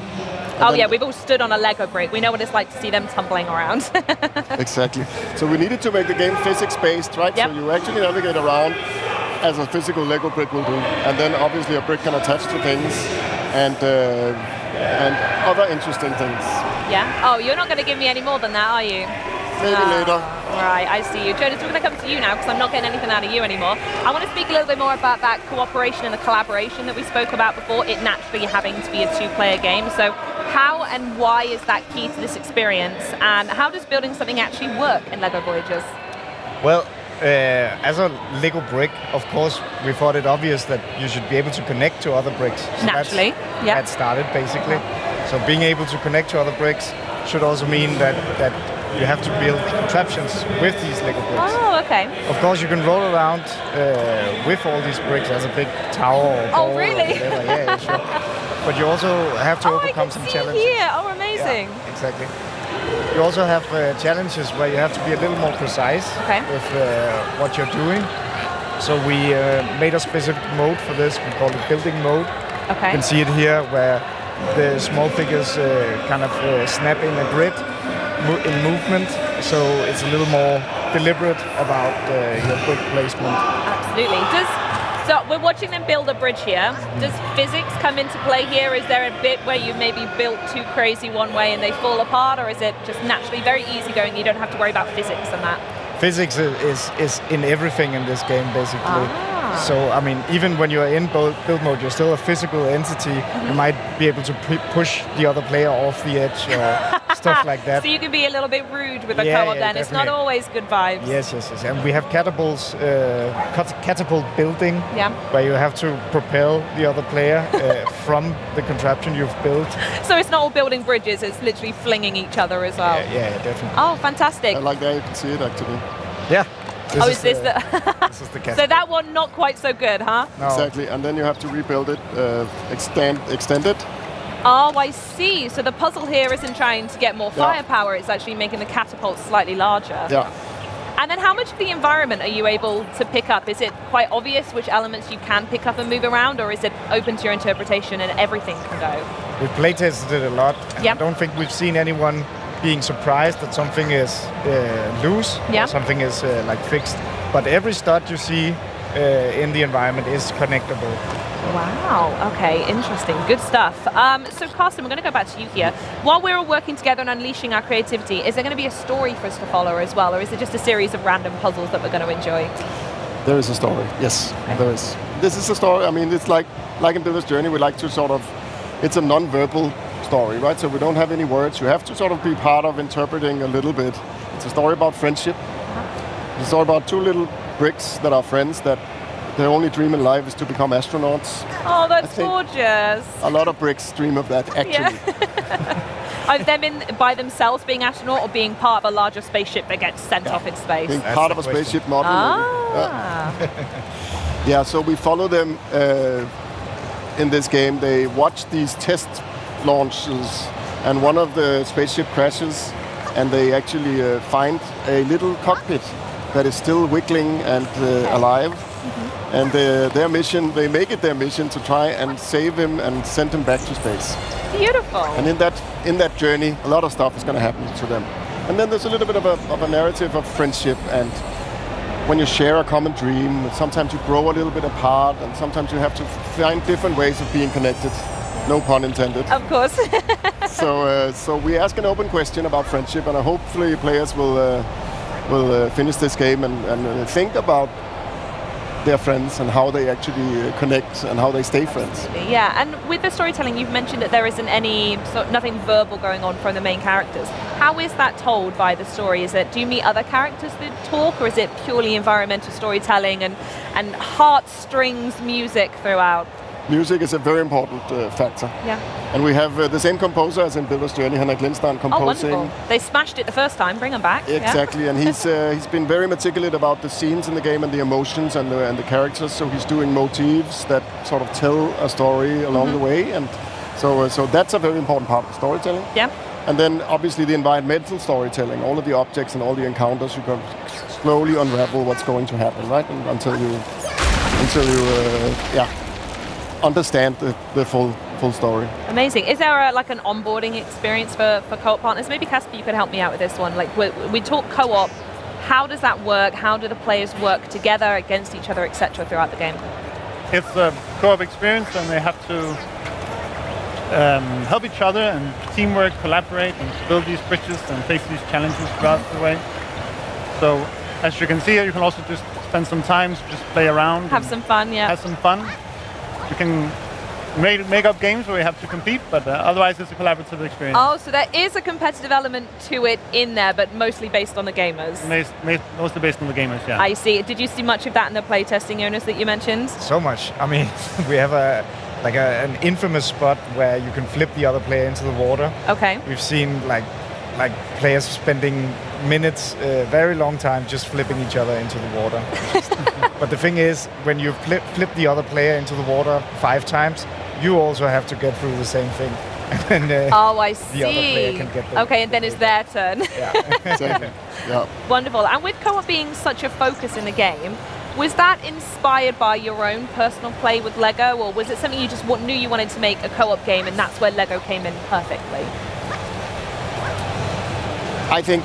We've all stood on a Lego brick. We know what it's like to see them tumbling around. Exactly. So we needed to make the game physics-based, right? So you actually navigate around as a physical Lego brick will do. And then obviously a brick can attach to things and other interesting things. Yeah? Oh, you're not going to give me any more than that, are you? Maybe later. Right, I see you. Jonas, we're going to come to you now because I'm not getting anything out of you anymore. I want to speak a little bit more about that cooperation and the collaboration that we spoke about before, it naturally having to be a two-player game. So how and why is that key to this experience, and how does building something actually work in LEGO Voyagers? Well, as a Lego brick, of course, we thought it obvious that you should be able to connect to other bricks. So naturally, that started basically. So being able to connect to other bricks should also mean that you have to build contraptions with these Lego bricks. Oh, okay. Of course, you can roll around with all these bricks as a big tower or ball. Oh, really? Or whatever. Yeah, sure. But you also have to overcome some challenges. Here. Oh, amazing. Yeah, exactly. You also have challenges where you have to be a little more precise with what you're doing. So we made a specific mode for this. We call it building mode. Okay. You can see it here where the small figures kind of snap in a grid in movement. So it's a little more deliberate about your brick placement. Absolutely. So we're watching them build a bridge here. Does physics come into play here? Is there a bit where you maybe built too crazy one way and they fall apart, or is it just naturally very easygoing? You don't have to worry about physics and that? physics is in everything in this game, basically. So, I mean, even when you're in build mode, you're still a physical entity. You might be able to push the other player off the edge or stuff like that. So you can be a little bit rude with a co-op then. Definitely. It's not always good vibes. Yes. And we have catapults, catapult building, where you have to propel the other player from the contraption you've built. So it's not all building bridges, it's literally flinging each other as well. Yeah, definitely. Oh, fantastic. I like that you can see it actually. Yeah. Is this the this is the catapult. So that one not quite so good, huh? No. Exactly, and then you have to rebuild it, extend it. Oh, I see. So the puzzle here isn't trying to get more firepower, it's actually making the catapult slightly larger. Yeah. And then how much of the environment are you able to pick up? Is it quite obvious which elements you can pick up and move around, or is it open to your interpretation and everything can go? We've playtested it a lot, and I don't think we've seen anyone being surprised that something is loose or something is like fixed. But every stud you see in the environment is connectable. Wow, okay, interesting. Good stuff. So Carsten, we're going to go back to you here. While we're all working together and unleashing our creativity, is there going to be a story for us to follow as well, or is it just a series of random puzzles that we're going to enjoy? There is a story, yes, there is. This is a story, I mean, it's like in Builder's Journey, we like to sort of, it's a non-verbal story, right? So we don't have any words. You have to sort of be part of interpreting a little bit. It's a story about friendship. It's a story about two little bricks that are friends that their only dream in life is to become astronauts. Oh, that's gorgeous. A lot of bricks dream of that, actually. Are them in by themselves being astronaut or being part of a larger spaceship that gets sent off in space? Being part of a spaceship model. Yeah, so we follow them in this game. They watch these test launches, and one of the spaceship crashes, and they actually find a little cockpit that is still wiggling and alive. And their mission, they make it their mission to try and save him and send him back to space. Beautiful. And in that journey, a lot of stuff is going to happen to them. And then there's a little bit of a narrative of friendship, and when you share a common dream, sometimes you grow a little bit apart, and sometimes you have to find different ways of being connected. No pun intended. Of course. So we ask an open question about friendship, and hopefully players will finish this game and think about their friends and how they actually connect and how they stay friends. Yeah, and with the storytelling, you've mentioned that there isn't nothing verbal going on from the main characters. How is that told by the story? Do you meet other characters that talk, or is it purely environmental storytelling and heartstrings music throughout? Music is a very important factor. Yeah. And we have the same composer as in Builder's Journey, Henrik Lindstrand, composing. Oh, wonderful. They smashed it the first time, bring them back. Exactly, and he's been very meticulous about the scenes in the game and the emotions and the characters, so he's doing motifs that sort of tell a story along the way, and so that's a very important part of the storytelling. Yeah. And then obviously the environmental storytelling, all of the objects and all the encounters, you can slowly unravel what's going to happen, right? And until you understand the full story. Amazing. Is there an onboarding experience for co-op partners? Maybe Casper, you could help me out with this one. Like we talk co-op. How does that work? How do the players work together against each other, etc., throughout the game? It's a co-op experience, and they have to help each other and teamwork, collaborate, and build these bridges and face these challenges throughout the way. So, as you can see here, you can also just spend some time to just play around. Have some fun, yeah. Have some fun. You can make up games where you have to compete, but otherwise it's a collaborative experience. Oh, so there is a competitive element to it in there, but mostly based on the gamers. Mostly based on the gamers, yeah. I see. Did you see much of that in the playtesting owners that you mentioned? So much. I mean, we have an infamous spot where you can flip the other player into the water. Okay. We've seen like players spending minutes, very long time, just flipping each other into the water. But the thing is, when you flip the other player into the water 5 times, you also have to get through the same thing. And then, I see. The other player can get okay, and then it's their turn. Yeah. Yeah. Wonderful. And with co-op being such a focus in the game, was that inspired by your own personal play with Lego, or was it something you just knew you wanted to make a co-op game, and that's where Lego came in perfectly? I think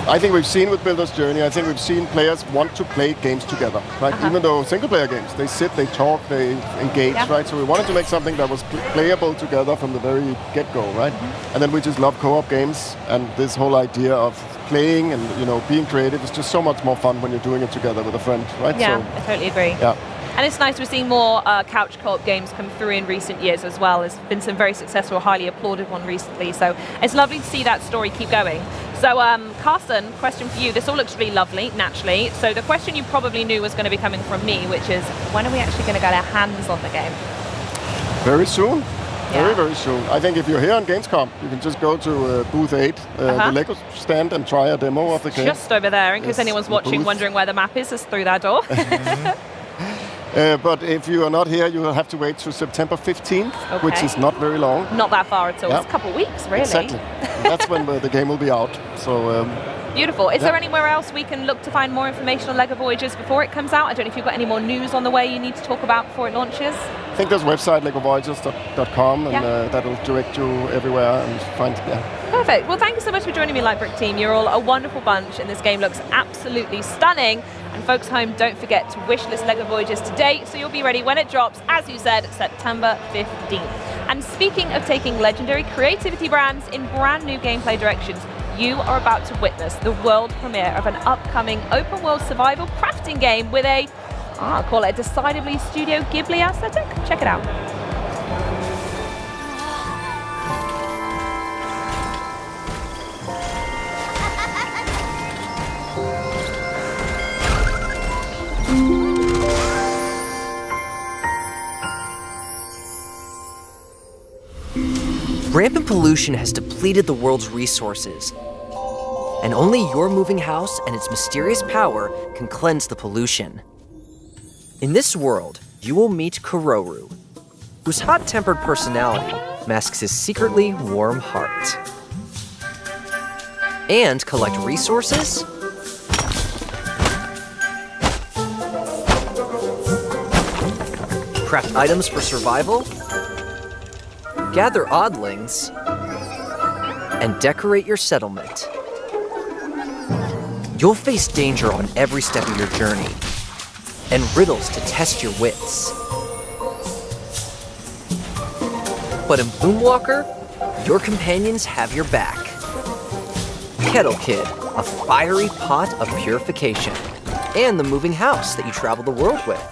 I think we've seen with Builder's Journey, I think we've seen players want to play games together, right? Even though single-player games, they sit, they talk, they engage, right? So we wanted to make something that was playable together from the very get-go, right? And then we just love co-op games, and this whole idea of playing and being creative is just so much more fun when you're doing it together with a friend, right? Yeah, I totally agree. Yeah. And it's nice we're seeing more couch co-op games come through in recent years as well. There's been some very successful, highly applauded one recently. So it's lovely to see that story keep going. So Carsten, question for you. This all looks really lovely, naturally. So the question you probably knew was going to be coming from me, which is, when are we actually going to get our hands on the game? Very soon. Very, very soon. I think if you're here on Gamescom, you can just go to booth 8, the Lego stand, and try a demo of the game. Just over there, in case anyone's watching, wondering where the map is, it's through that door. But if you are not here, you will have to wait to September 15th, which is not very long. Not that far at all. It's a couple of weeks, really. Exactly. That's when the game will be out. So. Beautiful. Is there anywhere else we can look to find more information on LEGO Voyagers before it comes out? I don't know if you've got any more news on the way you need to talk about before it launches. I think there's a website, legovoyagers.com, and that'll direct you everywhere and find. Perfect. Well, thank you so much for joining me, Lightbrick team. You're all a wonderful bunch, and this game looks absolutely stunning. And folks home, don't forget to wishlist LEGO Voyagers today, so you'll be ready when it drops, as you said, September 15th. And speaking of taking legendary creativity brands in brand new gameplay directions, you are about to witness the world premiere of an upcoming open-world survival crafting game with a, I'll call it a decidedly Studio Ghibli aesthetic. Check it out. Rampant pollution has depleted the world's resources, and only your moving house and its mysterious power can cleanse the pollution. In this world, you will meet Kororu, whose hot-tempered personality masks his secretly warm heart. And collect resources? Craft items for survival? Gather oddlings? And decorate your settlement. You'll face danger on every step of your journey, and riddles to test your wits. But in Boomwalker, your companions have your back. Kettle Kid, a fiery pot of purification, and the moving house that you travel the world with.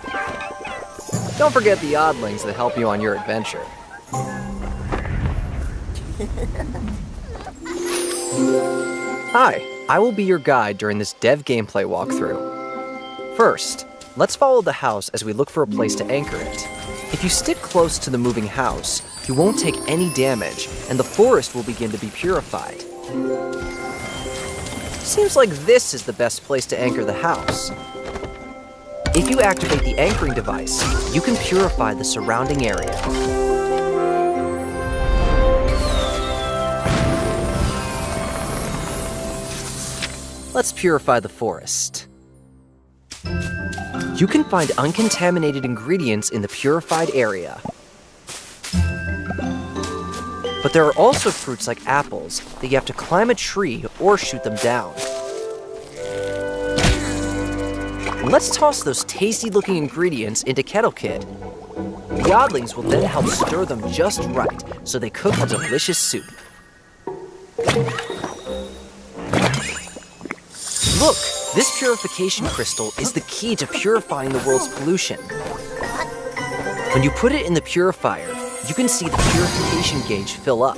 Don't forget the oddlings that help you on your adventure. Hi, I will be your guide during this dev gameplay walkthrough. First, let's follow the house as we look for a place to anchor it. If you stick close to the moving house, you won't take any damage, and the forest will begin to be purified. Seems like this is the best place to anchor the house. If you activate the anchoring device, you can purify the surrounding area. Let's purify the forest. You can find uncontaminated ingredients in the purified area. But there are also fruits like apples that you have to climb a tree or shoot them down. Let's toss those tasty-looking ingredients into Kettle Kid. The oddlings will then help stir them just right so they cook a delicious soup. Look, this purification crystal is the key to purifying the world's pollution. When you put it in the purifier, you can see the purification gauge fill up.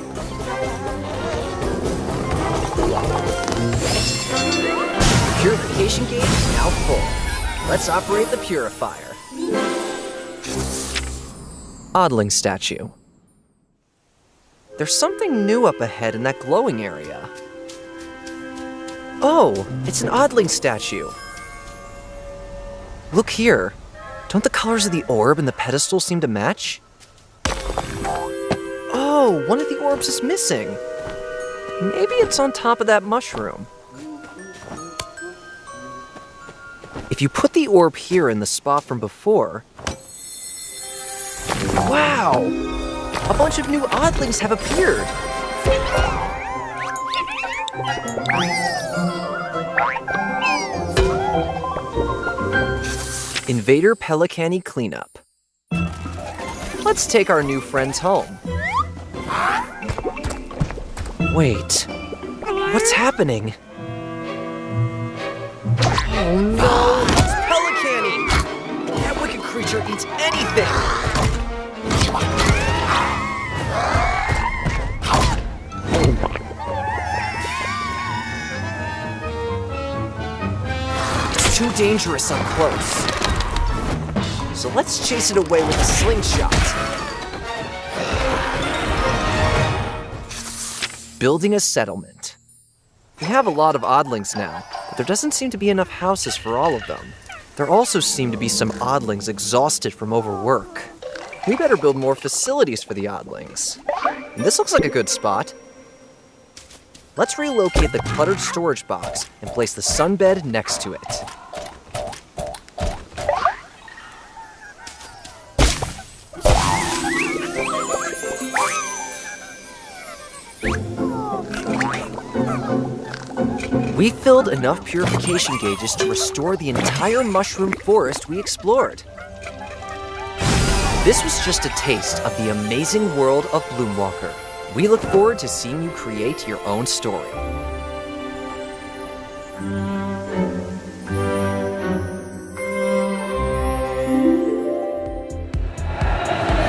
The purification gauge is now full. Let's operate the purifier. Oddling statue. There's something new up ahead in that glowing area. Oh, it's an oddling statue. Look here. Don't the colors of the orb and the pedestal seem to match? Oh, one of the orbs is missing. Maybe it's on top of that mushroom. If you put the orb here in the spot from before... Wow! A bunch of new oddlings have appeared. Invader Pelicani Cleanup. Let's take our new friends home. Wait, what's happening? Oh no, it's Pelicani! That wicked creature eats anything! It's too dangerous up close. So let's chase it away with a slingshot. Building a settlement. We have a lot of oddlings now, but there doesn't seem to be enough houses for all of them. There also seem to be some oddlings exhausted from overwork. We better build more facilities for the oddlings. And this looks like a good spot. Let's relocate the cluttered storage box and place the sunbed next to it. We filled enough purification gauges to restore the entire mushroom forest we explored. This was just a taste of the amazing world of Bloomwalker. We look forward to seeing you create your own story.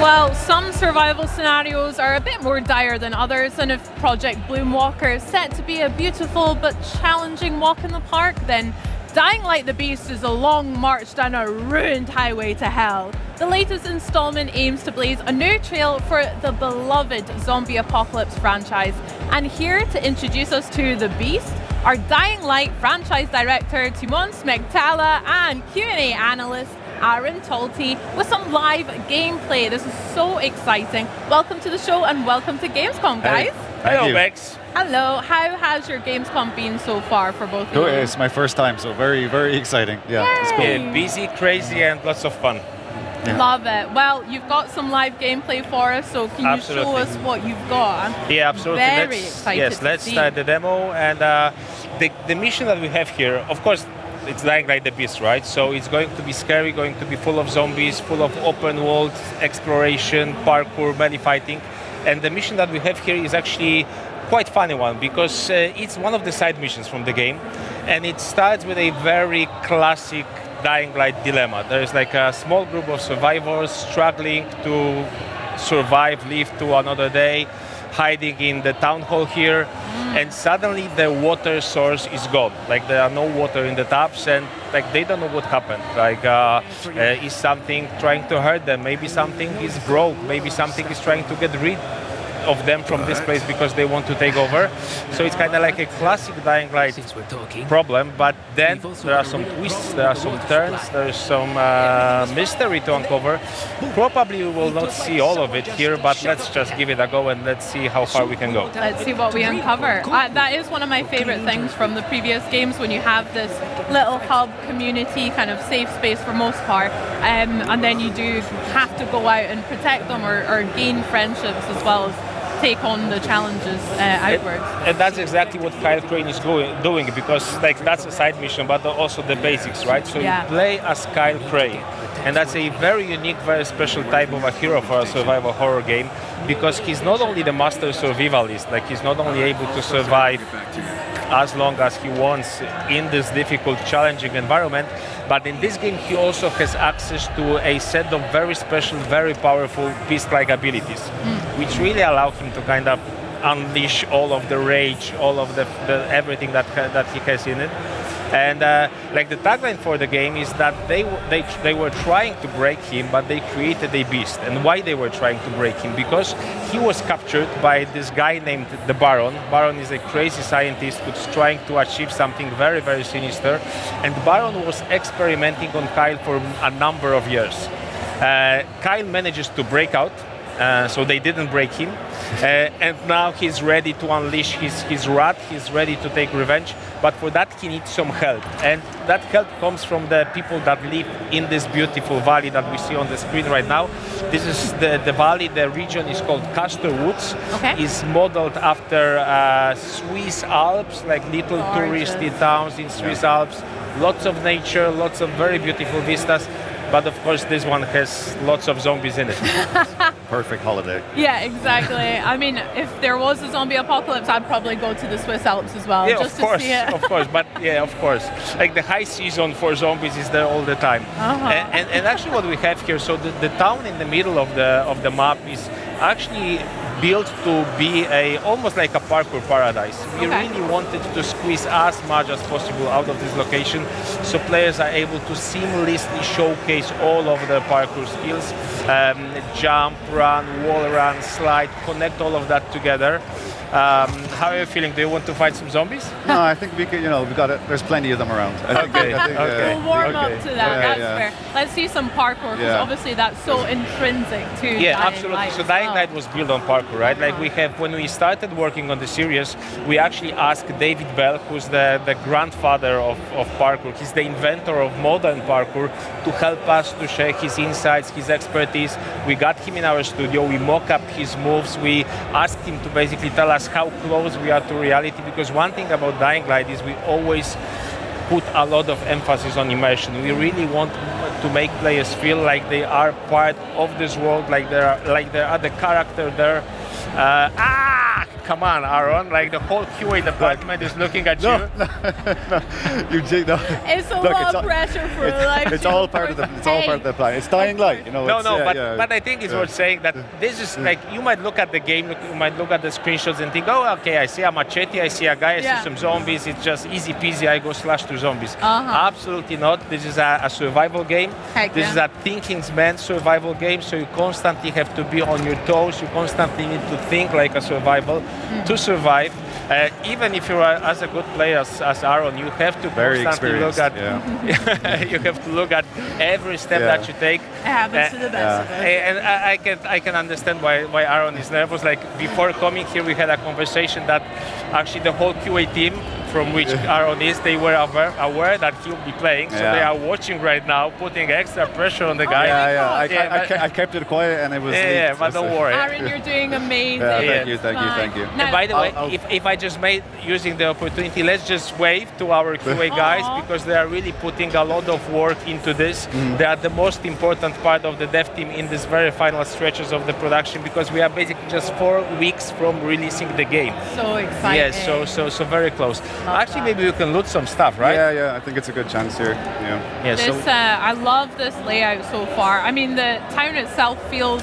Well, some survival scenarios are a bit more dire than others, and if Project Bloomwalker is set to be a beautiful but challenging walk in the park, then Dying Light the Beast is a long march down a ruined highway to hell. The latest installment aims to blaze a new trail for the beloved zombie apocalypse franchise. And here to introduce us to the Beast, our Dying Light franchise director Timon Smegtala and Q&A analyst Aaron Talty with some live gameplay. This is so exciting. Welcome to the show and welcome to Gamescom, guys. Hello, Bex. Hello. How has your Gamescom been so far for both of you? It's my first time, so very, very exciting. Yeah, it's cool. Yay. Busy, crazy, and lots of fun. Yeah. Love it. Well, you've got some live gameplay for us, so can you show us what you've got? Yeah, absolutely. Very excited. Yes, let's start the demo. And the mission that we have here, of course, it's Dying Light the Beast, right? So it's going to be scary, going to be full of zombies, full of open world exploration, parkour, melee fighting. And the mission that we have here is actually quite funny one because it's one of the side missions from the game. And it starts with a very classic Dying Light dilemma. There is like a small group of survivors struggling to survive, live to another day, hiding in the town hall here, and suddenly the water source is gone. Like there are no water in the taps, and like they don't know what happened. Like is something trying to hurt them? Maybe something is broke. Maybe something is trying to get rid of them from this place because they want to take over. So it's kind of like a classic Dying Light problem, but then there are some twists, there are some turns, there's some mystery to uncover. Probably we will not see all of it here, but let's just give it a go and let's see how far we can go. Let's see what we uncover. That is one of my favorite things from the previous games, when you have this little hub community kind of safe space for most part, and then you do have to go out and protect them or gain friendships as well as take on the challenges outwards. And that's exactly what Kyle Crane is doing, because like that's a side mission, but also the basics, right? So you play as Kyle Crane, and that's a very unique, very special type of a hero for a survival horror game, because he's not only the master survivalist, like he's not only able to survive as long as he wants in this difficult, challenging environment, but in this game he also has access to a set of very special, very powerful beast-like abilities, which really allow him to kind of unleash all of the rage, all of the everything that he has in it. And like the tagline for the game is that they were trying to break him, but they created a beast. And why they were trying to break him? Because he was captured by this guy named the Baron. Baron is a crazy scientist who's trying to achieve something very, very sinister. And Baron was experimenting on Kyle for a number of years. Kyle manages to break out. So they didn't break him, and now he's ready to unleash his wrath. He's ready to take revenge, but for that he needs some help, and that help comes from the people that live in this beautiful valley that we see on the screen right now. This is the valley. The region is called Castor Woods. It's modeled after Swiss Alps, like little touristy towns in Swiss Alps. Lots of nature, lots of very beautiful vistas. but of course this one has lots of zombies in it. Perfect holiday. Yeah, exactly. I mean, if there was a zombie apocalypse, I'd probably go to the Swiss Alps as well, Yeah, just of course, to see it. of course, but yeah, of course. Like the high season for zombies is there all the time. And actually what we have here, so the town in the middle of the map is actually built to be almost like a parkour paradise. We really wanted to squeeze as much as possible out of this location, so players are able to seamlessly showcase all of their parkour skills, jump, run, wall run, slide, connect all of that together. How are you feeling? Do you want to fight some zombies? No, I think we could, we got it. There's plenty of them around. I think, We'll warm up to that, that's fair. Let's see some parkour, because obviously that's so intrinsic to Dying absolutely. Light. So Dying Light was built on parkour, right? Like when we started working on the series, we actually asked David Bell, who's the grandfather of parkour, he's the inventor of modern parkour, to help us to share his insights, his expertise. We got him in our studio, we mock-up his moves, we asked him to basically tell us how close we are to reality, because one thing about Dying Light is we always put a lot of emphasis on immersion. We really want to make players feel like they are part of this world, like they are the character there. Come on, Aaron! Like the whole QA department is looking at you. You know. It's a lot of pressure for life. It's all part of the plan. It's Dying Light, But I think it's worth saying that this is like, you might look at the game, you might look at the screenshots and think, oh, okay, I see a machete, I see a guy, I see some zombies. It's just easy peasy. I go slash through zombies. Absolutely not. This is a survival game. This is a thinking man's survival game. So you constantly have to be on your toes. You constantly need to think like a survival. To survive, even if you are as a good player as Aaron, you have to constantly look at. You have to look at every step that you take. It happens to the best of us. And I can understand why Aaron is nervous. Like before coming here, we had a conversation that actually the whole QA team, from which Aaron is, they were aware that he'll be playing, so they are watching right now, putting extra pressure on the guy. I kept it quiet, and it was. But don't worry. Aaron, you're doing amazing. Thank you. And by the way, if I just using the opportunity, let's just wave to our QA guys, because they are really putting a lot of work into this. They are the most important part of the dev team in this very final stretches of the production, because we are basically just 4 weeks from releasing the game. So exciting. Yes, so very close. Actually, maybe we can loot some stuff, right? Yeah. I think it's a good chance here. I love this layout so far. I mean, the town itself feels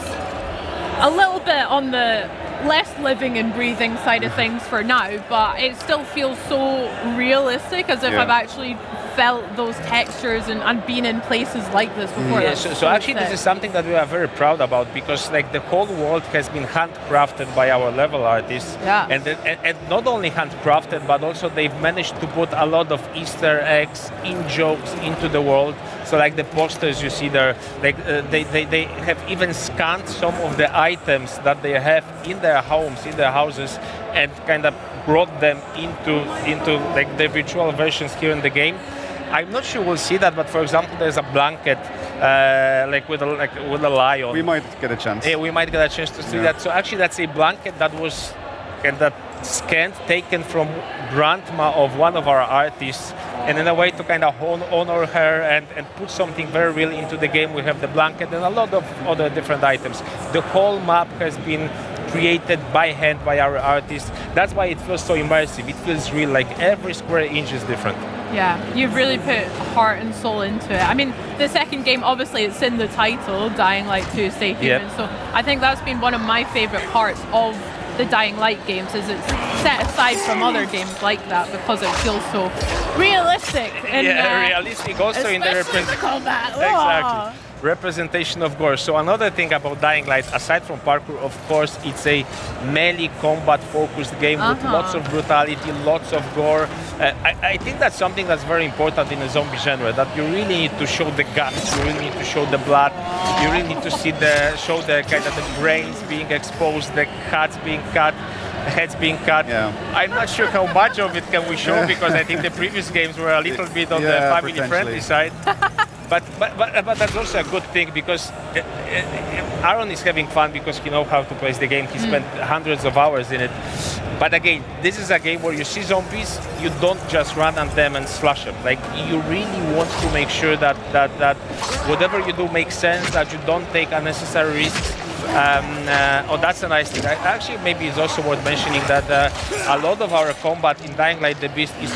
a little bit on the less living and breathing side of things for now, but it still feels so realistic, as if I've actually felt those textures and been in places like this before. So actually this is something that we are very proud about, because like the whole world has been handcrafted by our level artists, and not only handcrafted, but also they've managed to put a lot of Easter eggs, in-jokes into the world. So like the posters you see there, like they have even scanned some of the items that they have in their homes, in their houses, and kind of brought them into like the virtual versions here in the game. I'm not sure we'll see that, but for example, there's a blanket with a lion. We might get a chance. Yeah, we might get a chance to see that. So actually, that's a blanket that was scanned, taken from grandma of one of our artists, and in a way to kind of honor her and put something very real into the game. We have the blanket and a lot of other different items. The whole map has been created by hand by our artists. That's why it feels so immersive. It feels real, like every square inch is different. Yeah, you've really put heart and soul into it. I mean, the second game, obviously, it's in the title, Dying Light 2 Stay Human. So I think that's been one of my favorite parts of the Dying Light games, is it's set aside from other games like that because it feels so realistic. And, realistic also in the combat. Exactly. Representation of gore. So another thing about Dying Light, aside from parkour, of course, it's a melee combat focused game with lots of brutality, lots of gore. I think that's something that's very important in the zombie genre, that you really need to show the guts, you really need to show the blood, you really need to show the kind of the brains being exposed, the heads being cut. I'm not sure how much of it can we show, because I think the previous games were a little bit on the family-friendly side. but that's also a good thing because Aaron is having fun because he knows how to play the game. He spent hundreds of hours in it. But again, this is a game where you see zombies, you don't just run at them and slash them. Like, you really want to make sure that whatever you do makes sense, that you don't take unnecessary risks. That's a nice thing. Actually, maybe it's also worth mentioning that a lot of our combat in Dying Light the Beast is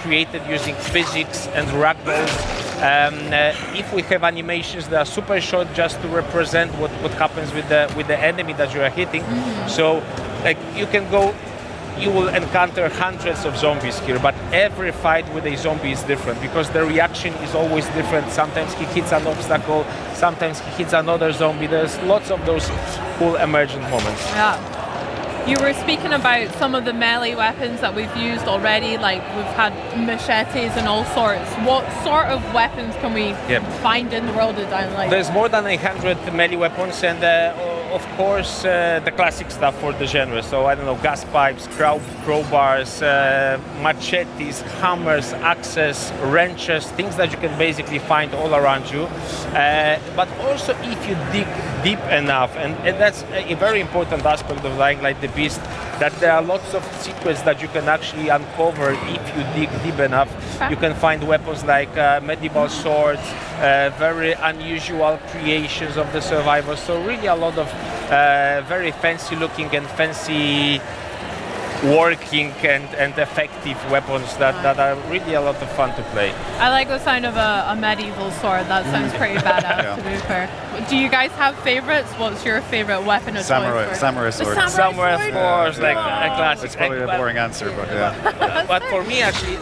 created using physics and ragdolls. If we have animations that are super short just to represent what happens with the enemy that you are hitting. So, like, you will encounter hundreds of zombies here, but every fight with a zombie is different because the reaction is always different. Sometimes he hits an obstacle, sometimes he hits another zombie. There's lots of those cool emergent moments. Yeah. You were speaking about some of the melee weapons that we've used already, like we've had machetes and all sorts. What sort of weapons can we find in the world of Dying Light? There's more than 100 melee weapons, and of course the classic stuff for the genre. So I don't know, gas pipes, crowbars, machetes, hammers, axes, wrenches, things that you can basically find all around you. But also if you dig deep enough, and that's a very important aspect of Dying Light the Beast, that there are lots of secrets that you can actually uncover if you dig deep enough. You can find weapons like medieval swords, very unusual creations of the survivors. So really a lot of very fancy looking and fancy working and effective weapons that are really a lot of fun to play. I like the sound of a medieval sword. That sounds pretty badass, to be fair. Do you guys have favorites? What's your favorite weapon of choice? Samurai sword. Samurai, of course, like a classic. It's probably a boring answer, but yeah. But for me, actually,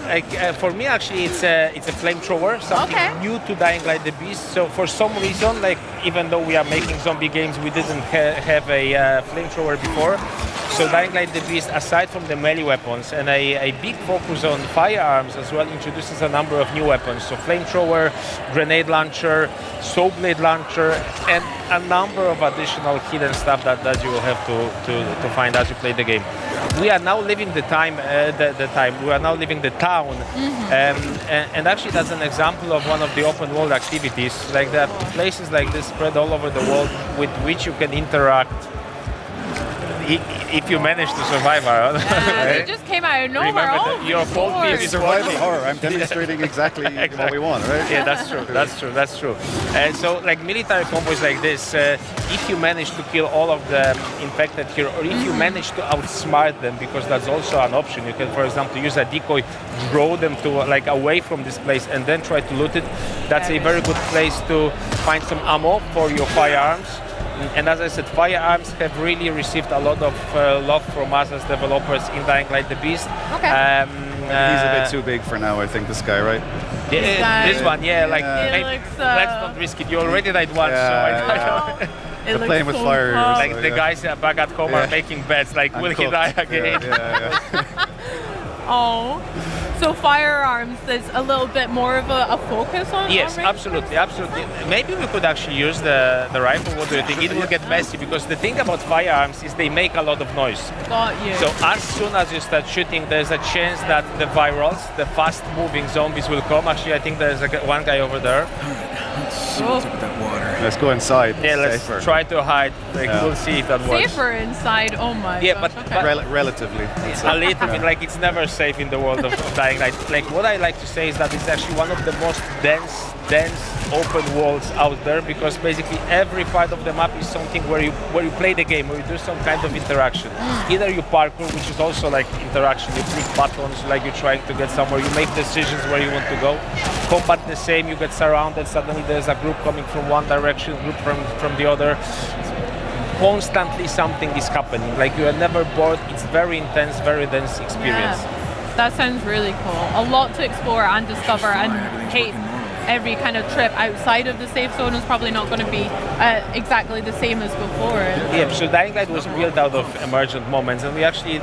it's a flamethrower, something new to Dying Light the Beast. So for some reason, like, even though we are making zombie games, we didn't have a flamethrower before. So Dying Light the Beast, aside from the melee weapons and a big focus on firearms as well, introduces a number of new weapons. So flamethrower, grenade launcher, saw blade launcher, and a number of additional hidden stuff that you will have to find as you play the game. We are now living the time. We are now living the town, and actually that's an example of one of the open world activities. Like, there are places like this spread all over the world with which you can interact. If you manage to survive, Aaron. It just came out of nowhere. Remember your fault being survival horror. I'm demonstrating exactly what we want, right? Yeah, that's true. And so, like, military combos like this, if you manage to kill all of the infected here, or if you manage to outsmart them, because that's also an option. You can, for example, use a decoy, draw them to away from this place, and then try to loot it. That's a very good place to find some ammo for your firearms. And as I said, firearms have really received a lot of love from us as developers in Dying Light the Beast. Okay. He's a bit too big for now, I think, this guy, right? Yeah, this one, let's not risk it. You already died once, They're playing with fire. Like, the guys back at home are making bets, like, will he die again? Oh. So firearms, there's a little bit more of a focus on? Yes, absolutely. Maybe we could actually use the rifle. What do you think? It will get messy because the thing about firearms is they make a lot of noise. Got you. So as soon as you start shooting, there's a chance that the virals, the fast-moving zombies, will come. Actually, I think there's one guy over there. Let's see what's up with that water. Let's go inside. Yeah, let's try to hide. We'll see if that works. Safer inside. Oh my. Yeah, gosh, but relatively. A little bit. Like, it's never safe in the world of Dying Light. Like, what I like to say is that it's actually one of the most dense open worlds out there, because basically every part of the map is something where you play the game, where you do some kind of interaction. Either you parkour, which is also like interaction, you click buttons, like you're trying to get somewhere, you make decisions where you want to go. Combat the same, you get surrounded, suddenly there's a group coming from one direction, group from the other. Constantly something is happening, like you are never bored. It's very intense, very dense experience. Yeah, that sounds really cool. A lot to explore and discover, and every kind of trip outside of the safe zone is probably not going to be exactly the same as before. Yeah, so Dying Light was built out of emergent moments, and we actually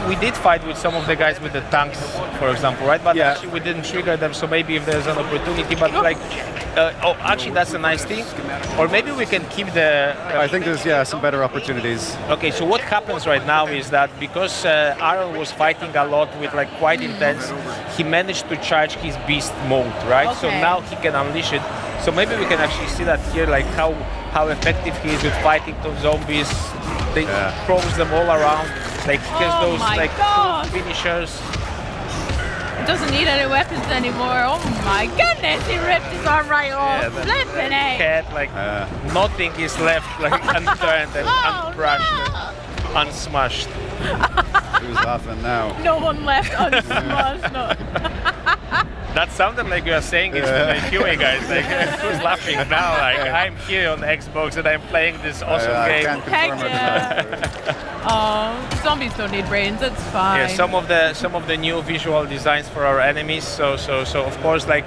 we did fight with some of the guys with the tanks, for example, right? But actually we didn't trigger them, so maybe if there's an opportunity, but like, actually that's a nice thing. Or maybe we can keep the... I think there's, some better opportunities. Okay, so what happens right now is that because Aaron was fighting a lot with, like, quite intense, he managed to charge his beast mode. right? So Okay. now he can unleash it. So maybe we can actually see that here, like how effective he is with fighting those zombies. They throws them all around. Like he has Oh those my like God. cool finishers. It doesn't need any weapons anymore. Oh my goodness, he ripped his arm right off. Yeah, Flipping it. Cat, like nothing is left like unturned and uncrushed and unsmashed. Who's laughing now? No one left unsmashed. No. That sounded like you are saying it to the QA guys. Like, who's laughing now? Like, I'm here on the Xbox and I'm playing this awesome I game. can't confirm or deny. Oh, zombies don't need brains. It's fine. Yeah, some of the new visual designs for our enemies. So of course, like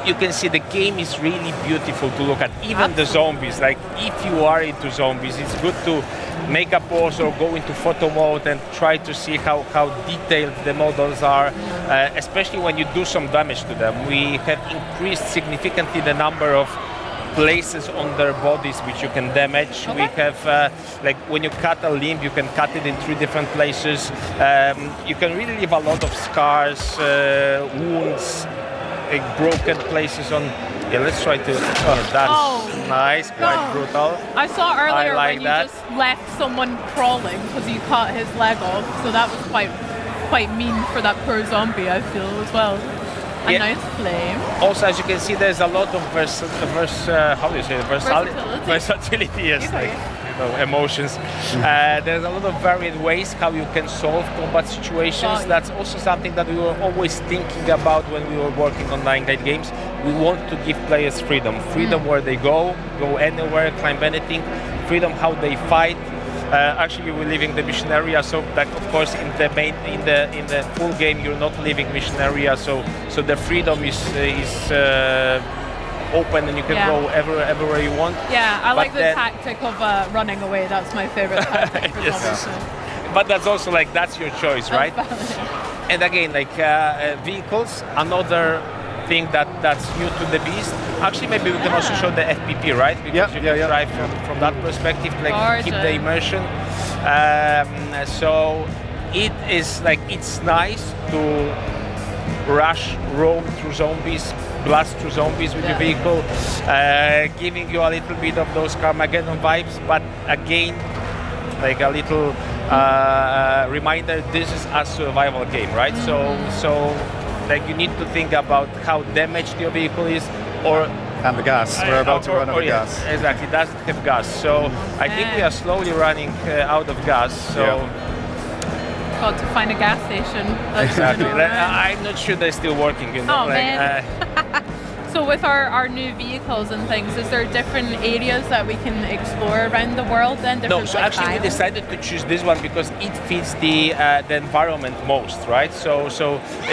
you can see the game is really beautiful to look at. Even the zombies. Like if you are into zombies, it's good to make a pause or go into photo mode and try to see how detailed the models are, especially when you do some damage to them. We have increased significantly the number of places on their bodies which you can damage. We have, like when you cut a limb, you can cut it in 3 different places. You can really leave a lot of scars, wounds, like broken places on. Yeah, let's try to. Oh, that's nice, quite brutal. I saw earlier like when that. you just left someone crawling because you cut his leg off. So that was quite mean for that poor zombie, I feel, as well. A nice flame. Also, as you can see, there's a lot of versatility. Yes, like emotions. There's a lot of varied ways how you can solve combat situations. That's also something that we were always thinking about when we were working on Dying Light games. We want to give players freedom where they go anywhere, climb anything, freedom how they fight. Actually, we're leaving the mission area, so that of course in the full game you're not leaving mission area, so the freedom is open and you can go everywhere you want. Yeah, I like the tactic of running away. That's my favorite tactic for zombies. But that's also like that's your choice, right? And again, like vehicles, another thing that's new to the Beast. Actually, maybe we can also show the FPP, right? Because you can drive from that perspective, like keep the immersion. So it is like it's nice to roam through zombies, blast through zombies with your vehicle, giving you a little bit of those Carmageddon vibes, but again, like a little reminder, this is a survival game, right? So like you need to think about how damaged your vehicle is, and the gas. We're about to run out of gas. Exactly, it doesn't have gas. So I think we are slowly running out of gas. So got to find a gas station. Exactly. I'm not sure they're still working. You know, oh man. So with our new vehicles and things, is there different areas that we can explore around the world then? No, so actually we decided to choose this one because it fits the environment most, right? So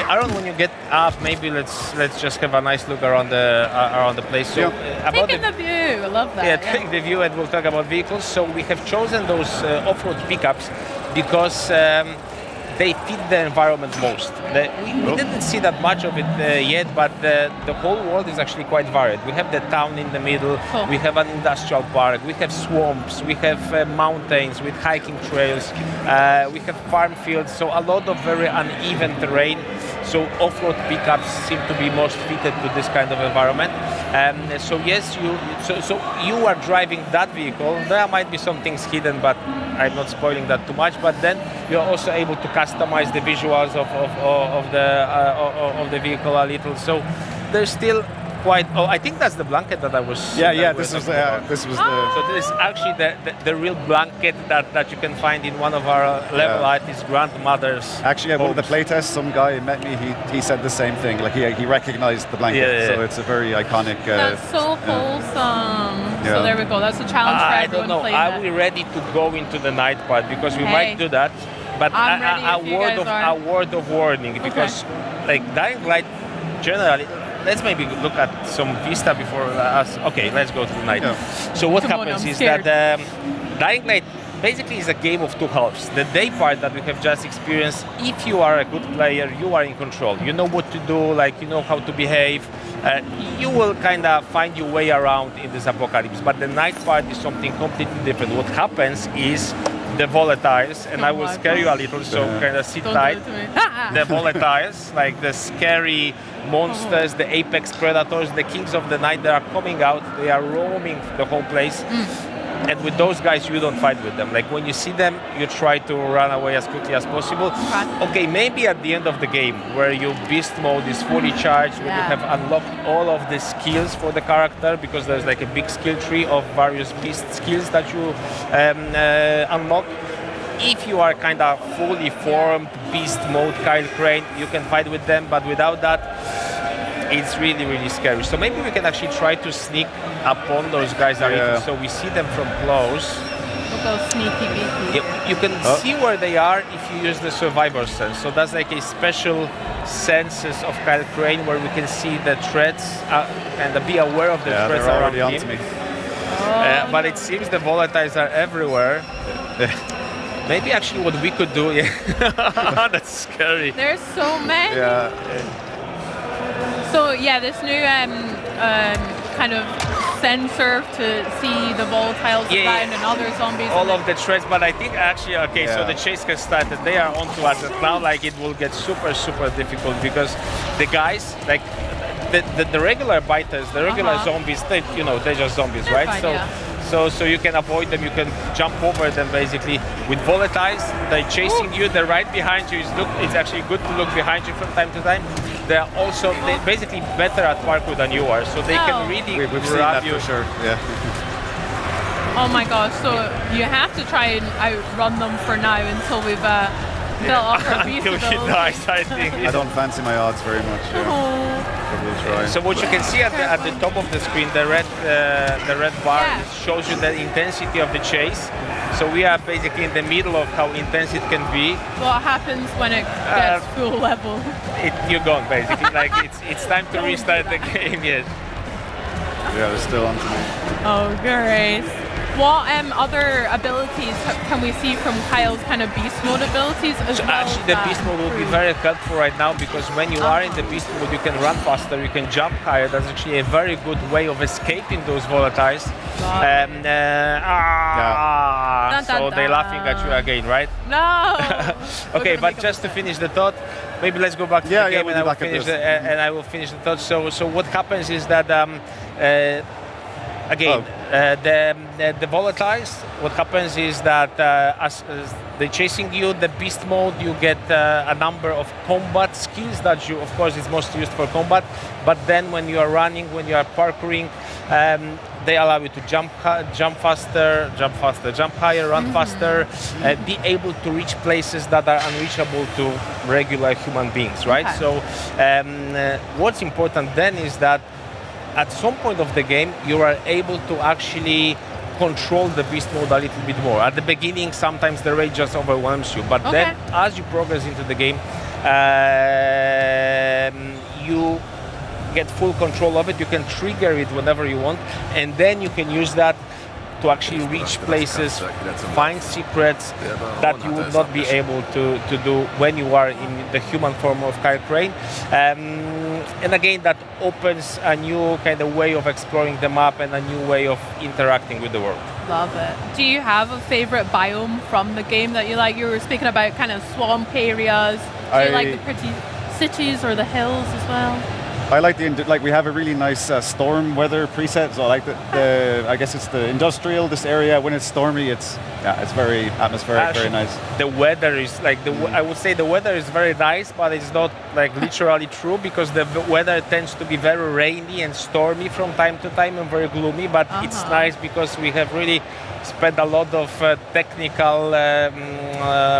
Aaron, when you get up, maybe let's just have a nice look around the place. So taking the view, I love that. Yeah, take the view, and we'll talk about vehicles. So we have chosen those off-road pickups because they fit the environment most. We didn't see that much of it yet, but the whole world is actually quite varied. We have the town in the middle, we have an industrial park, we have swamps, we have mountains with hiking trails, we have farm fields, so a lot of very uneven terrain. So off-road pickups seem to be most fitted to this kind of environment. So yes, you are driving that vehicle. There might be some things hidden, but I'm not spoiling that too much. But then you're also able to customize the visuals of the vehicle a little. So there's still quite. Oh, I think that's the blanket that I was. This was the. So this is actually the real blanket that you can find in one of our level artist grandmother's. Actually, at one of the playtests, some guy met me. He said the same thing. Like he recognized the blanket. So it's a very iconic. That's so wholesome. So there we go. That's a challenge for everyone. I don't know. Are we ready to go into the night part? Because we might do that. But a word of warning, because like Dying Light generally. Let's maybe look at some Vista before us. Okay, let's go to the night. So what happens is that Dying Light basically is a game of two halves. The day part that we have just experienced, if you are a good player, you are in control. You know what to do, like you know how to behave. You will kind of find your way around in this apocalypse. But the night part is something completely different. What happens is the volatiles, and I will scare you a little, so kind of sit tight. The volatiles, like the scary monsters, the apex predators, the kings of the night, they are coming out, they are roaming the whole place. And with those guys, you don't fight with them. Like when you see them, you try to run away as quickly as possible. Okay, maybe at the end of the game, where your beast mode is fully charged, when you have unlocked all of the skills for the character, because there's like a big skill tree of various beast skills that you unlock. If you are kind of fully formed beast mode Kyle Crane, you can fight with them, but without that, it's really, really scary. So maybe we can actually try to sneak upon those guys a little, so we see them from close. We'll go sneaky beaky. You can see where they are if you use the survivor sense. So that's like a special senses of Kyle Crane where we can see the threats and be aware of the threats around him. But it seems the volatiles are everywhere. Maybe actually what we could do, that's scary. There's so many. So this new kind of sensor to see the volatiles around and other zombies. All of the threats, but I think actually, so the chase has started. They are onto us, and now like it will get super, super difficult because the guys, like the regular biters, the regular zombies, they're just zombies, they're right? Fine, So you can avoid them, you can jump over them basically. With volatiles, they're chasing you, they're right behind you. It's actually good to look behind you from time to time. They're basically better at parkour than you are, so they can really We've seen that you. for sure, yeah. Oh my gosh, so you have to try and outrun them for now until we've built up our beast Until he dies, I think. I don't fancy my odds very much. But we'll try. So what you can see at the top of the screen, the red bar shows you the intensity of the chase. So we are basically in the middle of how intense it can be. What happens when it gets full level? You're gone basically. Like it's time to restart the game. Yes. Yeah, they're still on to me. Oh, great. What other abilities can we see from Kyle's kind of beast mode abilities as well? Actually, the beast mode will be very helpful right now because when you are in the beast mode, you can run faster, you can jump higher. That's actually a very good way of escaping those volatiles. So they're laughing at you again, right? No. Okay, but just to finish the thought, maybe let's go back to the game and I will finish the thought. So what happens is that the volatiles, what happens is that as they're chasing you, the beast mode, you get a number of combat skills that you, of course, it's most used for combat, but then when you are running, when you are parkouring, they allow you to jump faster, jump higher, run faster, be able to reach places that are unreachable to regular human beings, right? So what's important then is that at some point of the game, you are able to actually control the beast mode a little bit more. At the beginning, sometimes the rage just overwhelms you, but then as you progress into the game, you get full control of it. You can trigger it whenever you want, and then you can use that to actually reach places, find secrets that you would not be able to do when you are in the human form of Kyle Crane. And again, that opens a new kind of way of exploring the map and a new way of interacting with the world. Love it. Do you have a favorite biome from the game that you like? You were speaking about kind of swamp areas. Do you like the pretty cities or the hills as well? I like we have a really nice storm weather preset. So I like the I guess it's the industrial. This area when it's stormy, it's very atmospheric, very nice. The weather is like I would say the weather is very nice, but it's not like literally true because the weather tends to be very rainy and stormy from time to time and very gloomy. But it's nice because we have really spent a lot of technical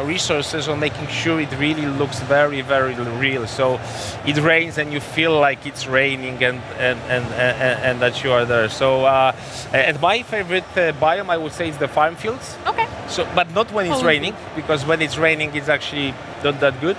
resources on making sure it really looks very, very real. So it rains and you feel like it's raining and that you are there. So and my favorite biome, I would say, is the farm fields. Okay. So, but not when it's raining, because when it's raining, it's actually not that good.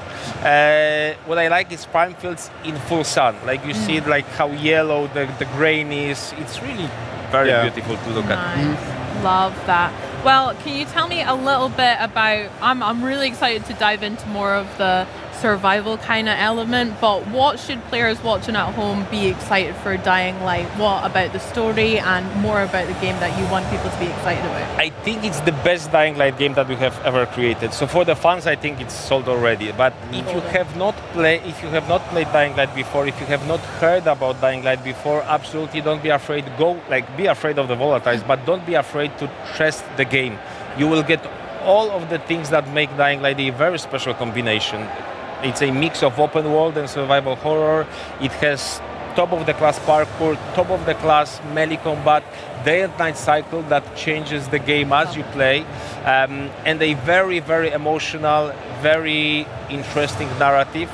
What I like is farm fields in full sun. Like you see, like how yellow the grain is. It's really very beautiful to look at. Love that. Well, can you tell me a little bit about, I'm really excited to dive into more of the survival kind of element, but what should players watching at home be excited for Dying Light? What about the story and more about the game that you want people to be excited about? I think it's the best Dying Light game that we have ever created. So for the fans, I think it's sold already. But if you have not played Dying Light before, if you have not heard about Dying Light before, absolutely don't be afraid. Be afraid of the volatiles, but don't be afraid to test the game. You will get all of the things that make Dying Light a very special combination. It's a mix of open world and survival horror. It has top-of-the-class parkour, top-of-the-class melee combat, day and night cycle that changes the game as you play, and a very, very emotional, very interesting narrative.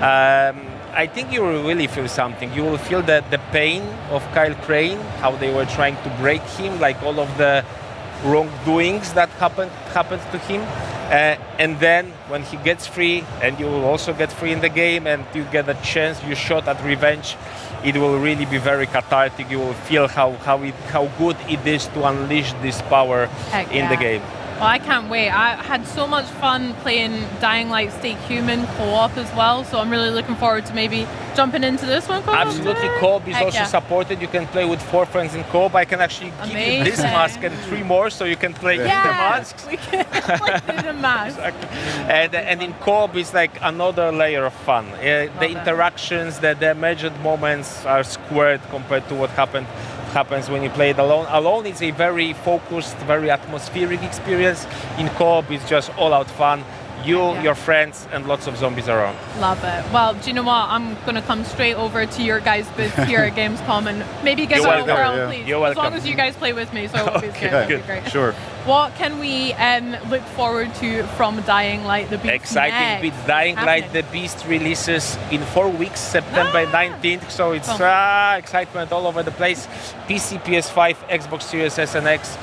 I think you will really feel something. You will feel the pain of Kyle Crane, how they were trying to break him, like all of the wrongdoings that happened to him. And then when he gets free, and you will also get free in the game, and you get a chance, you shot at revenge, it will really be very cathartic. You will feel how good it is to unleash this power in the game. Well, I can't wait. I had so much fun playing Dying Light Stay Human co-op as well, so I'm really looking forward to maybe jumping into this one co-op. Absolutely, co-op is also supported. You can play with 4 friends in co-op. I can actually give you this mask and 3 more, so you can play the masks. We can play the mask. Exactly. And in co-op, it's like another layer of fun. The interactions, the measured moments are squared compared to what happens when you play it alone. Alone, it's a very focused, very atmospheric experience. In co-op, it's just all-out fun. Your friends, and lots of zombies around. Love it. Well, do you know what? I'm going to come straight over to your guys' booth here at Gamescom and maybe give it a whirl, please. You're welcome. As long as you guys play with me, so it'll be good. That'd be great. Sure. What can we look forward to from Dying Light the Beast Exciting bits. Dying Light the Beast releases in 4 weeks, September 19th, so it's excitement all over the place. PC, PS5, Xbox Series S and X.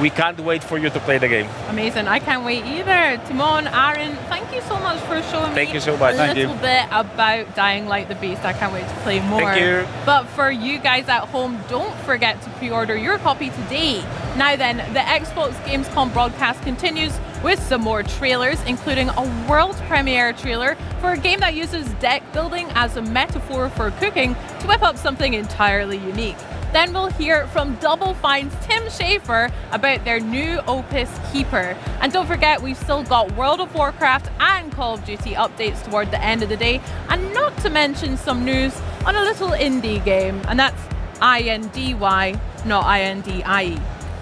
We can't wait for you to play the game. Amazing. I can't wait either. Timon, Aaron, thank you so much for showing me so much. a little bit about Dying Light the Beast. I can't wait to play more. Thank you. But for you guys at home, don't forget to pre-order your copy today. Now then, the Xbox Gamescom broadcast continues with some more trailers, including a world premiere trailer for a game that uses deck building as a metaphor for cooking to whip up something entirely unique. Then we'll hear from Double Fine's Tim Schafer about their new opus Keeper. And don't forget, we've still got World of Warcraft and Call of Duty updates toward the end of the day, and not to mention some news on a little indie game, and that's INDY, not INDIE.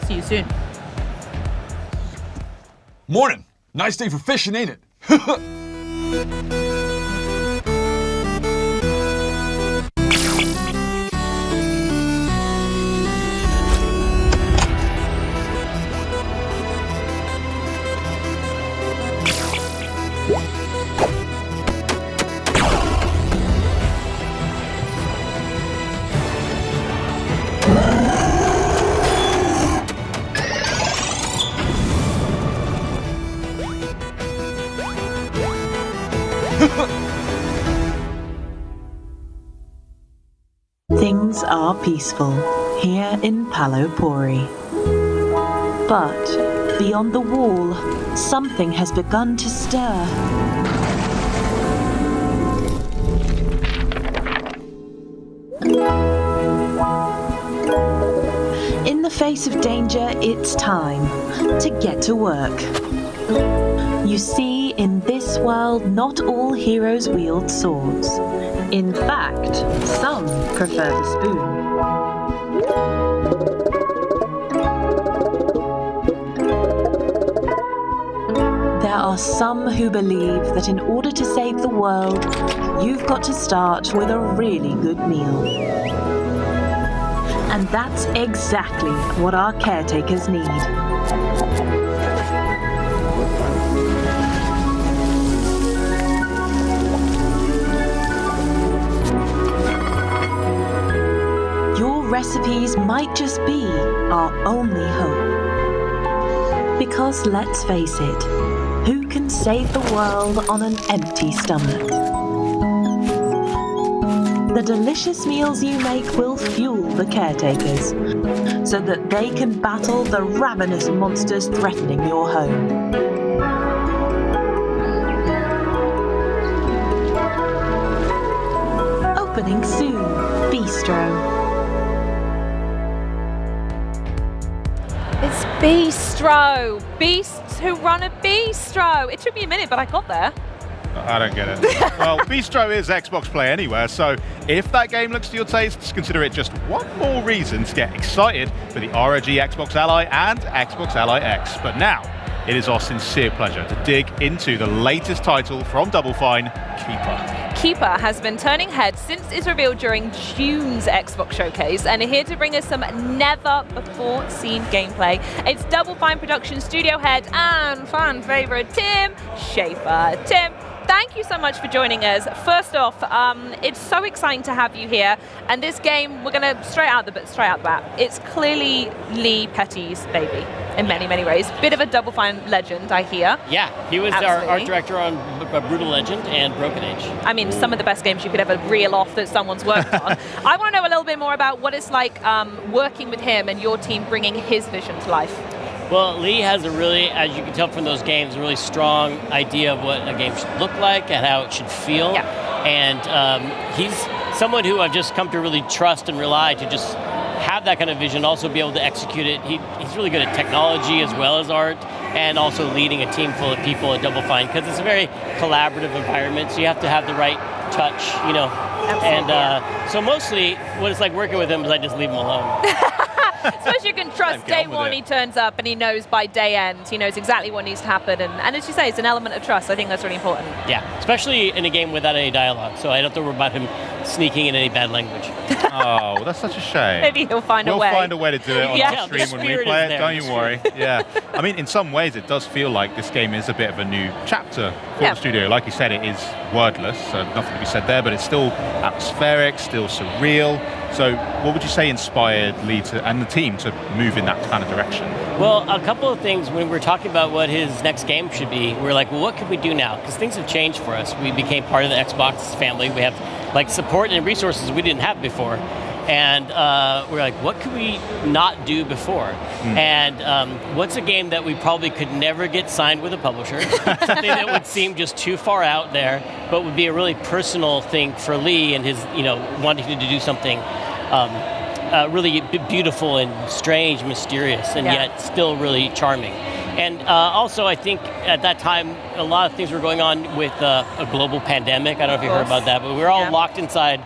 See you soon. Morning. Nice day for fishing, ain't it? Things are peaceful here in Palopori. But beyond the wall, something has begun to stir. In the face of danger, it's time to get to work. You see, in this world, not all heroes wield swords. In fact, some prefer the spoon. There are some who believe that in order to save the world, you've got to start with a really good meal. And that's exactly what our caretakers need. Recipes might just be our only hope. Because let's face it, who can save the world on an empty stomach? The delicious meals you make will fuel the caretakers, so that they can battle the ravenous monsters threatening your home. Opening soon. Beastro. It's Beastro. Beasts who run a bistro. It took me a minute, but I got there. I don't get it. Well, Beastro is Xbox Play Anywhere, so if that game looks to your tastes, consider it just one more reason to get excited for the ROG Xbox Ally and Xbox Ally X. But now, it is our sincere pleasure to dig into the latest title from Double Fine, Keeper. Keeper has been turning heads since its reveal during June's Xbox Showcase, and here to bring us some never-before-seen gameplay. It's Double Fine production studio head and fan favorite Tim Schafer. Tim, thank you so much for joining us. First off, it's so exciting to have you here. And this game, we're going to straight out the bat. It's clearly Lee Petty's baby in many, many ways. Bit of a Double Fine legend, I hear. Yeah, he was our art director on Brutal Legend and Broken Age. I mean, some of the best games you could ever reel off that someone's worked on. I want to know a little bit more about what it's like working with him and your team bringing his vision to life. Well, Lee has a really, as you can tell from those games, a really strong idea of what a game should look like and how it should feel. Yeah. And he's someone who I've just come to really trust and rely to just have that kind of vision, also be able to execute it. He's really good at technology as well as art, and also leading a team full of people at Double Fine, because it's a very collaborative environment, so you have to have the right touch, you know. Absolutely. And so mostly what it's like working with him is I just leave him alone. Especially you can trust day one he turns up and he knows by day end, he knows exactly what needs to happen. And as you say, it's an element of trust. I think that's really important. Yeah, especially in a game without any dialogue. So I don't have to worry about him sneaking in any bad language. Oh, that's such a shame. Maybe he'll find a way. We'll find a way to do it on our stream when we play it, there. don't you worry. Yeah. I mean, in some ways, it does feel like this game is a bit of a new chapter for the studio. Like you said, it is wordless, so nothing to be said there, but it's still atmospheric, still surreal. So what would you say inspired Lee and the team to move in that kind of direction? Well, a couple of things. When we're talking about what his next game should be, we're like, well, what could we do now? Because things have changed for us. We became part of the Xbox family. We have like support and resources we didn't have before. And we're like, what could we not do before? And what's a game that we probably could never get signed with a publisher? Something that would seem just too far out there, but would be a really personal thing for Lee and his, wanting to do something really beautiful and strange, mysterious, and yet still really charming. And also, I think at that time, a lot of things were going on with a global pandemic. I don't know if you heard about that, but we were all locked inside.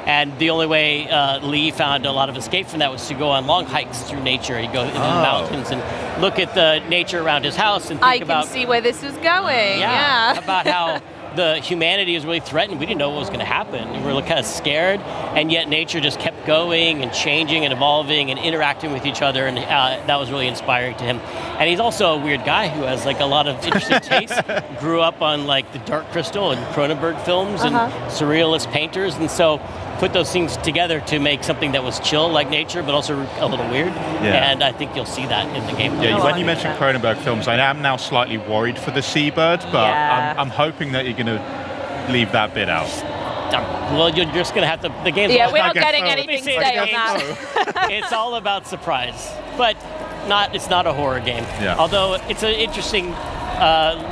And the only way Lee found a lot of escape from that was to go on long hikes through nature. He'd go into the mountains and look at the nature around his house and think about... I can see where this is going, about how the humanity is really threatened. We didn't know what was going to happen. We were kind of scared, and yet nature just kept going and changing and evolving and interacting with each other, and that was really inspiring to him. And he's also a weird guy who has like a lot of interesting tastes. Grew up on like the Dark Crystal and Cronenberg films and surrealist painters, and so put those things together to make something that was chill like nature, but also a little weird. Yeah. And I think you'll see that in the game. Yeah, when you mentioned Cronenberg films, I am now slightly worried for the seabird, but I'm hoping that you're going to leave that bit out. Well, you're just going to have to... The game's we're not getting anything today on that. It's all about surprise, but it's not a horror game. Yeah. Although it's an interesting...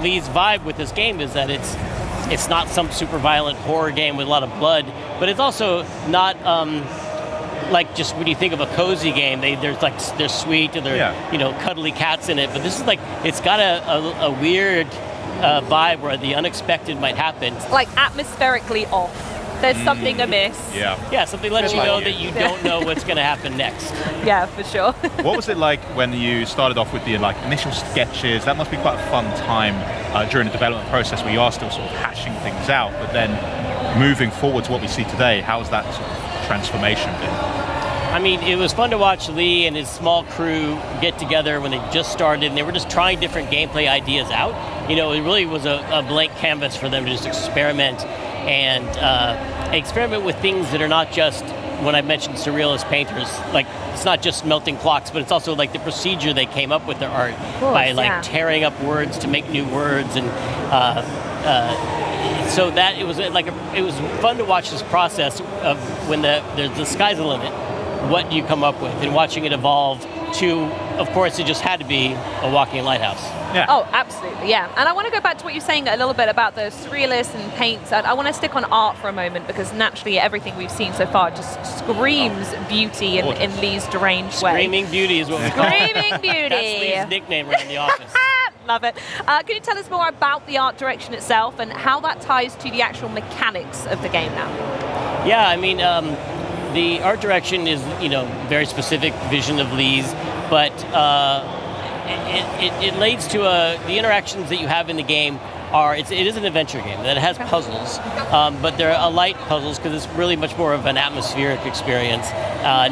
Lee's vibe with this game is that it's not some super violent horror game with a lot of blood, but it's also not like just when you think of a cozy game, they're sweet and they're cuddly cats in it. But this is like, it's got a weird vibe where the unexpected might happen. It's like atmospherically off. There's something amiss. Yeah, something lets you know that you don't know what's going to happen next. Yeah, for sure. What was it like when you started off with the initial sketches? That must be quite a fun time during the development process where you are still sort of hashing things out, but then moving forward to what we see today, how's that sort of transformation been? I mean, it was fun to watch Lee and his small crew get together when they just started, and they were just trying different gameplay ideas out. It really was a blank canvas for them to just experiment and experiment with things that are not just, when I mentioned surrealist painters, like it's not just melting clocks, but it's also like the procedure they came up with their art by tearing up words to make new words, and so that it was fun to watch this process of when the sky's the limit. what you come up with, and watching it evolve to, of course, it just had to be a walking lighthouse. Yeah. Oh, absolutely, yeah. And I want to go back to what you're saying a little bit about the surrealist and paints. I want to stick on art for a moment, because naturally everything we've seen so far just screams beauty in Lee's deranged way. Screaming beauty is what we call it. Screaming beauty. That's Lee's nickname around the office. Love it. Can you tell us more about the art direction itself and how that ties to the actual mechanics of the game now? Yeah, I mean, the art direction is, very specific vision of Lee's, but it leads to the interactions that you have in the game it is an adventure game that has puzzles, but they're light puzzles because it's really much more of an atmospheric experience,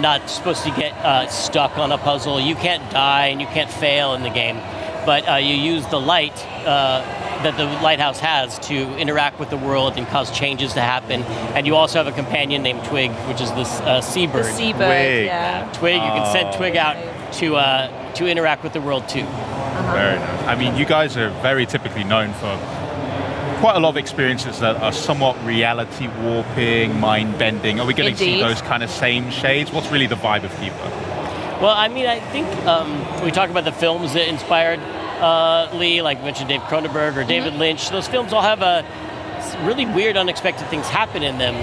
not supposed to get stuck on a puzzle. You can't die and you can't fail in the game, but you use the light that the lighthouse has to interact with the world and cause changes to happen. And you also have a companion named Twig, which is this seabird. The seabird, yeah. Twig, you can send Twig out to interact with the world too. Very nice. I mean, you guys are very typically known for quite a lot of experiences that are somewhat reality warping, mind bending. Are we going to see those kind of same shades? What's really the vibe of Keeper? Well, I mean, I think we talk about the films that inspired Lee, like you mentioned Dave Cronenberg or David Lynch. Those films all have really weird, unexpected things happen in them.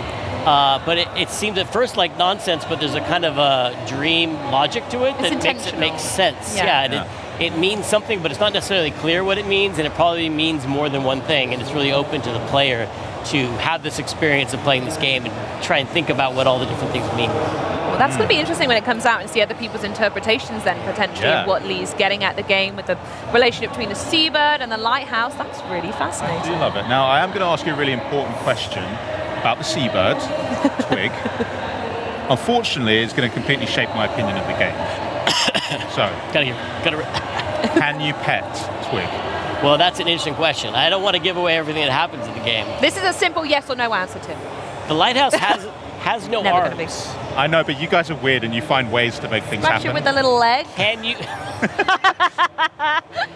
But it seems at first like nonsense, but there's a kind of a dream logic to it that makes it make sense. Yeah. It means something, but it's not necessarily clear what it means, and it probably means more than one thing, and it's really open to the player to have this experience of playing this game and try and think about what all the different things mean. Well, that's going to be interesting when it comes out and see other people's interpretations then, potentially, of what Lee's getting at the game with the relationship between the seabird and the lighthouse. That's really fascinating. I do love it. Now, I am going to ask you a really important question about the seabird, Twig. Unfortunately, it's going to completely shape my opinion of the game. So, can you pet Twig? Well, that's an interesting question. I don't want to give away everything that happens in the game. This is a simple yes or no answer, Tim. The lighthouse has no arms. I know, but you guys are weird and you find ways to make things happen. Smash it with a little leg. Can you...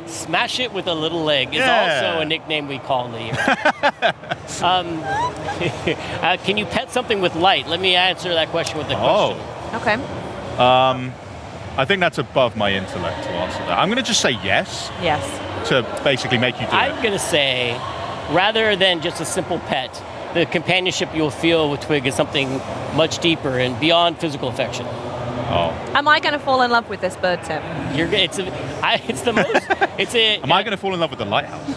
Smash it with a little leg is also a nickname we call Lee. Can you pet something with light? Let me answer that question with a question. Okay. I think that's above my intellect to answer that. I'm going to just say yes. Yes. To basically make you do I'm going to say, rather than just a simple pet, the companionship you'll feel with Twig is something much deeper and beyond physical affection. Oh. Am I going to fall in love with this bird, Tim? Am I going to fall in love with the lighthouse?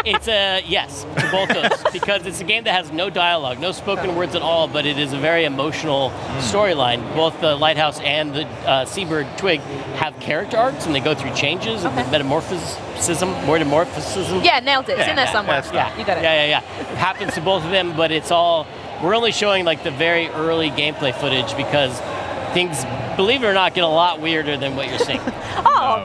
It's a yes to both those, because it's a game that has no dialogue, no spoken words at all, but it is a very emotional storyline. Both the lighthouse and the seabird Twig have character arcs, and they go through changes and metamorphism. Yeah, nailed it. It's in there somewhere. You got it. Yeah. It happens to both of them, but we're only showing like the very early gameplay footage because things, believe it or not, get a lot weirder than what you're seeing.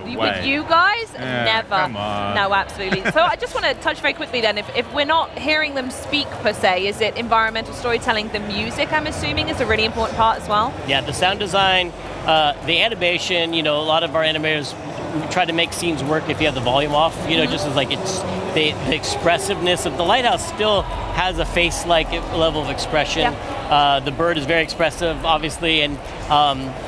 With you guys? Never. Come on. No, absolutely. So I just want to touch very quickly then, if we're not hearing them speak per se, is it environmental storytelling? The music, I'm assuming, is a really important part as well? Yeah, the sound design, the animation, a lot of our animators try to make scenes work if you have the volume off, just as like it's the expressiveness of the lighthouse still has a face-like level of expression. The bird is very expressive, obviously, and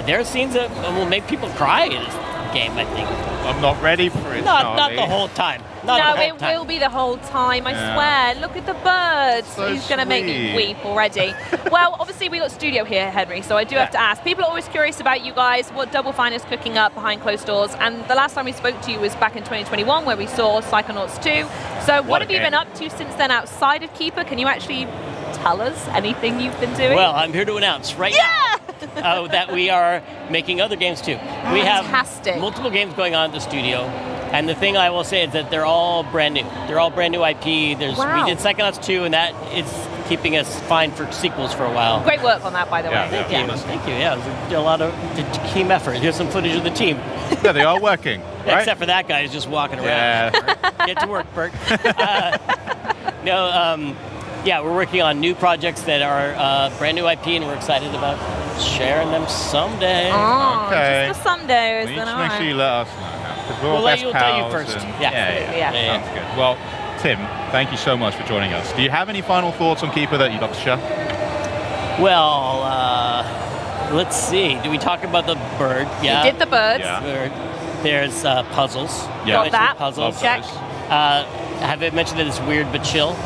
there are scenes that will make people cry in this game, I think. I'm not ready for it. Not the whole time. It will be the whole time, I swear. Look at the birds. He's going to make me weep already. Well, obviously we got studio here, Henry, so I do have to ask. People are always curious about you guys, what Double Fine is cooking up behind closed doors, and the last time we spoke to you was back in 2021 where we saw Psychonauts 2. So what have you been up to since then outside of Keeper? Can you actually tell us anything you've been doing? Well, I'm here to announce right now that we are making other games too. We have multiple games going on at the studio, and the thing I will say is that they're all brand new. They're all brand new IP. We did Psychonauts 2, and that is keeping us fine for sequels for a while. Great work on that, by the way. Thank you. Yeah, it was a lot of team effort. Here's some footage of the team. Yeah, they are working. Right? Except for that guy who's just walking around. Get to work, Bert. We're working on new projects that are brand new IP, and we're excited about sharing them someday. Okay. Just for someday. Make sure you let us know. We'll tell you first. Yeah. Sounds good. Well, Tim, thank you so much for joining us. Do you have any final thoughts on Keeper that you'd love to share? Well, let's see. Do we talk about the bird? Yeah. You did the birds. Yeah. Bird. There's puzzles. Yeah. Got that. Puzzles. Check. Have I mentioned that it's weird but chill?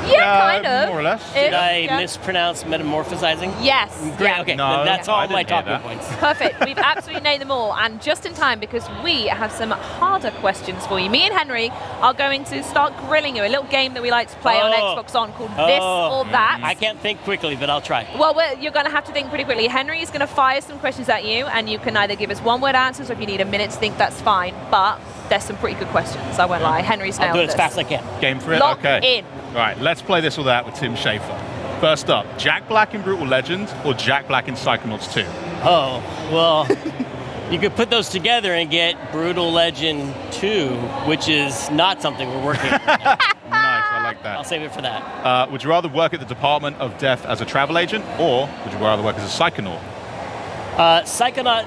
Yeah, kind of. More or less. Did I mispronounce metamorphosizing? Yes. Great. Yeah. Okay. No, then that's all my didn't hear talking that. points. Perfect. We've absolutely nailed them all, and just in time because we have some harder questions for you. Me and Henry are going to start grilling you. A little game that we like to play on Xbox On called This or That. I can't think quickly, but I'll try. Well, you're going to have to think pretty quickly. Henry is going to fire some questions at you, and you can either give us one-word answers, or if you need a minute to think, that's fine. But there's some pretty good questions, I won't lie. Henry's nailed I'll do it this. as fast as I can. Game for it? Lock okay. in. Right, let's play this or that with Tim Schafer. First up, Jack Black in Brutal Legend or Jack Black in Psychonauts 2? Oh, well, you could put those together and get Brutal Legend 2, which is not something we're working on. Nice, I like that. I'll save it for that. Would you rather work at the Department of Death as a travel agent, or would you rather work as a Psychonaut? Psychonaut.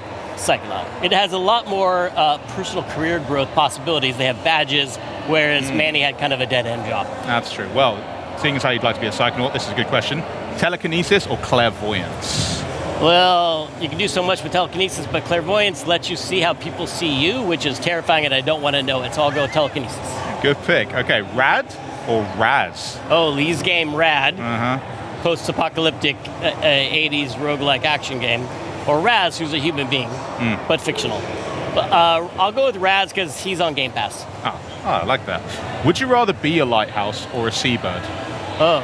It has a lot more personal career growth possibilities. They have badges, whereas Manny had kind of a dead-end job. That's true. Well, seeing as how you'd like to be a Psychonaut, this is a good question. Telekinesis or clairvoyance? Well, you can do so much with telekinesis, but clairvoyance lets you see how people see you, which is terrifying, and I don't want to know it, so I'll go with telekinesis. Good pick. Okay, Rad or Raz? Oh, Lee's game Rad. Uh-huh. Post-apocalyptic 80s roguelike action game. Or Raz, who's a human being, but fictional. But, I'll go with Raz because he's on Game Pass. Oh, I like that. Would you rather be a lighthouse or a seabird? Oh.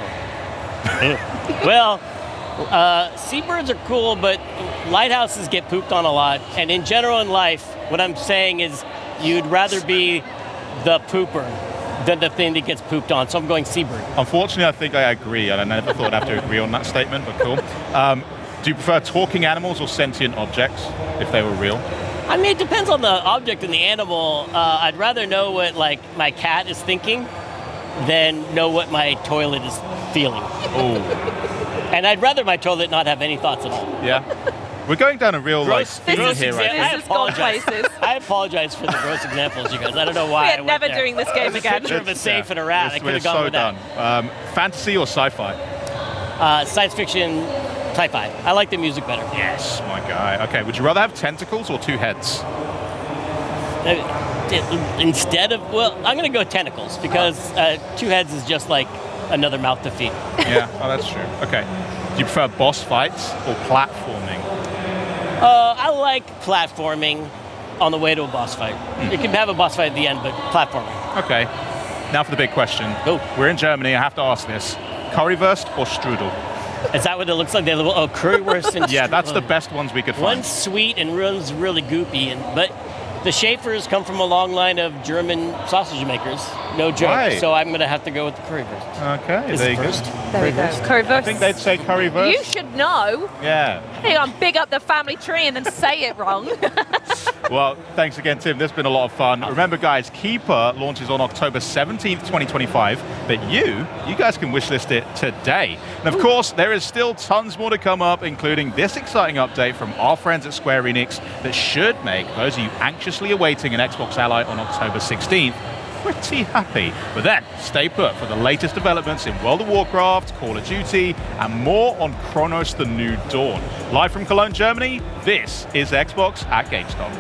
Well, seabirds are cool, but lighthouses get pooped on a lot. And in general in life, what I'm saying is you'd rather be the pooper than the thing that gets pooped on. So I'm going seabird. Unfortunately, I think I agree, and I never thought I'd have to agree on that statement, but cool. Do you prefer talking animals or sentient objects, if they were real? I mean, it depends on the object and the animal. I'd rather know what, like, my cat is thinking than know what my toilet is feeling. Oh. And I'd rather my toilet not have any thoughts at all. Yeah. We're going down a real, theme here, right? This has gone places. I apologize for the gross examples, you guys. I don't know why. We're never doing this game again. Picture of a safe and a rat. I could have gone with that. Fantasy or sci-fi? Science fiction. Sci-fi. I like the music better. Yes, my guy. Okay, would you rather have tentacles or two heads? Instead of, well, I'm going to go tentacles because two heads is just like another mouth to feed. Yeah, oh, that's true. Okay. Do you prefer boss fights or platforming? I like platforming on the way to a boss fight. You can have a boss fight at the end, but platforming. Okay. Now for the big question. Oh. We're in Germany. I have to ask this. Currywurst or strudel? Is that what it looks like? They currywurst and yeah, that's the best ones we could find. One's sweet and one's really goopy, but the Schaefers come from a long line of German sausage makers. No joke. Right. So I'm going to have to go with the currywurst. Okay, Is there it you first? go. There we go. Currywurst. I think they'd say currywurst. You should know. Yeah. Hang on, big up the family tree and then say it wrong. Well, thanks again, Tim. This has been a lot of fun. Remember, guys, Keeper launches on October 17th, 2025, but you guys can wishlist it today. And of course, there is still tons more to come up, including this exciting update from our friends at Square Enix that should make those of you anxiously awaiting an Xbox Ally on October 16th pretty happy. But then, stay put for the latest developments in World of Warcraft, Call of Duty, and more on Chronos: The New Dawn. Live from Cologne, Germany, this is Xbox at Gamescom.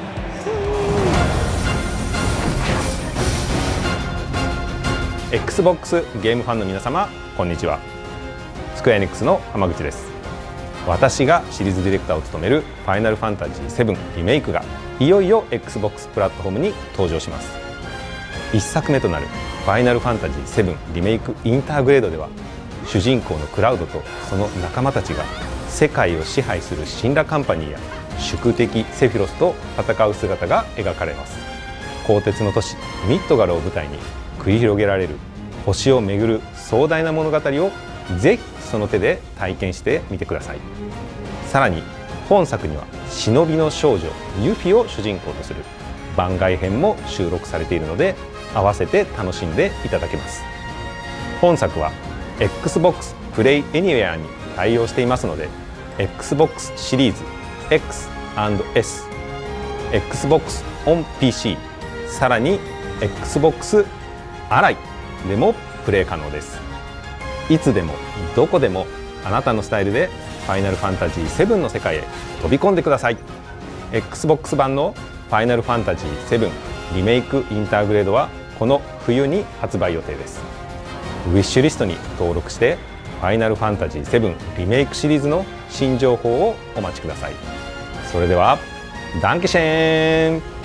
Xbox ゲームファンの皆様、こんにちは。スクエアエニックスの浜口です。私がシリーズディレクターを務めるファイナルファンタジー7リメイクがいよいよ Xbox プラットフォームに登場します。1作目となるファイナルファンタジー7リメイクインターグレードでは主人公のクラウドとその仲間たちが世界を支配する神羅カンパニーや宿敵セフィロスと戦う姿が描かれます。鋼鉄の都市ミッドガルを舞台に繰り広げられる星を巡る壮大な物語をぜひその手で体験してみてください。さらに本作には忍びの少女ユフィを主人公とする番外編も収録されているので合わせて楽しんでいただけます。本作は Xbox Play Anywhere に対応していますので Xbox シリーズ X&S、Xbox on PC、さらに Xbox Ally でもプレイ可能です。いつでもどこでもあなたのスタイルでファイナルファンタジー7の世界へ飛び込んでください。 Xbox 版のファイナルファンタジー7リメイクインターグレードはこの冬に発売予定です。ウィッシュリストに登録してファイナルファンタジー7リメイクシリーズの新情報をお待ちください。それではダンケシェーン。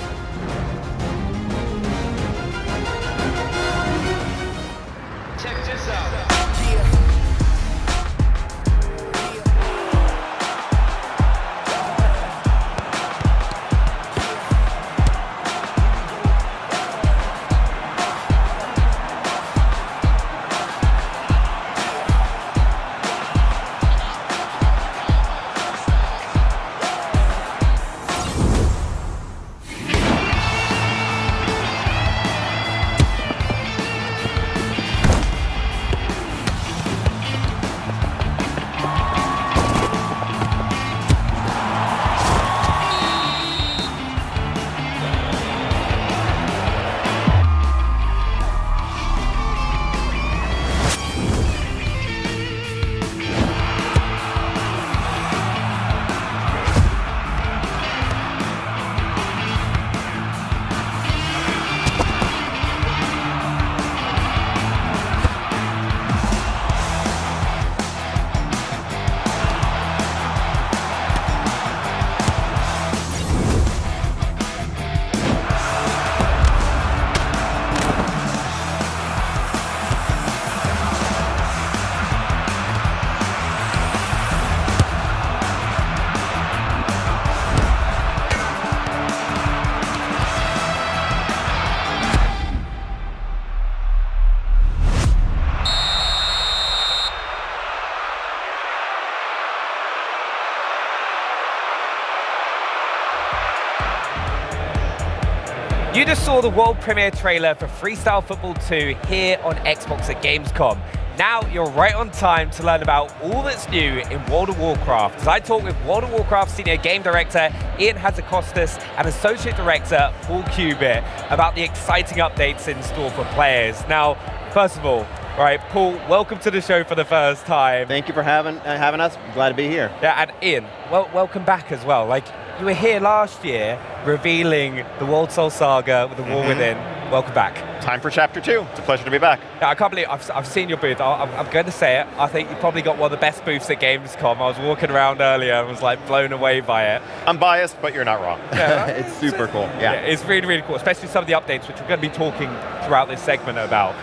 You just saw the world premiere trailer for Freestyle Football 2 here on Xbox at Gamescom. Now you're right on time to learn about all that's new in World of Warcraft. As I talk with World of Warcraft Senior Game Director Ian Hazakostas and Associate Director Paul Cubitt about the exciting updates in store for players. Now, first of all, right, Paul, welcome to the show for the first time. Thank you for having us. Glad to be here. Yeah, and Ian, welcome back as well. Like, you were here last year revealing the World Soul Saga with the War Within. Welcome back. Time for Chapter 2. It's a pleasure to be back. Yeah, I can't believe I've seen your booth. I'm going to say it. I think you probably got one of the best booths at Gamescom. I was walking around earlier and was like blown away by it. I'm biased, but you're not wrong. Yeah, it's super cool. Yeah. It's really, really cool, especially some of the updates, which we're going to be talking throughout this segment about.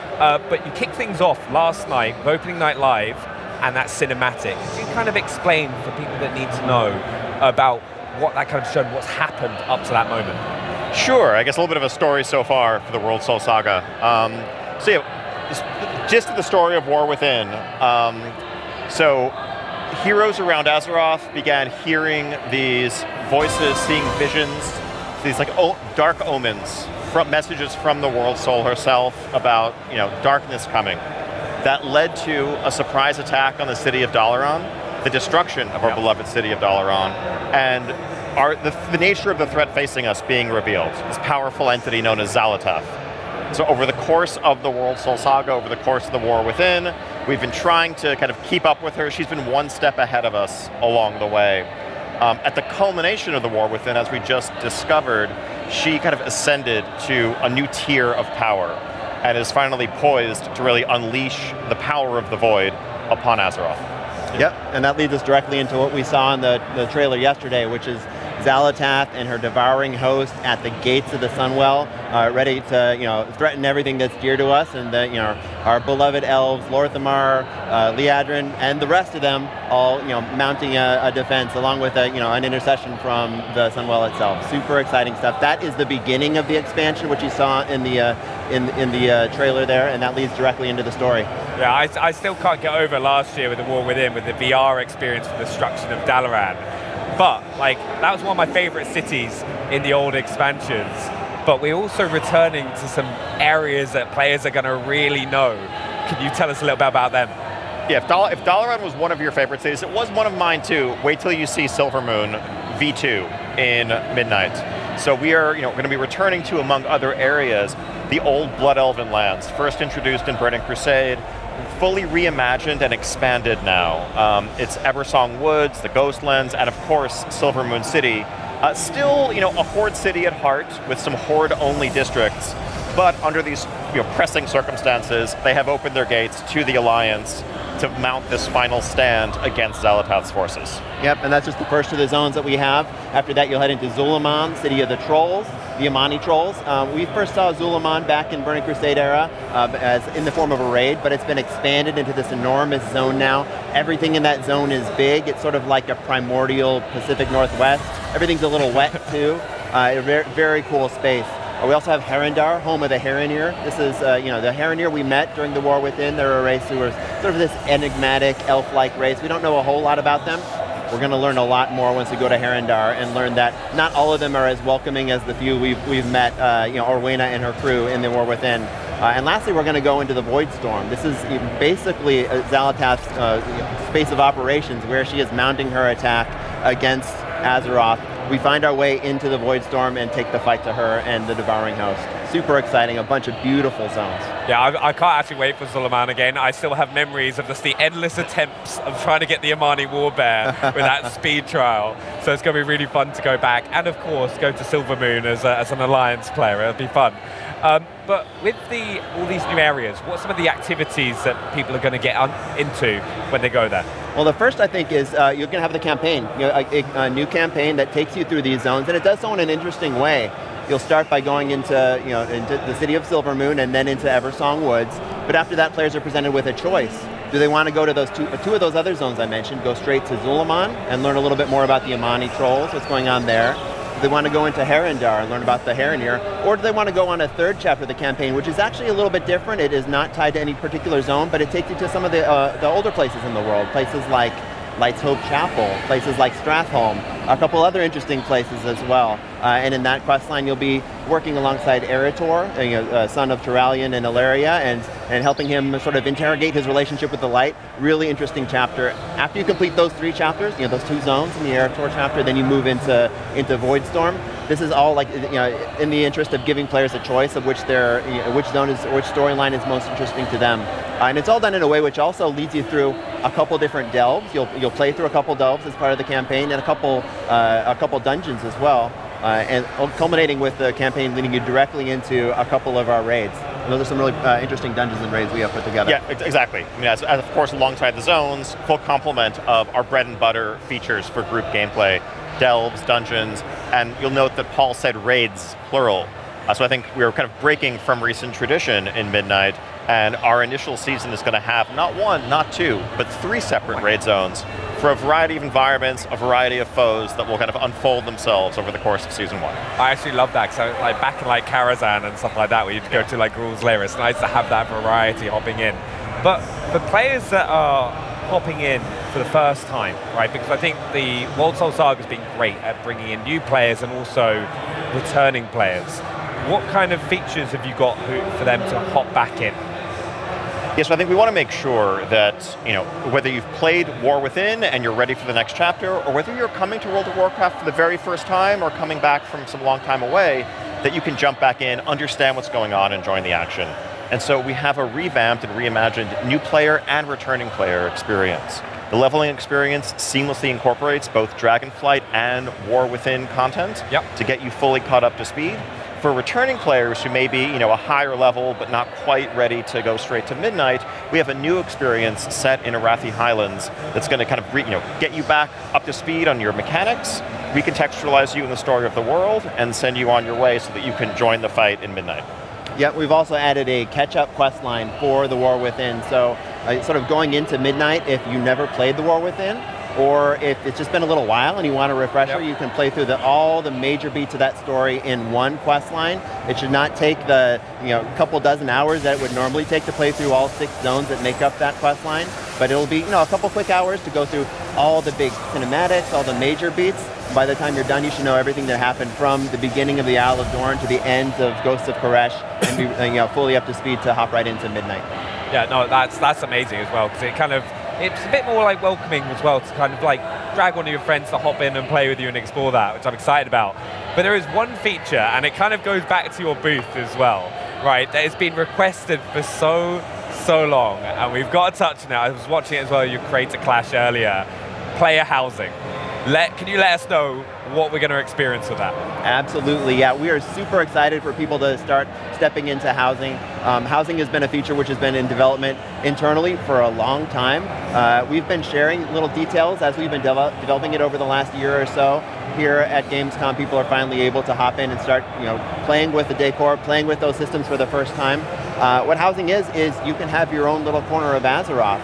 But you kicked things off last night with Opening Night Live and that cinematic. Could you kind of explain for people that need to know about what that kind of showed, what's happened up to that moment? Sure, I guess a little bit of a story so far for the World Soul Saga. So yeah, just the story of War Within. So heroes around Azeroth began hearing these voices, seeing visions, these like dark omens, from messages from the World Soul herself about darkness coming. That led to a surprise attack on the city of Dalaran, the destruction of our beloved city of Dalaran, and the nature of the threat facing us being revealed, this powerful entity known as Xal'atath. So over the course of the World Soul Saga, over the course of the War Within, we've been trying to kind of keep up with her. She's been one step ahead of us along the way. At the culmination of the War Within, as we just discovered, she kind of ascended to a new tier of power and is finally poised to really unleash the power of the Void upon Azeroth. Yep, and that leads us directly into what we saw in the trailer yesterday, which is Xal'atath and her devouring host at the gates of the Sunwell, ready to threaten everything that's dear to us, and our beloved elves, Lorthamar, Liadrin, and the rest of them all mounting a defense along with an intercession from the Sunwell itself. Super exciting stuff. That is the beginning of the expansion, which you saw in the trailer there, and that leads directly into the story. Yeah, I still can't get over last year with the War Within, with the VR experience for the destruction of Dalaran. But that was one of my favorite cities in the old expansions. But we're also returning to some areas that players are going to really know. Can you tell us a little bit about them? Yeah, if Dalaran was one of your favorite cities, it was one of mine too. Wait till you see Silvermoon V2 in Midnight. So we are going to be returning to, among other areas, the old Blood Elven lands, first introduced in Burning Crusade, fully reimagined and expanded now. It's Eversong Woods, the Ghostlands, and of course Silvermoon City. Still, a Horde city at heart with some Horde-only districts, but under these pressing circumstances, they have opened their gates to the Alliance to mount this final stand against Xalatath's forces. Yep, and that's just the first of the zones that we have. After that, you'll head into Zulaman, City of the Trolls, the Amani Trolls. We first saw Zulaman back in Burning Crusade era as in the form of a raid, but it's been expanded into this enormous zone now. Everything in that zone is big. It's sort of like a primordial Pacific Northwest. Everything's a little wet too. A very, very cool space. We also have Herondar, home of the Heronir. This is, the Heronir we met during the War Within. They're a race who are sort of this enigmatic, elf-like race. We don't know a whole lot about them. We're going to learn a lot more once we go to Herondar and learn that not all of them are as welcoming as the few we've met, Orwena and her crew in the War Within. And lastly, we're going to go into the Void Storm. This is basically Xalatath's space of operations where she is mounting her attack against Azeroth. We find our way into the Void Storm and take the fight to her and the Devouring Host. Super exciting, a bunch of beautiful zones. Yeah, I can't actually wait for Zulaman again. I still have memories of just the endless attempts of trying to get the Amani Warbear with that speed trial. So it's going to be really fun to go back. And of course, go to Silvermoon as an Alliance player. It'll be fun. But with all these new areas, what are some of the activities that people are going to get into when they go there? Well, the first, I think, is you're going to have the campaign, a new campaign that takes you through these zones, and it does so in an interesting way. You'll start by going into the city of Silvermoon and then into Eversong Woods, but after that, players are presented with a choice. Do they want to go to those two of those other zones I mentioned, go straight to Zulaman and learn a little bit more about the Amani Trolls, what's going on there? Do they want to go into Herondar and learn about the Heronir? Or do they want to go on a third chapter of the campaign, which is actually a little bit different? It is not tied to any particular zone, but it takes you to some of the older places in the world, places like Light's Hope Chapel, places like Strathholm, a couple other interesting places as well. And in that quest line, you'll be working alongside Eritor, son of Turalian and Ilaria, and helping him sort of interrogate his relationship with the light. Really interesting chapter. After you complete those 3 chapters, those 2 zones in the Eritor chapter, then you move into Voidstorm. This is all in the interest of giving players a choice of which storyline is most interesting to them. And it's all done in a way which also leads you through a couple different delves. You'll play through a couple delves as part of the campaign, and a couple dungeons as well. And culminating with the campaign leading you directly into a couple of our raids. And those are some really interesting dungeons and raids we have put together. Yeah, exactly. I mean, as of course, alongside the zones, full complement of our bread and butter features for group gameplay, delves, dungeons, and you'll note that Paul said raids, plural. So I think we were kind of breaking from recent tradition in Midnight, and our initial season is going to have not 1, not 2, but 3 separate raid zones for a variety of environments, a variety of foes that will kind of unfold themselves over the course of Season 1. I actually love that, because back in Karazhan and stuff like that, where you'd go to Gruul's Lair, it's nice to have that variety hopping in. But the players that are hopping in for the first time, right? Because I think the World Soul Saga has been great at bringing in new players and also returning players. What kind of features have you got for them to hop back in? Yes, so I think we want to make sure that, whether you've played War Within and you're ready for the next chapter, or whether you're coming to World of Warcraft for the very first time or coming back from some long time away, that you can jump back in, understand what's going on, and join the action. And so we have a revamped and reimagined new player and returning player experience. The leveling experience seamlessly incorporates both Dragonflight and War Within content to get you fully caught up to speed. For returning players who may be, a higher level but not quite ready to go straight to Midnight, we have a new experience set in Arathi Highlands that's going to kind of, get you back up to speed on your mechanics, recontextualize you in the story of the world, and send you on your way so that you can join the fight in Midnight. Yep, we've also added a catch-up quest line for the War Within. So, sort of going into Midnight, if you never played the War Within, or if it's just been a little while and you want a refresher, you can play through all the major beats of that story in one quest line. It should not take the couple dozen hours that it would normally take to play through all 6 zones that make up that quest line, but it'll be a couple quick hours to go through all the big cinematics, all the major beats. By the time you're done, you should know everything that happened from the beginning of the Isle of Dorn to the end of Ghosts of Koresh, and be fully up to speed to hop right into Midnight. Yeah, no, that's amazing as well, because it's a bit more welcoming as well to kind of drag one of your friends to hop in and play with you and explore that, which I'm excited about. But there is one feature, and it kind of goes back to your booth as well, right, that has been requested for so so long, and we've got to touch on it. I was watching it as well, you created Clash earlier. Player housing. Can you let us know what we're going to experience with that? Absolutely, yeah. We are super excited for people to start stepping into housing. Housing has been a feature which has been in development internally for a long time. We've been sharing little details as we've been developing it over the last year or so. Here at Gamescom, people are finally able to hop in and start, playing with the decor, playing with those systems for the first time. What housing is you can have your own little corner of Azeroth.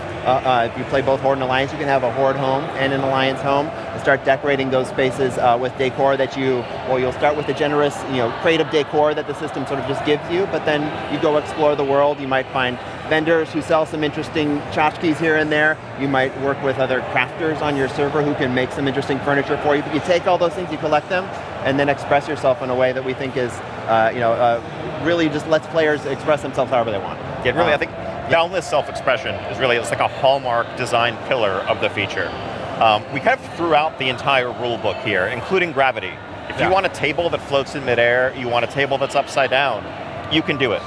If you play both Horde and Alliance, you can have a Horde home and an Alliance home, and start decorating those spaces with decor that you'll start with the generous, creative decor that the system sort of just gives you, but then you go explore the world. You might find vendors who sell some interesting tchotchkes here and there. You might work with other crafters on your server who can make some interesting furniture for you. But you take all those things, you collect them, and then express yourself in a way that we think is, really just lets players express themselves however they want. Yeah, really, I think boundless self-expression is really, it's like a hallmark design pillar of the feature. We kind of threw out the entire rule book here, including gravity. If you want a table that floats in midair, you want a table that's upside down, you can do it.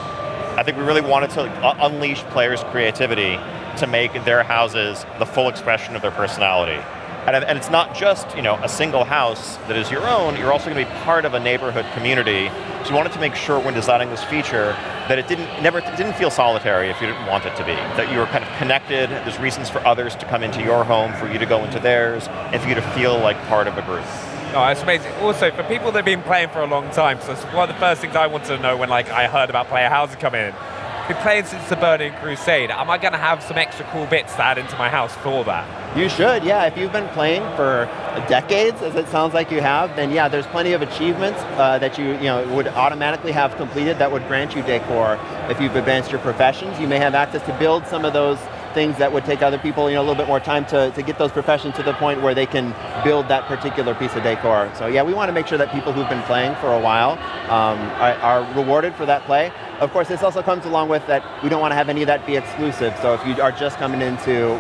I think we really wanted to unleash players' creativity to make their houses the full expression of their personality. And it's not just a single house that is your own, you're also going to be part of a neighborhood community. So we wanted to make sure when designing this feature that it didn't feel solitary if you didn't want it to be. That you were kind of connected, there's reasons for others to come into your home, for you to go into theirs, and for you to feel like part of a group. Oh, it's amazing. Also, for people that have been playing for a long time, so it's one of the first things I wanted to know when I heard about player housing coming in. Been playing since the Burning Crusade. Am I going to have some extra cool bits to add into my house for that? You should, yeah. If you've been playing for decades, as it sounds like you have, then yeah, there's plenty of achievements that you would automatically have completed that would grant you decor. If you've advanced your professions, you may have access to build some of those things that would take other people a little bit more time to get those professions to the point where they can build that particular piece of decor. So yeah, we want to make sure that people who've been playing for a while are rewarded for that play. Of course, this also comes along with that we don't want to have any of that be exclusive. So if you are just coming into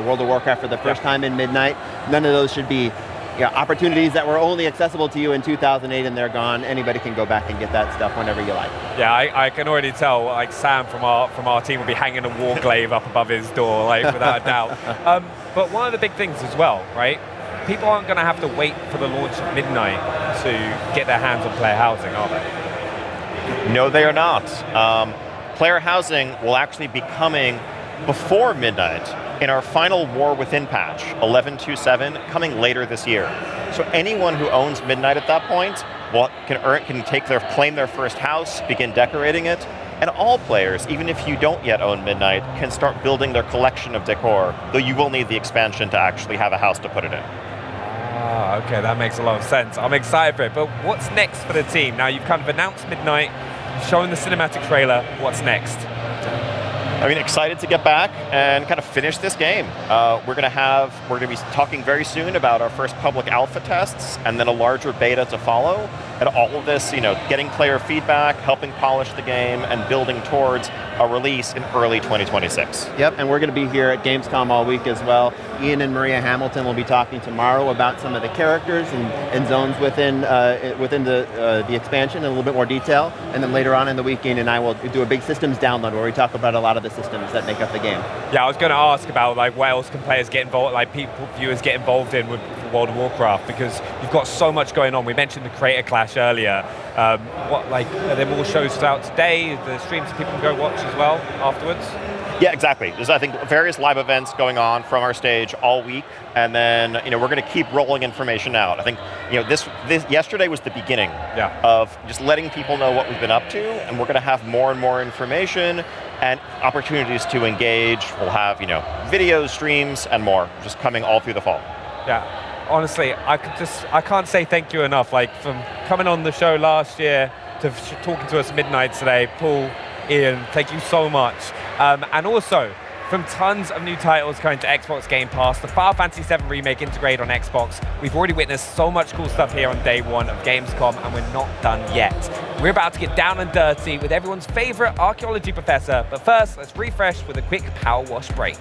World of Warcraft for the first time in Midnight, none of those should be opportunities that were only accessible to you in 2008 and they're gone. Anybody can go back and get that stuff whenever you like. Yeah, I can already tell, Sam from our team will be hanging a warglaive up above his door, without a doubt. But one of the big things as well, right? People aren't going to have to wait for the launch of Midnight to get their hands on player housing, are they? No, they are not. Player housing will actually be coming before Midnight in our final War Within patch, 11.2.7, coming later this year. So anyone who owns Midnight at that point can claim their first house, begin decorating it, and all players, even if you don't yet own Midnight, can start building their collection of decor, though you will need the expansion to actually have a house to put it in. Ah, okay, that makes a lot of sense. I'm excited for it, but what's next for the team? Now you've kind of announced Midnight, shown the cinematic trailer, what's next? Excited to get back and kind of finish this game. We're going to be talking very soon about our first public alpha tests and then a larger beta to follow. And all of this, getting player feedback, helping polish the game, and building towards a release in early 2026. Yep, and we're going to be here at Gamescom all week as well. Ian and Maria Hamilton will be talking tomorrow about some of the characters and zones within the expansion in a little bit more detail. And then later on in the week, Ian and I will do a big systems download where we talk about a lot of the systems that make up the game. Yeah, I was going to ask about what else can players get involved, viewers get involved in with World of Warcraft, because you've got so much going on. We mentioned the Creator Clash earlier. Are there more shows out today? The streams people can go watch as well afterwards? Yeah, exactly. There's, I think, various live events going on from our stage all week, and then we're going to keep rolling information out. I think this yesterday was the beginning of just letting people know what we've been up to, and we're going to have more and more information and opportunities to engage. We'll have videos, streams, and more just coming all through the fall. Yeah. Honestly, I can't say thank you enough. From coming on the show last year to talking to us Midnight today, Paul, Ian, thank you so much. And also, from tons of new titles coming to Xbox Game Pass, the Final Fantasy VII Remake integrated on Xbox, we've already witnessed so much cool stuff here on day one of Gamescom, and we're not done yet. We're about to get down and dirty with everyone's favorite archaeology professor, but first, let's refresh with a quick power wash break.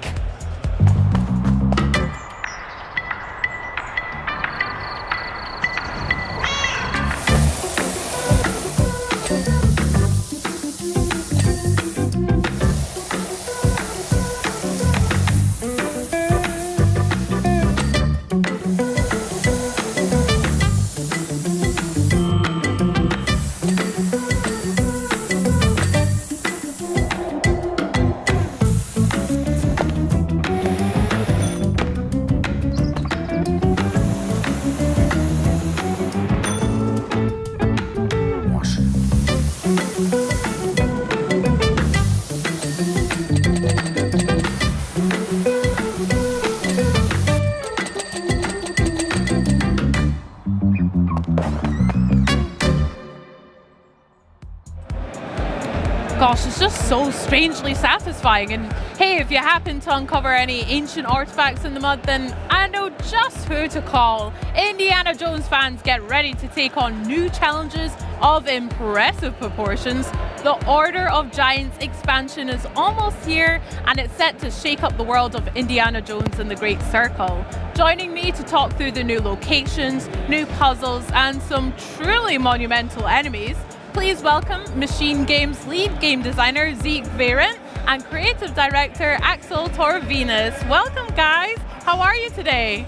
gosh, it's just so strangely satisfying. And hey, if you happen to uncover any ancient artifacts in the mud, then I know just who to call. Indiana Jones fans, get ready to take on new challenges of impressive proportions. The Order of Giants expansion is almost here, and it's set to shake up the world of Indiana Jones and the Great Circle. Joining me to talk through the new locations, new puzzles, and some truly monumental enemies, please welcome Machine Games lead game designer Zeke Varent and creative director Axel Torvinus. Welcome, guys. How are you today?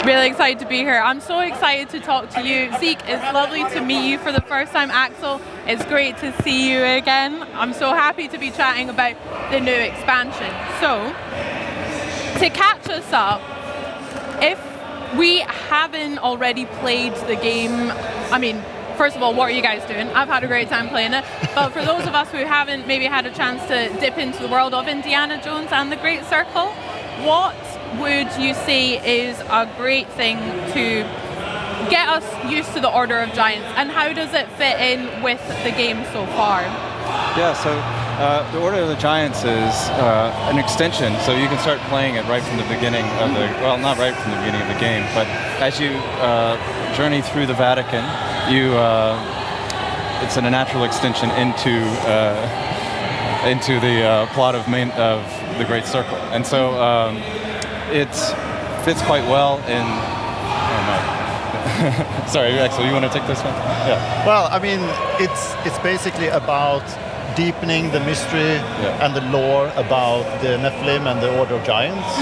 Really excited to be here. I'm so excited to talk to you. Zeke, it's lovely to meet you for the first time. Axel, it's great to see you again. I'm so happy to be chatting about the new expansion. So, to catch us up, if we haven't already played the game, I mean, first of all, what are you guys doing? I've had a great time playing it. But for those of us who haven't maybe had a chance to dip into the world of Indiana Jones and the Great Circle, what would you say is a great thing to get us used to the Order of Giants, and how does it fit in with the game so far? Yeah, so the Order of the Giants is an extension, so you can start playing it right from the beginning of the, well, not right from the beginning of the game, but as you journey through the Vatican, it's a natural extension into the plot of the Great Circle, and so it fits quite well in. Sorry, Axel, you want to take this one? Yeah. Well, I mean, it's basically about deepening the mystery and the lore about the Nephilim and the Order of Giants,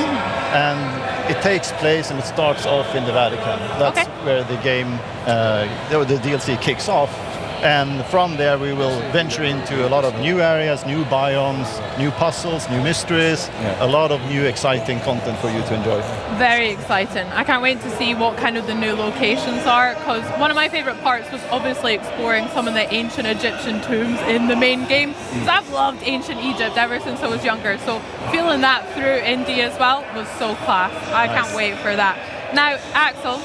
and it takes place and it starts off in the Vatican. That's where the game, the DLC kicks off. And from there we will venture into a lot of new areas, new biomes, new puzzles, new mysteries, a lot of new exciting content for you to enjoy. Very exciting. I can't wait to see what kind of the new locations are, because one of my favorite parts was obviously exploring some of the ancient Egyptian tombs in the main game, because I've loved ancient Egypt ever since I was younger, so feeling that through Indy as well was so class. I can't wait for that. Now, Axel,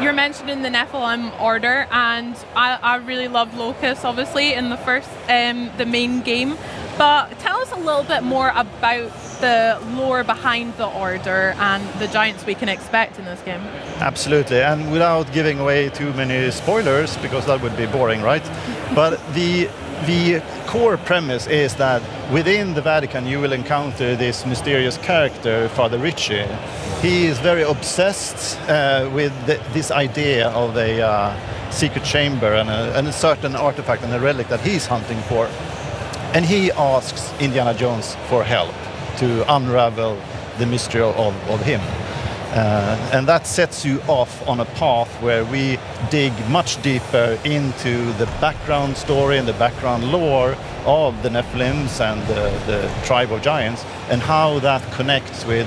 you're mentioning the Nephilim Order, and I really loved Locust, obviously, in the first, the main game. But tell us a little bit more about the lore behind the Order and the giants we can expect in this game. Absolutely, and without giving away too many spoilers, because that would be boring, right? But the core premise is that within the Vatican you will encounter this mysterious character, Father Ricci. He is very obsessed with this idea of a secret chamber and a certain artifact and a relic that he's hunting for. And he asks Indiana Jones for help to unravel the mystery of him. And that sets you off on a path where we dig much deeper into the background story and the background lore of the Nephilims and the tribe of giants, and how that connects with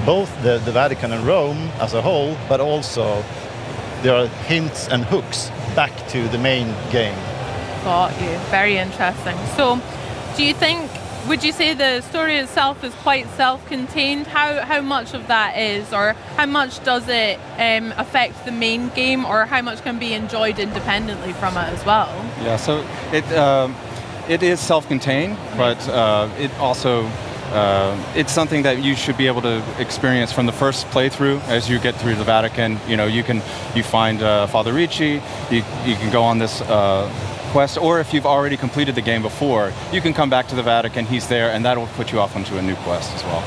both the Vatican and Rome as a whole, but also there are hints and hooks back to the main game. Got you. Very interesting. So, would you say the story itself is quite self-contained? How much of that is, or how much does it affect the main game, or how much can be enjoyed independently from it as well? Yeah, so it is self-contained, but it also it's something that you should be able to experience from the first playthrough. As you get through the Vatican, you find Father Ricci, you can go on this quest, or if you've already completed the game before, you can come back to the Vatican, he's there, and that'll put you off onto a new quest as well.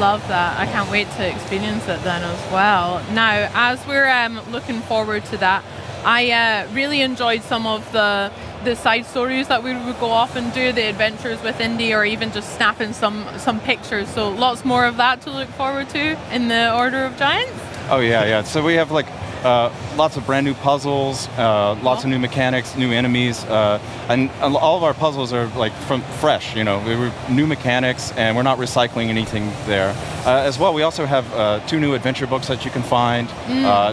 Love that. I can't wait to experience it then as well. Now, as we're looking forward to that, I really enjoyed some of the side stories that we would go off and do, the adventures with Indy, or even just snapping some pictures. So lots more of that to look forward to in the Order of Giants. Oh yeah. So we have lots of brand new puzzles, lots of new mechanics, new enemies, and all of our puzzles are from fresh. We're new mechanics, and we're not recycling anything there. As well, we also have 2 new adventure books that you can find,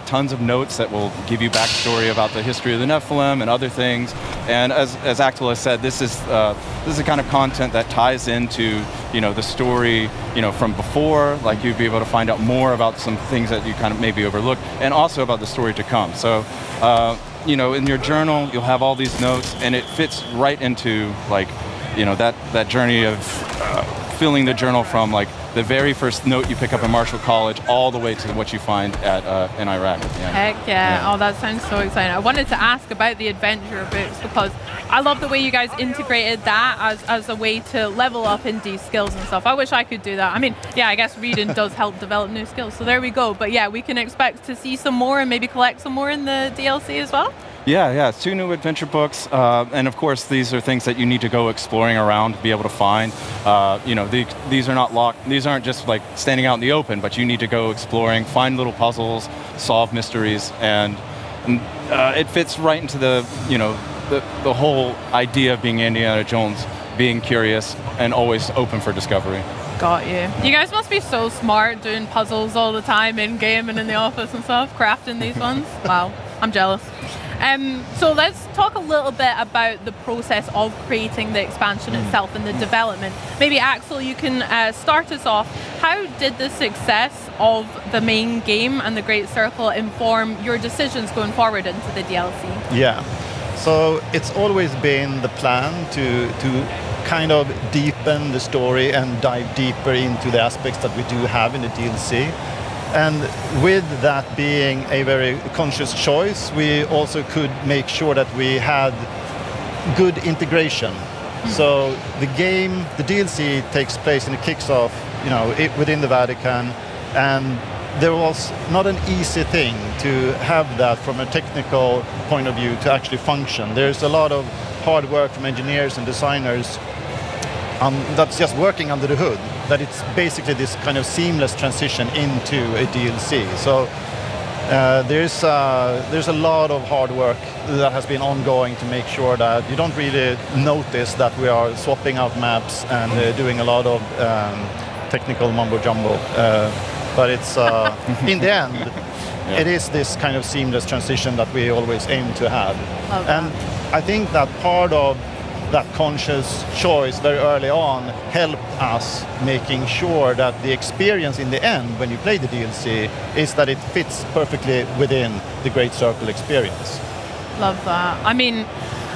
tons of notes that will give you backstory about the history of the Nephilim and other things. And as Axel has said, this is the kind of content that ties into the story from before. Like, you'd be able to find out more about some things that you kind of maybe overlooked, and also about the story to come. So in your journal, you'll have all these notes, and it fits right into like, that journey of filling the journal from like the very first note you pick up in Marshall College all the way to what you find in Iraq. Yeah. Heck yeah. Oh, that sounds so exciting. I wanted to ask about the adventure books because I love the way you guys integrated that as a way to level up in these skills and stuff. I wish I could do that. I mean, yeah, I guess reading does help develop new skills. So there we go. But yeah, we can expect to see some more and maybe collect some more in the DLC as well. Yeah, 2 new adventure books, and of course these are things that you need to go exploring around to be able to find. These are not locked. These aren't just like standing out in the open, but you need to go exploring, find little puzzles, solve mysteries, and it fits right into the whole idea of being Indiana Jones, being curious and always open for discovery. Got you. You guys must be so smart doing puzzles all the time in game and in the office and stuff, crafting these ones. Wow, I'm jealous. So let's talk a little bit about the process of creating the expansion itself and the development. Maybe Axel, you can start us off. How did the success of the main game and the Great Circle inform your decisions going forward into the DLC? Yeah, so it's always been the plan to kind of deepen the story and dive deeper into the aspects that we do have in the DLC. And with that being a very conscious choice, we also could make sure that we had good integration. So the DLC takes place and it kicks off, within the Vatican, and there was not an easy thing to have that from a technical point of view to actually function. There's a lot of hard work from engineers and designers that's just working under the hood, that it's basically this kind of seamless transition into a DLC. So there's a lot of hard work that has been ongoing to make sure that you don't really notice that we are swapping out maps and doing a lot of technical mumbo-jumbo. But it's in the end, it is this kind of seamless transition that we always aim to have. And I think that part of that conscious choice very early on helped us making sure that the experience in the end when you play the DLC is that it fits perfectly within the Great Circle experience. Love that. I mean,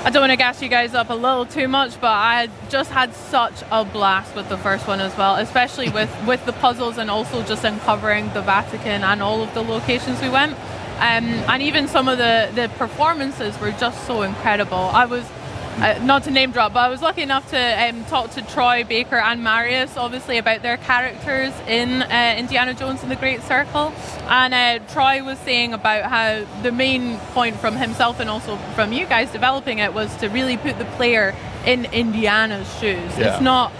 I don't want to gas you guys up a little too much, but I just had such a blast with the first one as well, especially with the puzzles and also just uncovering the Vatican and all of the locations we went. And even some of the performances were just so incredible. I was not to name drop, but I was lucky enough to talk to Troy, Baker and Marius obviously about their characters in Indiana Jones and the Great Circle, and Troy was saying about how the main point from himself and also from you guys developing it was to really put the player in Indiana's shoes. Yeah. It's not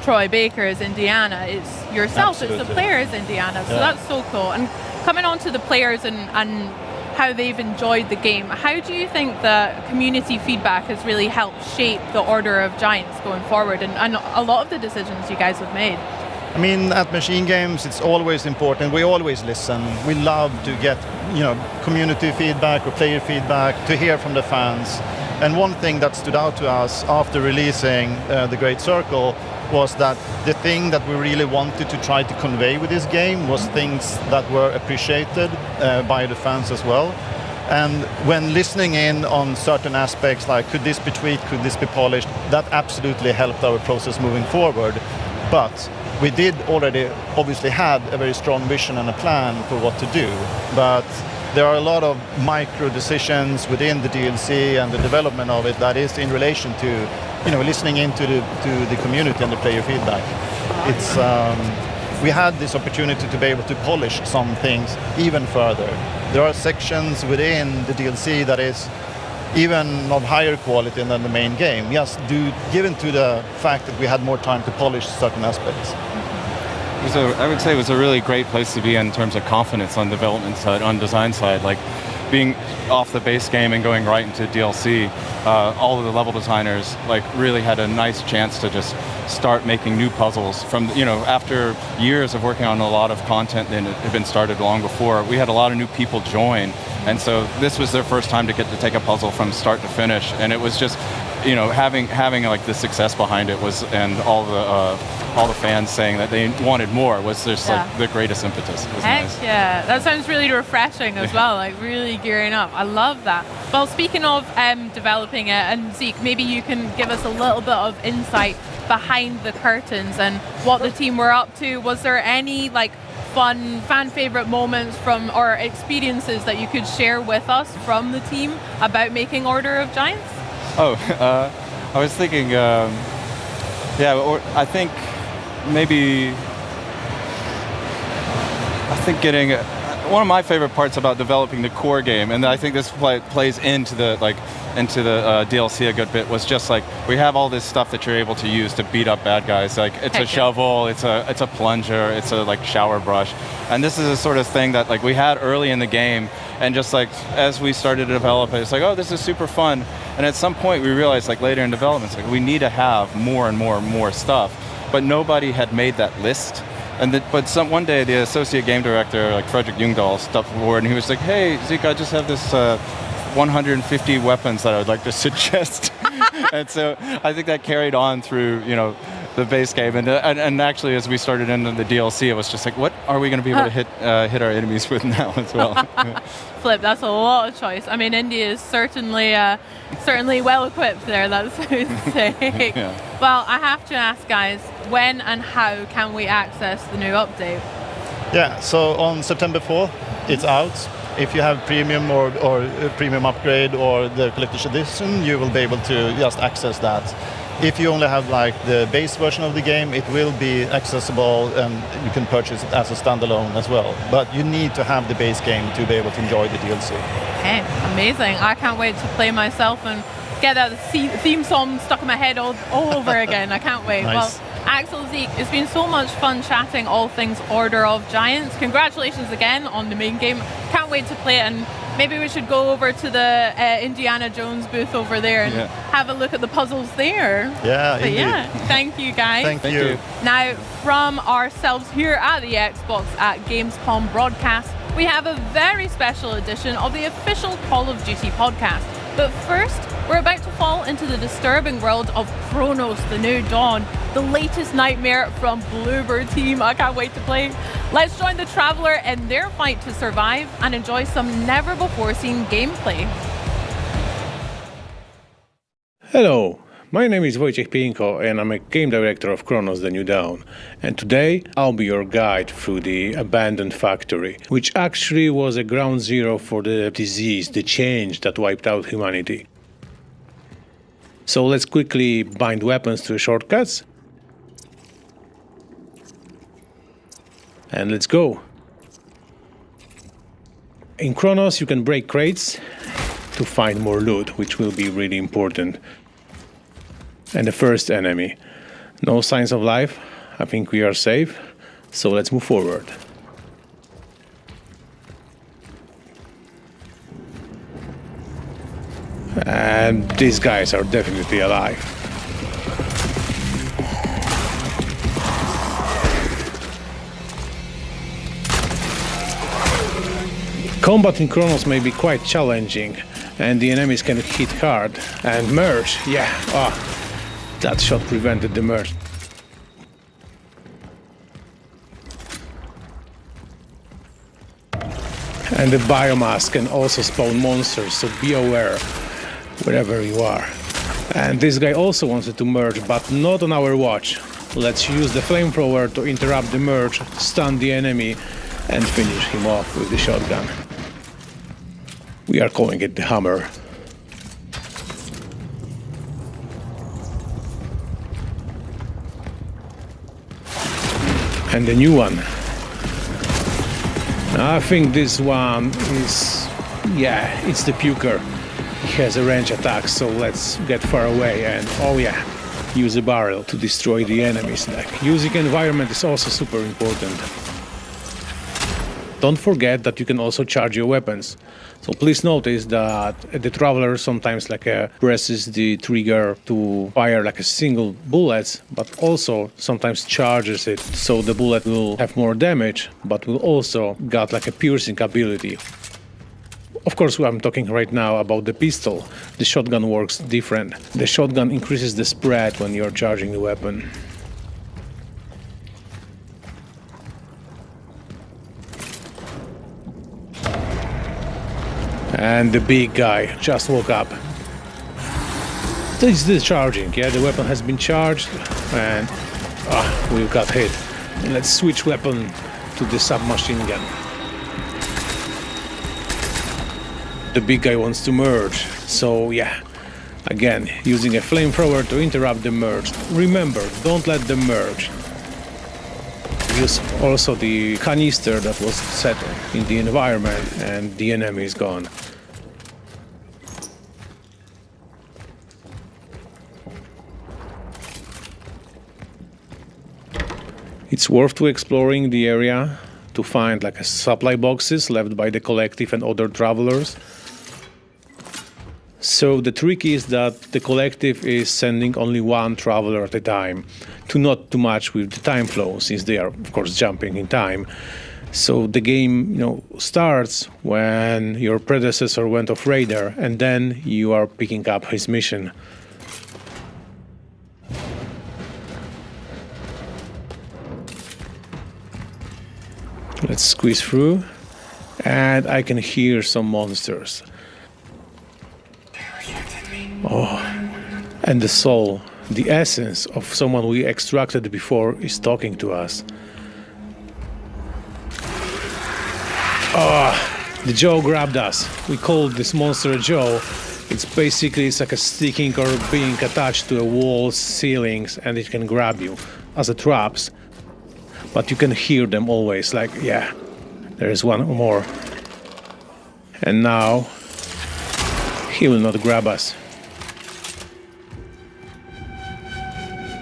Troy Baker's Indiana, it's yourself. Absolutely. It's the player's Indiana. So that's so cool. And coming on to the players and how they've enjoyed the game, how do you think the community feedback has really helped shape the Order of Giants going forward and a lot of the decisions you guys have made? I mean, at Machine Games, it's always important. We always listen. We love to get, community feedback or player feedback, to hear from the fans. And one thing that stood out to us after releasing The Great Circle was that the thing that we really wanted to try to convey with this game was things that were appreciated by the fans as well. And when listening in on certain aspects, like could this be tweaked, could this be polished, that absolutely helped our process moving forward. But we did already obviously had a very strong vision and a plan for what to do. But there are a lot of micro decisions within the DLC and the development of it that is in relation to listening into the community and the player feedback. It's we had this opportunity to be able to polish some things even further. There are sections within the DLC that is even of higher quality than the main game. Yes, given to the fact that we had more time to polish certain aspects. I would say it was a really great place to be in terms of confidence on development side, on design side. Like being off the base game and going right into DLC, all of the level designers really had a nice chance to just start making new puzzles from, after years of working on a lot of content that had been started long before. We had a lot of new people join, and so this was their first time to get to take a puzzle from start to finish, and it was just you know, having like the success behind it was, and all the fans saying that they wanted more was just like the greatest impetus. It was Heck nice. yeah, that sounds really refreshing as well, like really gearing up. I love that. Well, speaking of developing it, and Zeke, maybe you can give us a little bit of insight behind the curtains and what the team were up to. Was there any like fun fan favorite moments from or experiences that you could share with us from the team about making Order of Giants? Oh, I was thinking, yeah, I think maybe, getting, one of my favorite parts about developing the core game, and I think this plays into the DLC a good bit, was just like, we have all this stuff that you're able to use to beat up bad guys. Like, it's a shovel, it's a plunger, it's a like shower brush. And this is a sort of thing that like we had early in the game, and just like as we started to develop it, it's like, oh, this is super fun. And at some point we realized, like later in development, it's like we need to have more and more stuff. But nobody had made that list. But one day the associate game director, like Frederick Ljungdahl, stepped forward and he was like, hey, Zeke, I just have this 150 weapons that I would like to suggest. And so I think that carried on through, you know, the base game. And actually, as we started into the DLC, it was just like, what are we going to be able to hit our enemies with now as well? Flip, that's a lot of choice. I mean, India is certainly well equipped there, that's sick. Yeah. Well, I have to ask, guys, when and how can we access the new update? Yeah, so on September 4th, it's out. If you have premium or premium upgrade or the collector's edition, you will be able to just access that. If you only have like the base version of the game, it will be accessible and you can purchase it as a standalone as well. But you need to have the base game to be able to enjoy the DLC. Okay, amazing. I can't wait to play myself and get that theme song stuck in my head all over again. I can't wait. Nice. Well, Axel, Zeke, it's been so much fun chatting all things Order of Giants. Congratulations again on the main game. Can't wait to play it, and maybe we should go over to the Indiana Jones booth over there and have a look at the puzzles there. Yeah, but indeed. yeah, thank you guys. Thank you. Now, from ourselves here at the Xbox at Gamescom broadcast, we have a very special edition of the official Call of Duty podcast. But first, we're about to fall into the disturbing world of Chronos, the New Dawn, the latest nightmare from Bloober Team. I can't wait to play. Let's join the Traveler in their fight to survive and enjoy some never-before-seen gameplay. Hello, my name is Wojciech Pinko and I'm a game director of Chronos, the New Dawn. And today I'll be your guide through the abandoned factory, which actually was a ground zero for the disease, the change that wiped out humanity. So let's quickly bind weapons to shortcuts. And let's go. In Chronos you can break crates to find more loot, which will be really important. And the first enemy. No signs of life. I think we are safe. So let's move forward. And these guys are definitely alive. Combat in Chronos may be quite challenging, and the enemies can hit hard. And merge, yeah, that shot prevented the merge. And the biomass can also spawn monsters, so be aware wherever you are. And this guy also wanted to merge, but not on our watch. Let's use the flamethrower to interrupt the merge, stun the enemy, and finish him off with the shotgun. We are calling it the Hammer. And the new one. I think this one is, yeah, it's the Puker. He has a range attack, so let's get far away and, oh yeah, use a barrel to destroy the enemies. Like, using environment is also super important. Don't forget that you can also charge your weapons. So please notice that the Traveler sometimes presses the trigger to fire like a single bullet, but also sometimes charges it, so the bullet will have more damage, but will also got like a piercing ability. Of course, I'm talking right now about the pistol. The shotgun works different. The shotgun increases the spread when you're charging the weapon. And the big guy just woke up. This is the charging, yeah, the weapon has been charged and we got hit. Let's switch weapon to the submachine gun. The big guy wants to merge, so yeah, again, using a flamethrower to interrupt the merge. Remember, don't let them merge. Use also the canister that was set in the environment and the enemy is gone. It's worth to exploring the area to find like supply boxes left by the collective and other travelers. So the trick is that the collective is sending only one traveler at a time, to not too much with the time flow, since they are of course jumping in time. So the game, starts when your predecessor went off radar, and then you are picking up his mission. Let's squeeze through, and I can hear some monsters. Oh, and the soul, the essence of someone we extracted before is talking to us. Oh, the Joe grabbed us. We called this monster Joe. It's like a sticking or being attached to a wall, ceilings, and it can grab you as a traps. But you can hear them always, like, yeah, there is one more. And now, he will not grab us.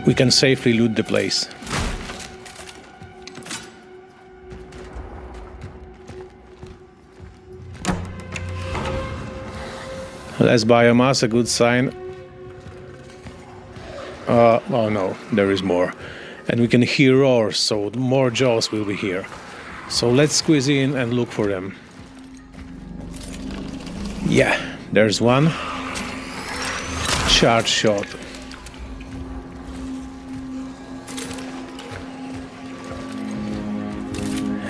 We can safely loot the place. Less biomass, a good sign. Oh no, there is more. And we can hear roars, so more jaws will be here. So let's squeeze in and look for them. Yeah, there's one. Charge shot.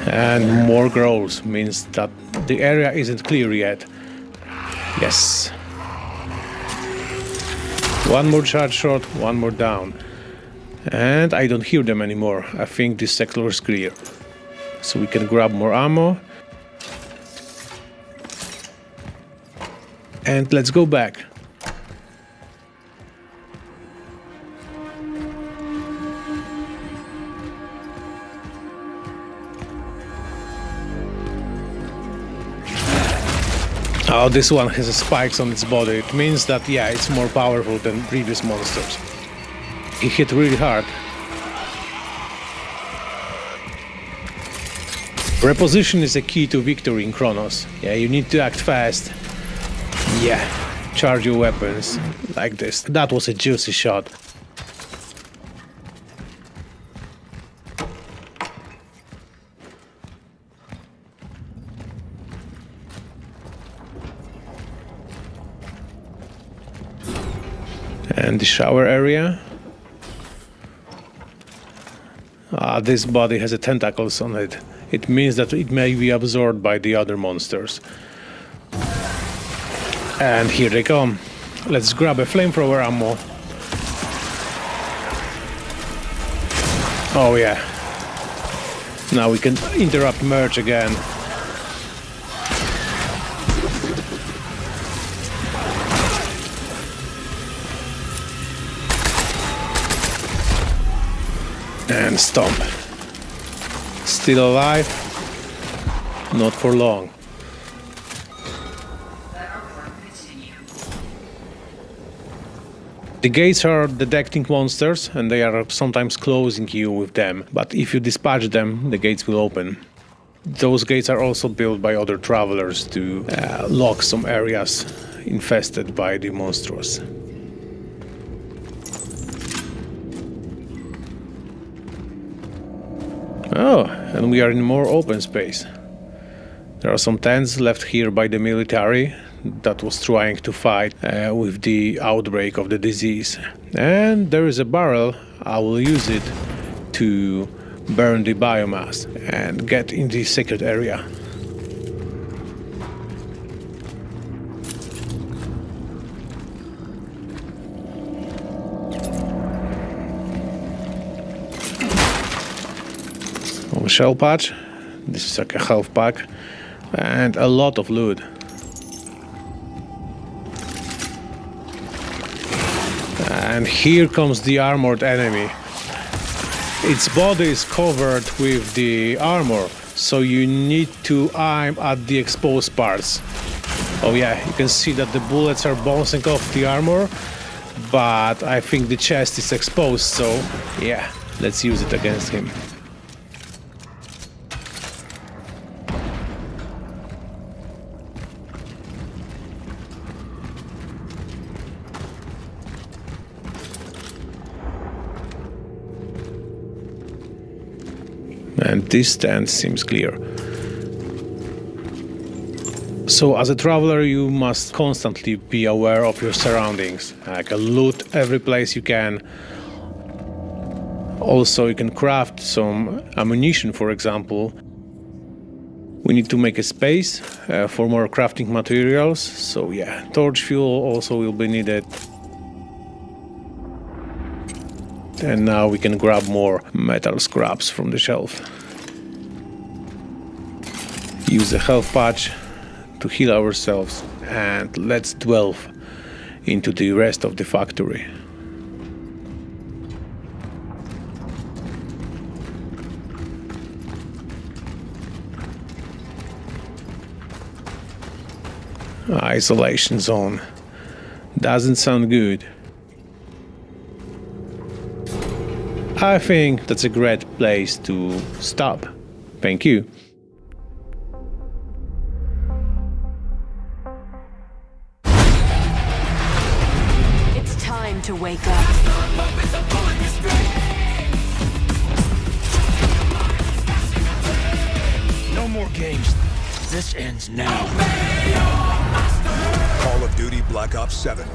And more growls means that the area isn't clear yet. Yes. One more charge shot, one more down. And I don't hear them anymore. I think this sector is clear. So we can grab more ammo. And let's go back. Oh, this one has spikes on its body. It means that, yeah, it's more powerful than previous monsters. He hit really hard. Reposition is a key to victory in Chronos. Yeah, you need to act fast. Yeah, charge your weapons like this. That was a juicy shot. And the shower area. This body has tentacles on it. It means that it may be absorbed by the other monsters. And here they come. Let's grab a flamethrower ammo. Oh yeah. Now we can interrupt merge again. And stomp. Still alive? Not for long. The gates are detecting monsters and they are sometimes closing you with them, but if you dispatch them, the gates will open. Those gates are also built by other travelers to lock some areas infested by the monsters. Oh, and we are in more open space. There are some tents left here by the military that was trying to fight with the outbreak of the disease. And there is a barrel. I will use it to burn the biomass and get in the secret area. A shell patch. This is like a health pack and a lot of loot. And here comes the armored enemy. Its body is covered with the armor, so you need to aim at the exposed parts. Oh yeah, you can see that the bullets are bouncing off the armor, but I think the chest is exposed, so yeah, let's use it against him. And this stand seems clear. So as a traveler, you must constantly be aware of your surroundings. Like loot every place you can. Also, you can craft some ammunition, for example. We need to make a space for more crafting materials. So yeah, torch fuel also will be needed. And now we can grab more metal scraps from the shelf. Use a health patch to heal ourselves, and let's delve into the rest of the factory. Isolation zone. Doesn't sound good. I think that's a great place to stop. Thank you. It's time to wake up. No more games. This ends now. Call of Duty Black Ops 7.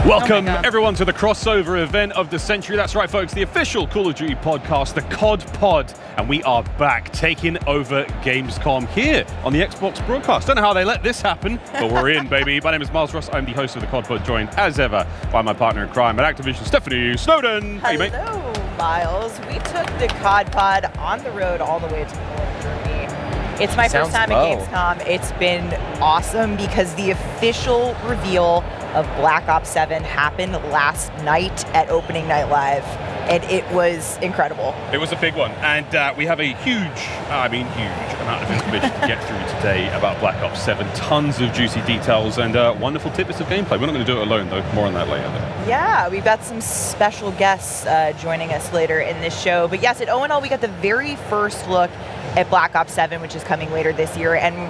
Welcome, everyone, to the crossover event of the century. That's right, folks, the official Call of Duty podcast, the COD Pod, and we are back taking over Gamescom here on the Xbox broadcast. Don't know how they let this happen, but we're in, baby. My name is Miles Ross. I'm the host of the COD Pod, joined, as ever, by my partner in crime at Activision, Stephanie Snowden. Hello, mate. Miles. We took the COD Pod on the road all the way to Cologne, Germany. It's my first time at Gamescom. It's been awesome because the official reveal of Black Ops 7 happened last night at Opening Night Live, and it was incredible. It was a big one, and we have a huge amount of information to get through today about Black Ops 7. Tons of juicy details and wonderful tidbits of gameplay. We're not going to do it alone, though. More on that later. Yeah, we've got some special guests joining us later in this show. But yes, at ONL, we got the very first look at Black Ops 7, which is coming later this year, and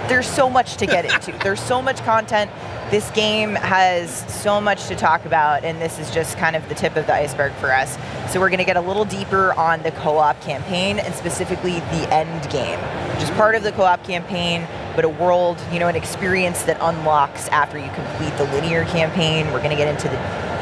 there's so much to get into. There's so much content. This game has so much to talk about, and this is just kind of the tip of the iceberg for us. So we're going to get a little deeper on the co-op campaign, and specifically the end game, which is part of the co-op campaign, but a world, an experience that unlocks after you complete the linear campaign. We're going to get into the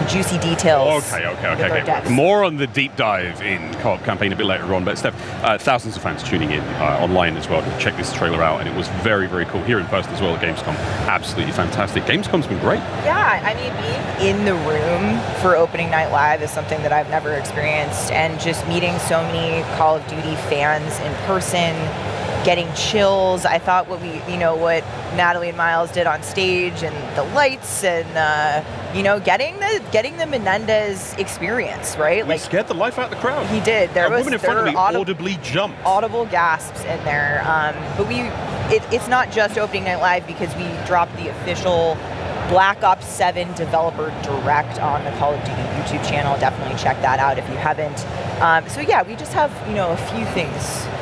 juicy details. Okay. More on the deep dive in co-op campaign a bit later on, but Steph, thousands of fans tuning in online as well to check this trailer out, and it was very, very cool. Here in person as well at Gamescom, absolutely fantastic. Gamescom's been great. Yeah, I mean, being in the room for Opening Night Live is something that I've never experienced, and just meeting so many Call of Duty fans in person, getting chills. I thought what Natalie and Miles did on stage, and the lights, and getting the Menendez experience, right? He scared the life out of the crowd. He did. There was woman in front of me audibly jumped. Audible gasps in there. But it's not just Opening Night Live, because we dropped the official Black Ops 7 developer direct on the Call of Duty YouTube channel. Definitely check that out if you haven't. So yeah, we just have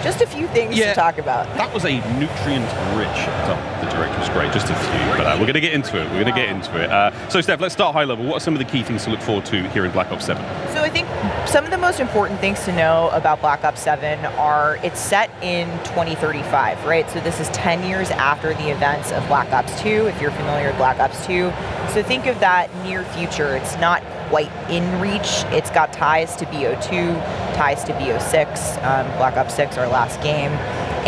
just a few things to talk about. That was a nutrient-rich dump. The direct was great, just a few, but we're going to get into it. So Steph, let's start high level. What are some of the key things to look forward to here in Black Ops 7? So I think some of the most important things to know about Black Ops 7 are it's set in 2035, right? So this is 10 years after the events of Black Ops 2, if you're familiar with Black Ops 2. So think of that near future. It's not quite in reach. It's got ties to BO2, ties to BO6, Black Ops 6, our last game.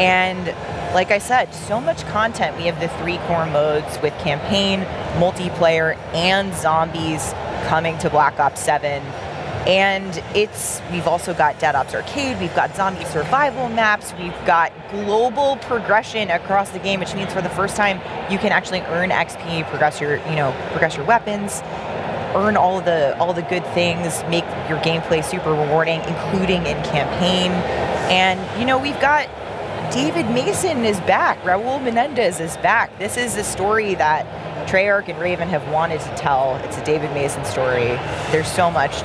And like I said, so much content. We have the 3 core modes with campaign, multiplayer, and zombies coming to Black Ops 7. And we've also got Dead Ops Arcade, we've got zombie survival maps, we've got global progression across the game, which means for the first time you can actually earn XP, progress your weapons, earn all the good things, make your gameplay super rewarding, including in campaign. And we've got David Mason is back, Raul Menendez is back. This is a story that Treyarch and Raven have wanted to tell. It's a David Mason story. There's so much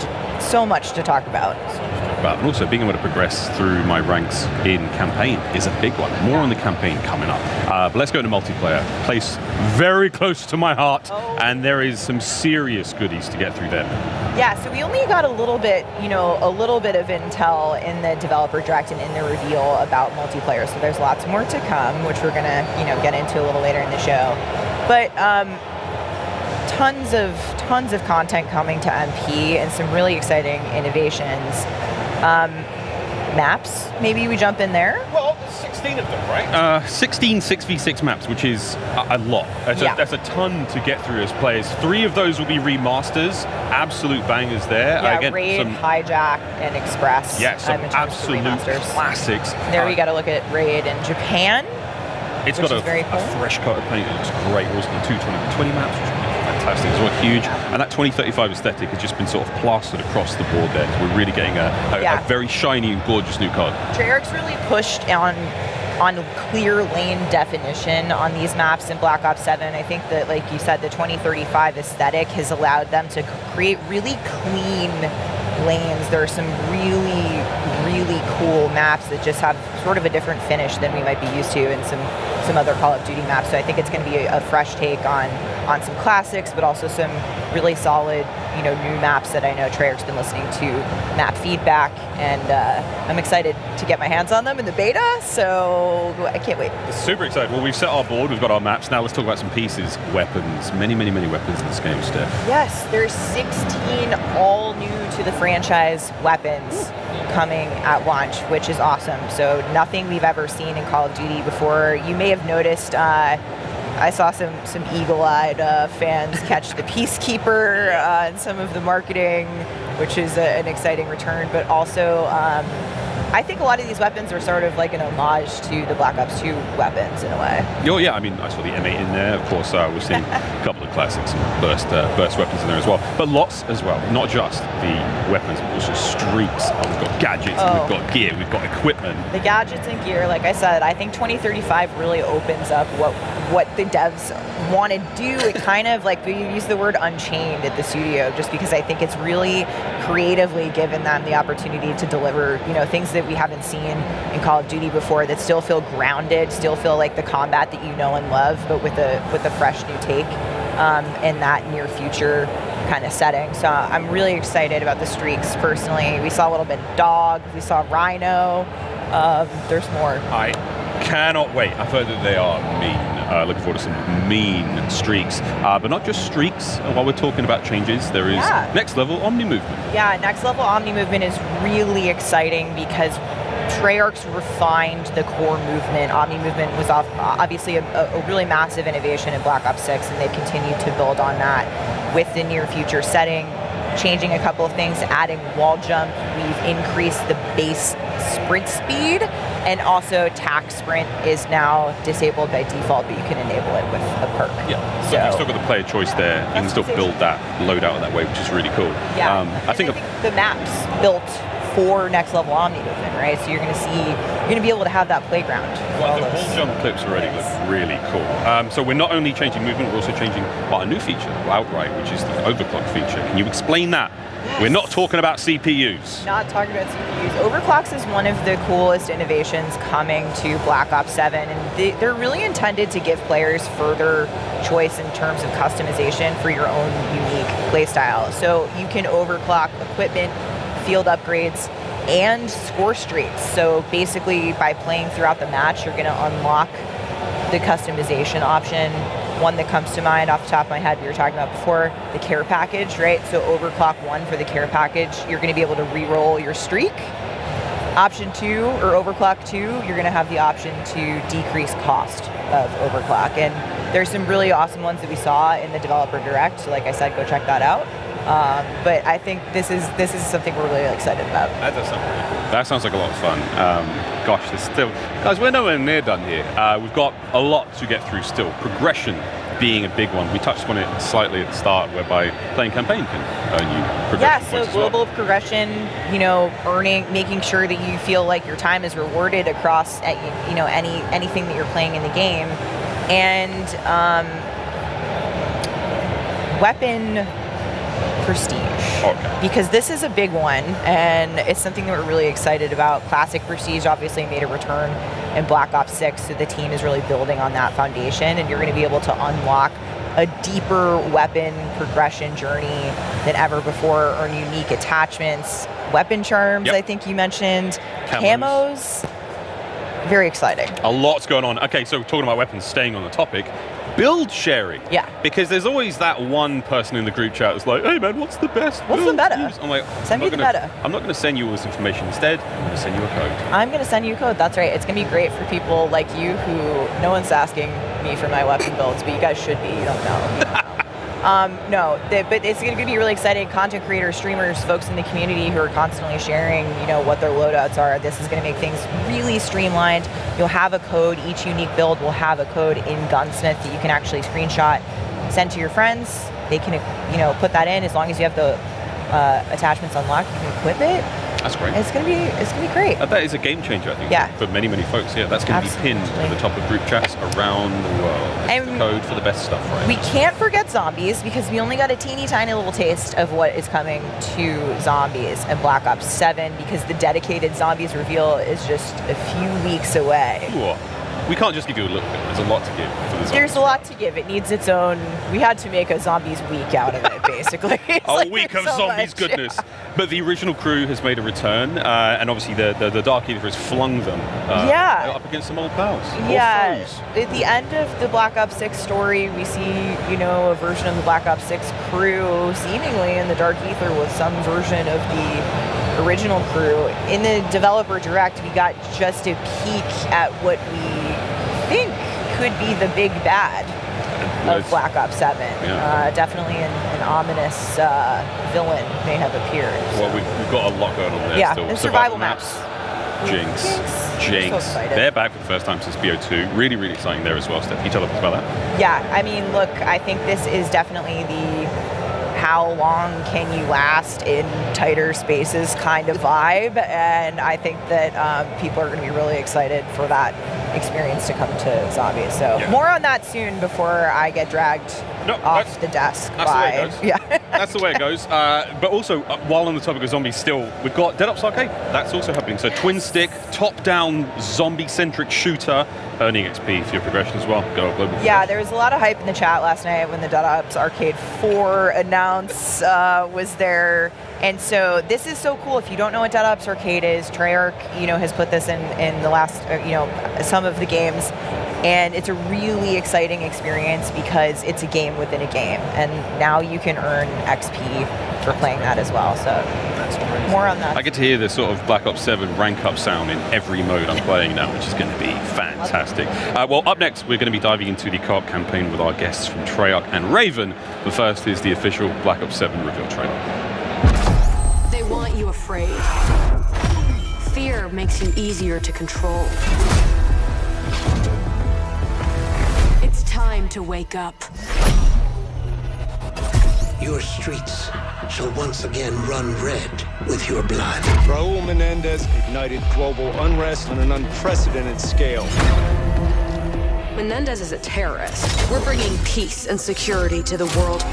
to talk about. And also being able to progress through my ranks in campaign is a big one. More on the campaign coming up. But let's go to multiplayer. Place very close to my heart, and there is some serious goodies to get through there. Yeah, so we only got a little bit of intel in the developer direct and in the reveal about multiplayer. So there's lots more to come, which we're gonna, get into a little later in the show. But tons of content coming to MP and some really exciting innovations. Maps, maybe we jump in there? Well, 16 of them, right? 16 6v6 maps, which is a lot. That's a ton to get through as players. 3 of those will be remasters, absolute bangers there. Yeah, Again, Raid, Hijack, and Express. Yeah, some absolute classics. There we got to look at Raid in Japan. It's got a fresh coat of paint. It looks great. We're also on 220 maps, which is fantastic as well, huge. And that 2035 aesthetic has just been sort of plastered across the board there. So we're really getting a very shiny and gorgeous new card. Treyarch's really pushed on clear lane definition on these maps in Black Ops 7. I think that, like you said, the 2035 aesthetic has allowed them to create really clean lanes. There are some really, really cool maps that just have sort of a different finish than we might be used to in some other Call of Duty maps. So I think it's going to be a fresh take on some classics, but also some really solid, new maps that I know Treyarch's been listening to map feedback, and I'm excited to get my hands on them in the beta, so I can't wait. Super excited. Well, we've set our board, we've got our maps. Now let's talk about some pieces. Weapons. Many, many, many weapons in this game, Steph. Yes, there's 16 all new to the franchise weapons coming at launch, which is awesome. So nothing we've ever seen in Call of Duty before. You may have noticed I saw some eagle-eyed fans catch the Peacekeeper and some of the marketing, which is an exciting return. But also, I think a lot of these weapons are sort of like an homage to the Black Ops 2 weapons in a way. Oh yeah, I mean, I saw the M8 in there. Of course, we're seeing a couple of classics, burst weapons in there as well. But lots as well, not just the weapons, but also streaks. We've got gadgets, we've got gear, we've got equipment. The gadgets and gear, like I said, I think 2035 really opens up what the devs want to do. It kind of like, we use the word unchained at the studio, just because I think it's really creatively given them the opportunity to deliver, things that we haven't seen in Call of Duty before, that still feel grounded, still feel like the combat that you know and love, but with a fresh new take in that near future kind of setting. So I'm really excited about the streaks personally. We saw a little bit of Dog, we saw Rhino, there's more. I cannot wait. I've heard that they are mean. Looking forward to some mean streaks. But not just streaks. While we're talking about changes, there is next level Omni movement. Yeah, next level Omni movement is really exciting because Treyarch's refined the core movement. Omni movement was obviously a really massive innovation in Black Ops 6, and they've continued to build on that with the near future setting, changing a couple of things, adding wall jump. We've increased the base sprint speed, and also tack sprint is now disabled by default, but you can enable it with a perk. Yeah, so you've still got the player choice there. You can still build that loadout that way, which is really cool. Yeah, I think the map's built for next level Omni movement, right? So you're going to be able to have that playground. Well, the wall jump clips already look really cool. So we're not only changing movement, we're also changing a new feature outright, which is the overclock feature. Can you explain that? Yes. We're not talking about CPUs. Not talking about CPUs. Overclocks is one of the coolest innovations coming to Black Ops 7, and they're really intended to give players further choice in terms of customization for your own unique playstyle. So you can overclock equipment, field upgrades, and score streaks. So basically, by playing throughout the match, you're going to unlock the customization option. One that comes to mind off the top of my head, we were talking about before, the care package, right? So overclock 1 for the care package, you're going to be able to re-roll your streak. Option 2, or overclock 2, you're going to have the option to decrease cost of overclock. And there's some really awesome ones that we saw in the developer direct. So like I said, go check that out. But I think this is something we're really excited about. That sounds like a lot of fun. Gosh, there's still... Guys, we're nowhere near done here. We've got a lot to get through still. Progression being a big one. We touched on it slightly at the start, whereby playing campaign can earn you progression. Yeah, so points as well. global progression, making sure that you feel like your time is rewarded across, anything that you're playing in the game. And weapon prestige. Okay. Because this is a big one, and it's something that we're really excited about. Classic Prestige obviously made a return in Black Ops 6, so the team is really building on that foundation, and you're going to be able to unlock a deeper weapon progression journey than ever before, earn unique attachments, weapon charms, I think you mentioned, camos. Very exciting. A lot's going on. Okay, so talking about weapons, staying on the topic, build sharing. Yeah. Because there's always that one person in the group chat that's like, hey man, what's the best? What's the meta? I'm like, Send me the meta. I'm not going to send you all this information. Instead, I'm going to send you a code. I'm going to send you a code. That's right. It's going to be great for people like you who no one's asking me for my weapon builds, but you guys should be. You don't know. But it's going to be really exciting. Content creators, streamers, folks in the community who are constantly sharing, what their loadouts are. This is going to make things really streamlined. You'll have a code. Each unique build will have a code in Gunsmith that you can actually screenshot, send to your friends. They can, put that in as long as you have the attachments unlocked. You can equip it. That's great. It's gonna be great. That is a game changer, I think, for many folks. Yeah, that's going to be pinned at the top of group chats around the world. It's the code for the best stuff, right? We can't forget zombies because we only got a teeny tiny little taste of what is coming to zombies in Black Ops 7 because the dedicated zombies reveal is just a few weeks away. Ooh. We can't just give you a little bit. There's a lot to give for the zombies. There's a lot to give. It needs its own... We had to make a zombies week out of it, basically. A week of zombies goodness. But the original crew has made a return, and obviously the Dark Eater has flung them up against some old pals. Yeah. At the end of the Black Ops 6 story, we see, a version of the Black Ops 6 crew seemingly in the Dark Ether with some version of the original crew. In the developer direct, we got just a peek at what we think could be the big bad of Black Ops 7. Yeah. Definitely an ominous villain may have appeared. Well, we've got a lot going on there. Yeah, still. and survival maps. Jinx. So excited. They're back for the first time since BO2. Really, really exciting there as well, Steph. Can you tell us about that? Yeah, I mean, look, I think this is definitely the how long can you last in tighter spaces kind of vibe, and I think that people are going to be really excited for that experience to come to zombies. So more on that soon before I get dragged off the desk. That's the way it goes. Yeah, that's the way it goes. But also, while on the topic of zombies, still we've got Dead Ops Arcade. That's also happening. So twin stick, top-down, zombie-centric shooter, earning XP for your progression as well. Go global. Yeah, there was a lot of hype in the chat last night when the Dead Ops Arcade 4 announce was there. And so this is so cool. If you don't know what Dead Ops Arcade is, Treyarch, has put this in the last, some of the games. And it's a really exciting experience because it's a game within a game. And now you can earn XP for playing that as well. So more on that. I get to hear the sort of Black Ops 7 rank up sound in every mode I'm playing now, which is going to be fantastic. Well, up next, we're going to be diving into the co-op campaign with our guests from Treyarch and Raven. But first is the official Black Ops 7 reveal trailer. They want you afraid. Fear makes you easier to control. It's time to wake up. Your streets shall once again run red with your blood. Raul Menendez ignited global unrest on an unprecedented scale. Menendez is a terrorist. We're bringing peace and security to the world.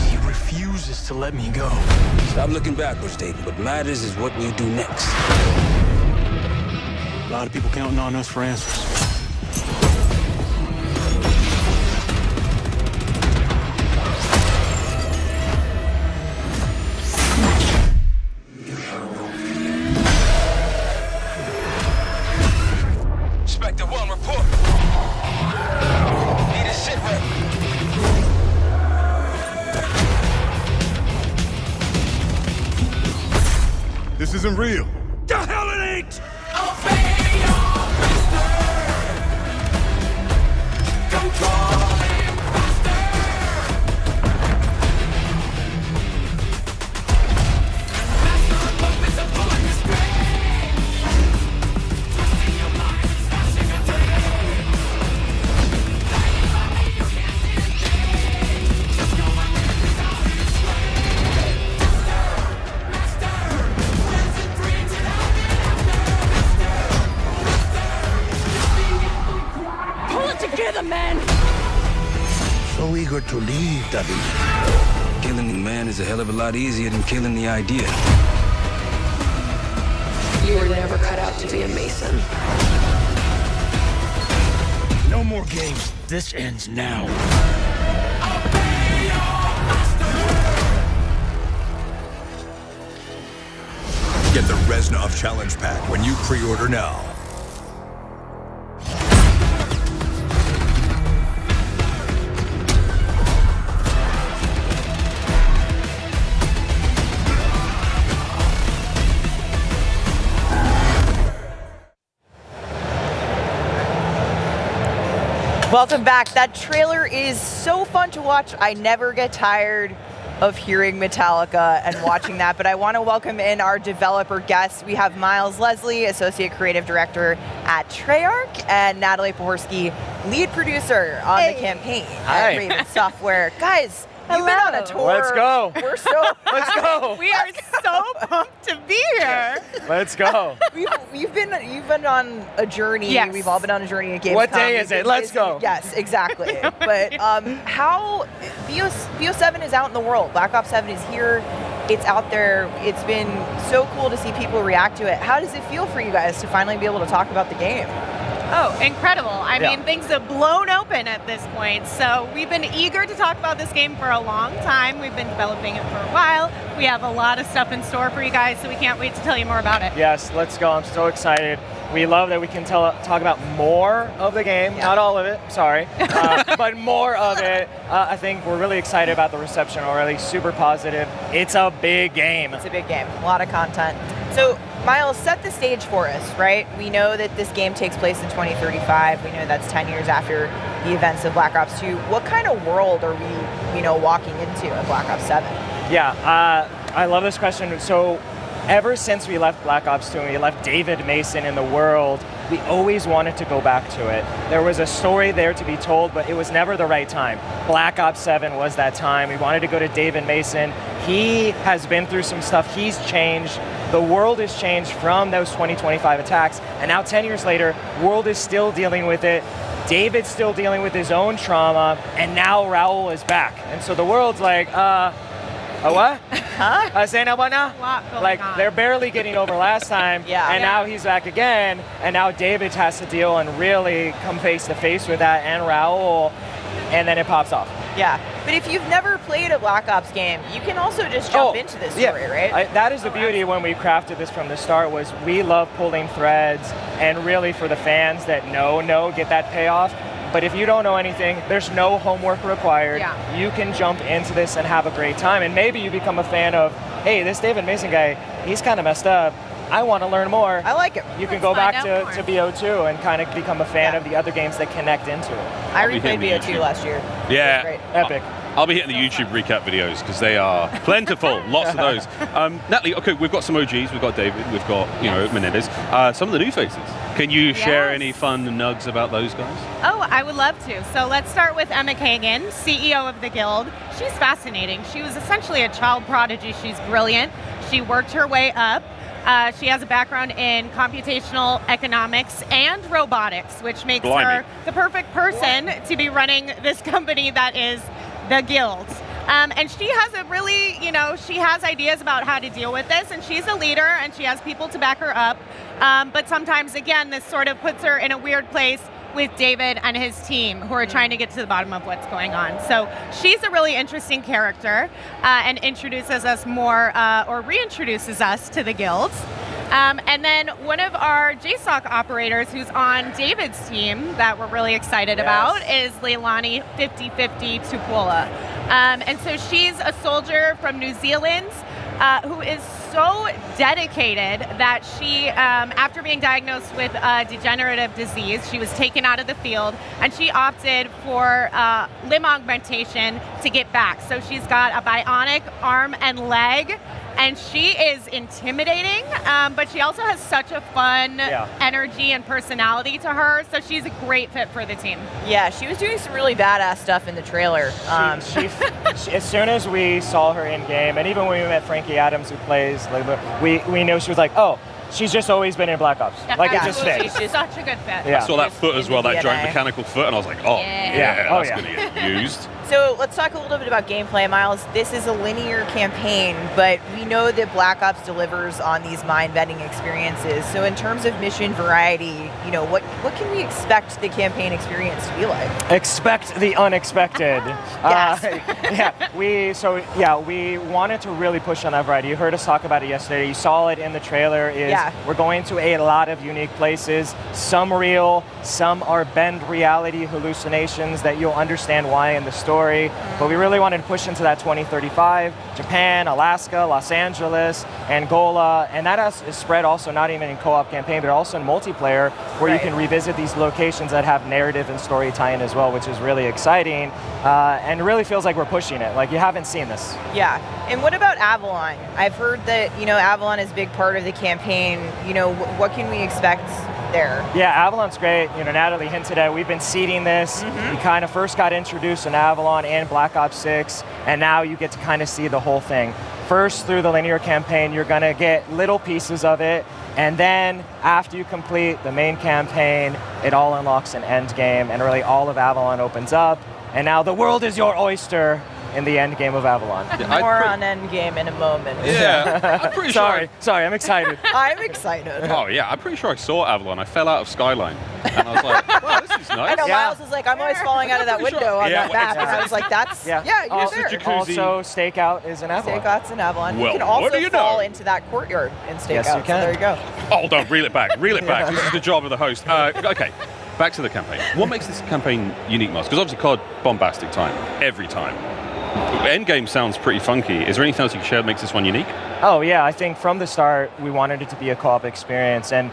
He refuses to let me go. Stop looking backwards, David. What matters is what we do next. A lot of people counting on us for answers. This isn't real. The hell it ain't! So eager to leave, Daddy. Killing the man is a hell of a lot easier than killing the idea. You were never cut out to be a Mason. No more games. This ends now. Get the Reznov Challenge Pack when you pre-order now. Welcome back. That trailer is so fun to watch. I never get tired of hearing Metallica and watching that, but I want to welcome in our developer guests. We have Miles Leslie, Associate Creative Director at Treyarch, and Natalie Pohorsky, Lead Producer on the campaign at Raven Software. Guys, you've been on a tour. Let's go. We're so Let's go. We are so pumped to be here. Let's go. You've been on a journey. Yes. We've all been on a journey at Gamescom. What day is it? Let's go. Yes, exactly. But how BO7 is out in the world. Black Ops 7 is here. It's out there. It's been so cool to see people react to it. How does it feel for you guys to finally be able to talk about the game? Oh, incredible. I mean, things have blown open at this point. So we've been eager to talk about this game for a long time. We've been developing it for a while. We have a lot of stuff in store for you guys, so we can't wait to tell you more about it. Yes, let's go. I'm so excited. We love that we can talk about more of the game, not all of it, sorry, but more of it. I think we're really excited about the reception already, super positive. It's a big game. It's a big game, a lot of content. So Miles, set the stage for us, right? We know that this game takes place in 2035. We know that's 10 years after the events of Black Ops 2. What kind of world are we, walking into in Black Ops 7? Yeah, I love this question. So ever since we left Black Ops 2 and we left David Mason in the world, we always wanted to go back to it. There was a story there to be told, but it was never the right time. Black Ops 7 was that time. We wanted to go to David Mason. He has been through some stuff. He's changed. The world has changed from those 2025 attacks, and now 10 years later, world is still dealing with it. David's still dealing with his own trauma, and now Raul is back. And so the world's like, what? Huh? Say no, like they're barely getting over last time, and now he's back again, and now David has to deal and really come face to face with that, and Raul, and then it pops off. Yeah, but if you've never played a Black Ops game, you can also just jump into this story, right? That is the beauty when we crafted this from the start, was we love pulling threads, and really for the fans that get that payoff. But if you don't know anything, there's no homework required. Yeah. You can jump into this and have a great time. And maybe you become a fan of, hey, this David Mason guy, he's kind of messed up. I want to learn more. I like it. You can go back to BO2 and kind of become a fan of the other games that connect into it. I replayed BO2 last year. Yeah. Great. Epic. I'll be hitting the YouTube recap videos because they are plentiful, lots of those. Natalie, okay, we've got some OGs, we've got David, we've got Menendez, some of the new faces. Can you share any fun nugs about those guys? Oh, I would love to. So let's start with Emma Kagan, CEO of the Guild. She's fascinating. She was essentially a child prodigy. She's brilliant. She worked her way up. She has a background in computational economics and robotics, which makes her the perfect person to be running this company that is the Guild. And she has a really, she has ideas about how to deal with this, and she's a leader, and she has people to back her up. But sometimes, again, this sort of puts her in a weird place with David and his team, who are trying to get to the bottom of what's going on. So she's a really interesting character, and introduces us more, or reintroduces us to the guilds. And then one of our JSOC operators who's on David's team that we're really excited about is Leilani 5050 Tupola. And so she's a soldier from New Zealand who is so dedicated that she, after being diagnosed with a degenerative disease, she was taken out of the field, and she opted for limb augmentation to get back. So she's got a bionic arm and leg, and she is intimidating, but she also has such a fun energy and personality to her, so she's a great fit for the team. Yeah, she was doing some really badass stuff in the trailer. She, as soon as we saw her in game, and even when we met Frankie Adams, who plays, we knew she was like, oh, she's just always been in Black Ops. Yeah, like, it just fits. She's such a good fit. I saw that foot as well, that giant mechanical foot, and I was like, oh, that's going to get used. So let's talk a little bit about gameplay, Miles. This is a linear campaign, but we know that Black Ops delivers on these mind-bending experiences. So in terms of mission variety, you know, what can we expect the campaign experience to be like? Expect the unexpected. We wanted to really push on that variety. You heard us talk about it yesterday. You saw it in the trailer. We're going to a lot of unique places. Some real, some are bend reality hallucinations that you'll understand why in the story. But we really wanted to push into that 2035, Japan, Alaska, Los Angeles, Angola, and that is spread also not even in co-op campaign, but also in multiplayer, where you can revisit these locations that have narrative and story tie-in as well, which is really exciting, and it really feels like we're pushing it. Like, you haven't seen this. Yeah, and what about Avalon? I've heard that, you know, Avalon is a big part of the campaign. You know, what can we expect there? Yeah, Avalon's great. You know, Natalie hinted at, we've been seeding this. We kind of first got introduced in Avalon and Black Ops 6, and now you get to kind of see the whole thing. First, through the linear campaign, you're going to get little pieces of it, and then after you complete the main campaign, it all unlocks an end game, and really all of Avalon opens up, and now the world is your oyster in the end game of Avalon. More on Endgame in a moment. Yeah, I'm pretty sure. Sorry, I'm excited. I'm excited. Oh yeah, I'm pretty sure I saw Avalon. I fell out of Skyline, and I was like, wow, this is nice. I know, Miles was like, I'm always falling out of that window on that map. And I was like, that's, you're there. Also, Stakeout is in Avalon. Stakeout's in Avalon. Well, you can also what do you fall know? into that courtyard in Stakeout. Yes, you can. So there you go. Hold on, reel it back. This is the job of the host. Okay, back to the campaign. What makes this campaign unique, Miles? Because obviously COD, bombastic time, every time. Endgame sounds pretty funky. Is there anything else you can share that makes this one unique? Oh yeah, I think from the start we wanted it to be a co-op experience, and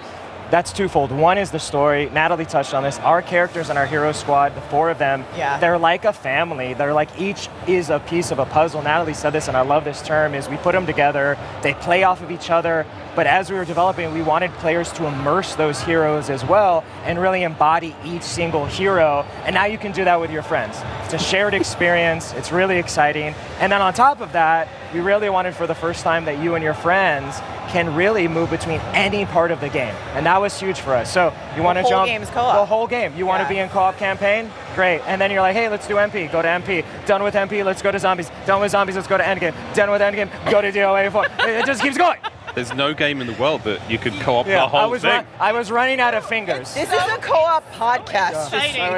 that's twofold. One is the story. Natalie touched on this. Our characters in our hero squad, the 4 of them, they're like a family. They're like, each is a piece of a puzzle. Natalie said this, and I love this term, is we put them together, they play off of each other, but as we were developing, we wanted players to immerse those heroes as well and really embody each single hero, and now you can do that with your friends. It's a shared experience, it's really exciting, and then on top of that, we really wanted for the first time that you and your friends can really move between any part of the game, and that was huge for us. So you want to jump game's co-op. the whole game. You want to be in co-op campaign? Great. And then you're like, hey, let's do MP. Go to MP. Done with MP, let's go to zombies. Done with zombies, let's go to endgame. Done with endgame, go to DOA 4. It just keeps going. There's no game in the world that you could co-op the whole thing. I was running out of fingers. This is a co-op podcast. I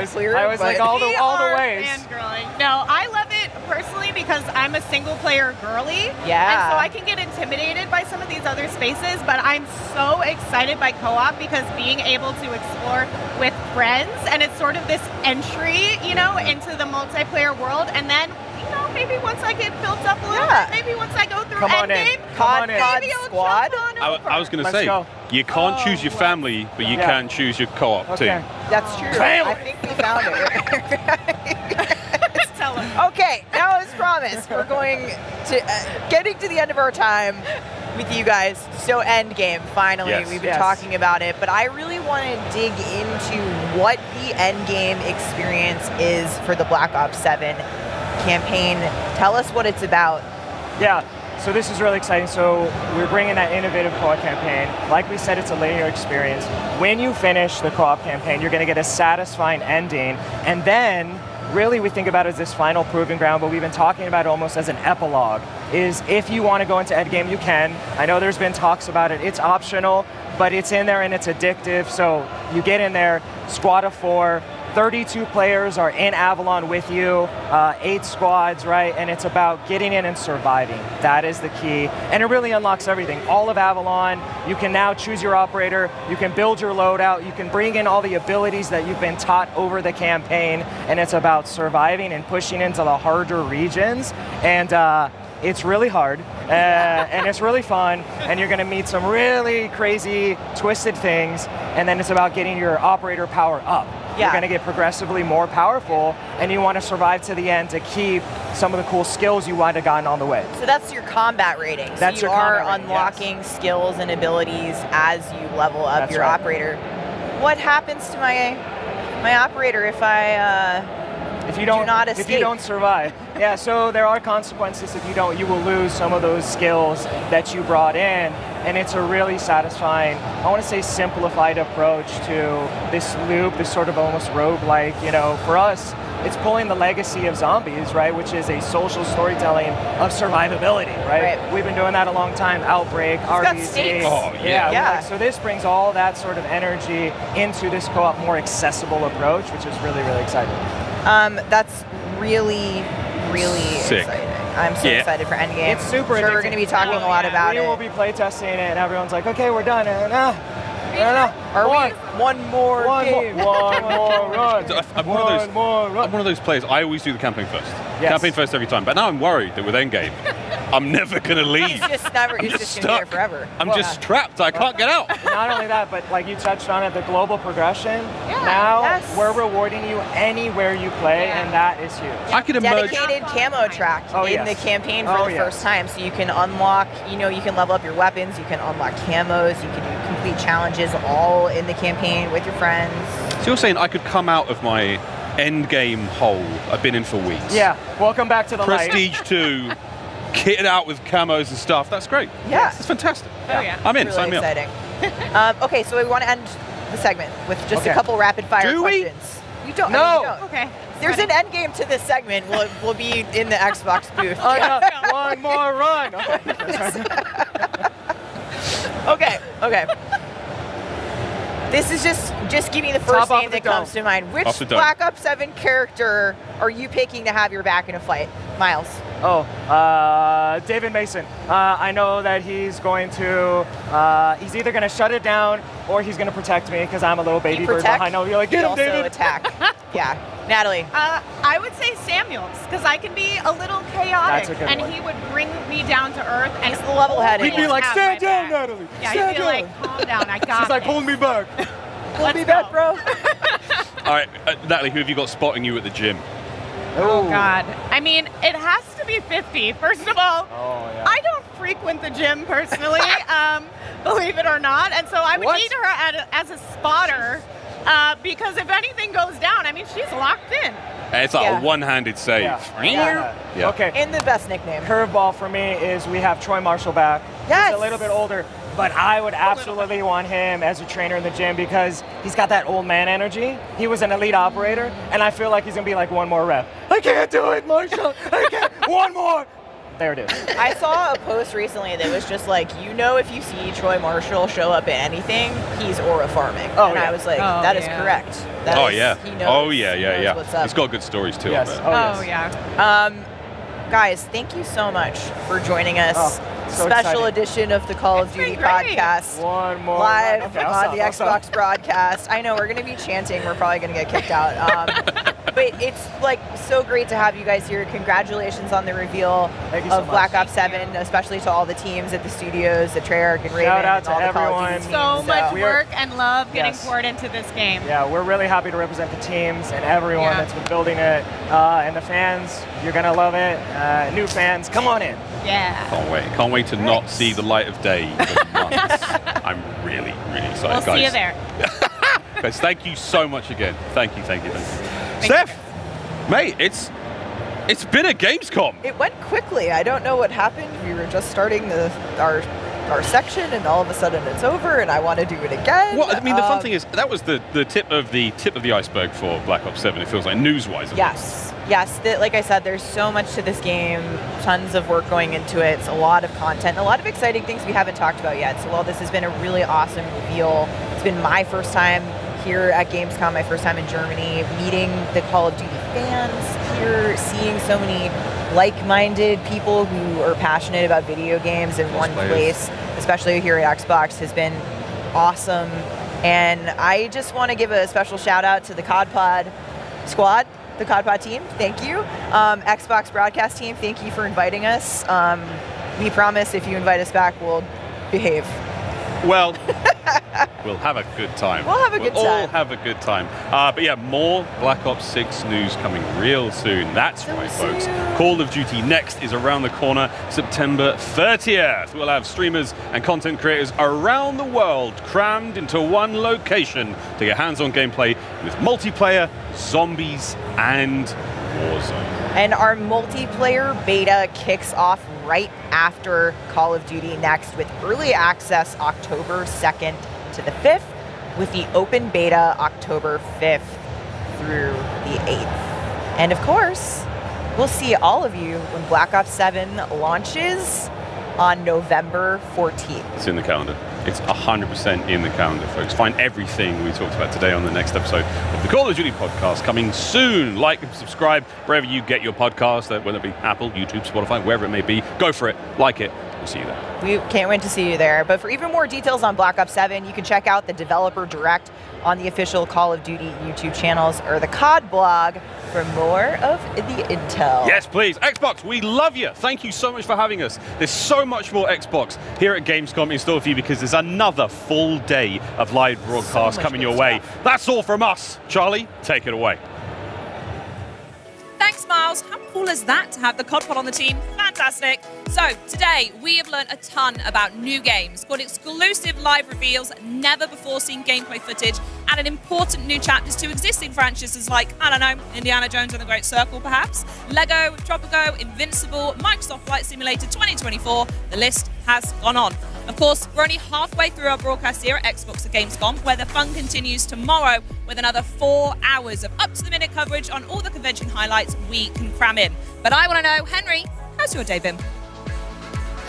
was like all the ways. Fangirling. No, I love it personally because I'm a single player girly. Yeah. And so I can get intimidated by some of these other spaces, but I'm so excited by co-op because being able to explore with friends, and it's sort of this entry, you know, into the multiplayer world, and then, you know, maybe once I get built up a little bit, maybe once I go through endgame, maybe I'll squad. jump on over. I was going to say, you can't choose your family, but you can choose your co-op team. That's true. Family. I think we found it. Okay, now as promised, we're going to getting to the end of our time with you guys. So Endgame, finally, we've been talking about it, but I really want to dig into what the Endgame experience is for the Black Ops 7 campaign. Tell us what it's about. Yeah. So this is really exciting. So we're bringing that innovative co-op campaign. Like we said, it's a linear experience. When you finish the co-op campaign, you're going to get a satisfying ending, and then really we think about it as this final proving ground, but we've been talking about it almost as an epilogue, is if you want to go into endgame, you can. I know there's been talks about it. It's optional, but it's in there and it's addictive. So you get in there, squad of 4, 32 players are in Avalon with you, 8 squads, right? And it's about getting in and surviving. That is the key. And it really unlocks everything. All of Avalon, you can now choose your operator, you can build your loadout, you can bring in all the abilities that you've been taught over the campaign, and it's about surviving and pushing into the harder regions. And It's really hard, and it's really fun, and you're going to meet some really crazy, twisted things, and then it's about getting your operator power up. You're going to get progressively more powerful, and you want to survive to the end to keep some of the cool skills you might have gotten on the way. So that's your combat rating. That's so you your are combat rating, unlocking skills and abilities as you level up your operator. What happens to my operator if if you don't not escape? If you don't survive. Yeah, so there are consequences if you don't. You will lose some of those skills that you brought in, and it's a really satisfying, I want to say simplified approach to this loop, this sort of almost roguelike, for us, it's pulling the legacy of zombies, right, which is a social storytelling of survivability, right? We've been doing that a long time, Outbreak, RBC. Oh, yeah. So this brings all that sort of energy into this co-op more accessible approach, which is really, really exciting. That's really, really Sick. exciting. I'm so excited for Endgame. It's super We're going to be talking a lot about it. We will be playtesting it, and everyone's like, okay, we're done. One more game. One more run. I'm one of those players. I always do the campaign first. Yes. Campaign first every time. But now I'm worried that with Endgame, I'm never going to leave. He's just going to be here forever. I'm just trapped. I can't get out. Not only that, but like you touched on it, the global progression. Now we're rewarding you anywhere you play, and that is huge. I could emerge. Dedicated camo track in the campaign for the first time, so you can unlock. You can level up your weapons. You can unlock camos. You can do complete challenges all in the campaign with your friends. So you're saying I could come out of my Endgame hole I've been in for weeks? Yeah. Welcome back to the Prestige 2. Kitted out with camos and stuff. That's great. Yeah. It's fantastic. Oh yeah. I'm in. Really Sign me exciting. Okay, so we want to end the segment with just a couple rapid fire questions. You don't. No. I mean, you don't. Okay. There's an end game to this segment. We'll be in the Xbox booth. Oh, no. One more run. Okay. This is just give me the first name that comes to mind. Which Black Ops 7 character are you picking to have your back in a fight? Miles. David Mason. I know that he's going to, he's either going to shut it down or he's going to protect me because I'm a little baby bird behind. You're like, get him, David. Also attack. Yeah. Natalie. I would say Samuels, because I can be a little chaotic, That's a good and one. he would bring me down to earth. And he's the level-headed. He'd be like, stand down, Natalie. Yeah, stand he'd be down. like, calm down, I got She's like, it. hold me back. Hold me back, bro. All right, Natalie, who have you got spotting you at the gym? Oh, God. I mean, it has to be 50. First of all, I don't frequent the gym personally, believe it or not. And so I would need her as a spotter because if anything goes down, I mean, she's locked in. It's like a one-handed save. Yeah. Okay. And the best nickname. Curveball for me is we have Troy Marshall back. Yes. He's a little bit older, but I would absolutely want him as a trainer in the gym because he's got that old man energy. He was an elite operator, and I feel like he's going to be like one more rep. I can't do it, Marshall. I can't. One more. There it is. I saw a post recently that was just like, if you see Troy Marshall show up in anything, he's aura farming. I was like, that is correct. That is, he knows, what's up. He's got good stories too. Yes. Guys, thank you so much for joining us. So Special exciting. edition of the Call of Duty podcast. One more live run. on the Xbox broadcast. I know we're going to be chanting. We're probably going to get kicked out. But it's like so great to have you guys here. Congratulations on the reveal of Black Ops 7, especially to all the teams at the studios, the Treyarch and Raven. Shout out and to all the everyone. Call of Duty So teams. much work and love getting poured into this game. Yeah, we're really happy to represent the teams and everyone that's been building it. And the fans, you're going to love it. New fans, come on in. Yeah. Can't wait to not see the light of day for months. I'm really, really excited, We'll guys. see you there. Guys, thank you so much again. Thank you. Steph, mate, it's been a Gamescom. It went quickly. I don't know what happened. We were just starting our section, and all of a sudden it's over, and I want to do it again. Well, I mean, the fun thing is that was the tip of the iceberg for Black Ops 7. It feels like news-wise. Yes. Like I said, there's so much to this game. Tons of work going into it. It's a lot of content, a lot of exciting things we haven't talked about yet. So while this has been a really awesome reveal, it's been my first time here at Gamescom, my first time in Germany, meeting the Call of Duty fans here, seeing so many like-minded people who are passionate about video games in one place, especially here at Xbox, has been awesome. And I just want to give a special shout out to the COD Pod squad. the CodPod team, thank you. Xbox broadcast team, thank you for inviting us. We promise if you invite us back, we'll behave. Well, we'll have a good time. We'll have a good time. All have a good time. But yeah, more Black Ops 6 news coming real soon. That's right, folks. Call of Duty Next is around the corner, September 30th. We'll have streamers and content creators around the world crammed into one location to get hands-on gameplay with multiplayer, zombies, and Warzone. And our multiplayer beta kicks off right after Call of Duty Next with early access October 2nd to the 5th, with the open beta October 5th through the 8th. And of course, we'll see all of you when Black Ops 7 launches on November 14th. It's in the calendar. It's 100% in the calendar, folks. Find everything we talked about today on the next episode of the Call of Duty podcast coming soon. Like and subscribe wherever you get your podcast, whether it be Apple, YouTube, Spotify, wherever it may be. Go for it. Like it. We'll see you there. We can't wait to see you there. But for even more details on Black Ops 7, you can check out the Developer Direct on the official Call of Duty YouTube channels or the COD blog for more of the intel. Yes, please. Xbox, we love you. Thank you so much for having us. There's so much more Xbox here at Gamescom in store for you because there's another full day of live broadcast coming your way. That's all from us. Charlie, take it away. Thanks, Miles. How cool is that to have the COD Pod on the team? Fantastic. So today we have learned a ton about new games, got exclusive live reveals, never before seen gameplay footage, and an important new chapters to existing franchises like, I don't know, Indiana Jones and the Great Circle perhaps, Lego, Tropico, Invincible, Microsoft Flight Simulator 2024, the list has gone on. Of course, we're only halfway through our broadcast here at Xbox at Gamescom, where the fun continues tomorrow with another 4 hours of up-to-the-minute coverage on all the convention highlights we can cram in. But I want to know, Henry, how's your day been?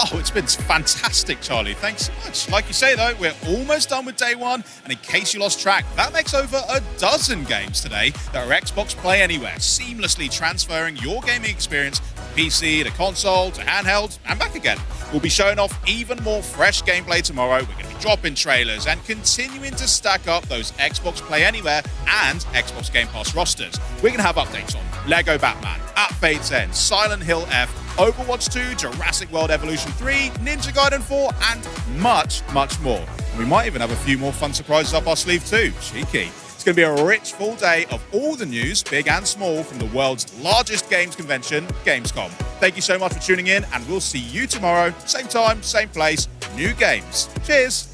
Oh, it's been fantastic, Charlie. Thanks so much. Like you say, though, we're almost done with day one. And in case you lost track, that makes over a dozen games today that are Xbox Play Anywhere, seamlessly transferring your gaming experience from PC to console to handhelds and back again. We'll be showing off even more fresh gameplay tomorrow. We're going to be dropping trailers and continuing to stack up those Xbox Play Anywhere and Xbox Game Pass rosters. We're going to have updates on Lego Batman, At Fate's End, Silent Hill F, Overwatch 2, Jurassic World Evolution 3, Ninja Gaiden 4, and much, much more. And we might even have a few more fun surprises up our sleeve too. Cheeky. It's going to be a rich, full day of all the news, big and small, from the world's largest games convention, Gamescom. Thank you so much for tuning in, and we'll see you tomorrow, same time, same place, new games. Cheers!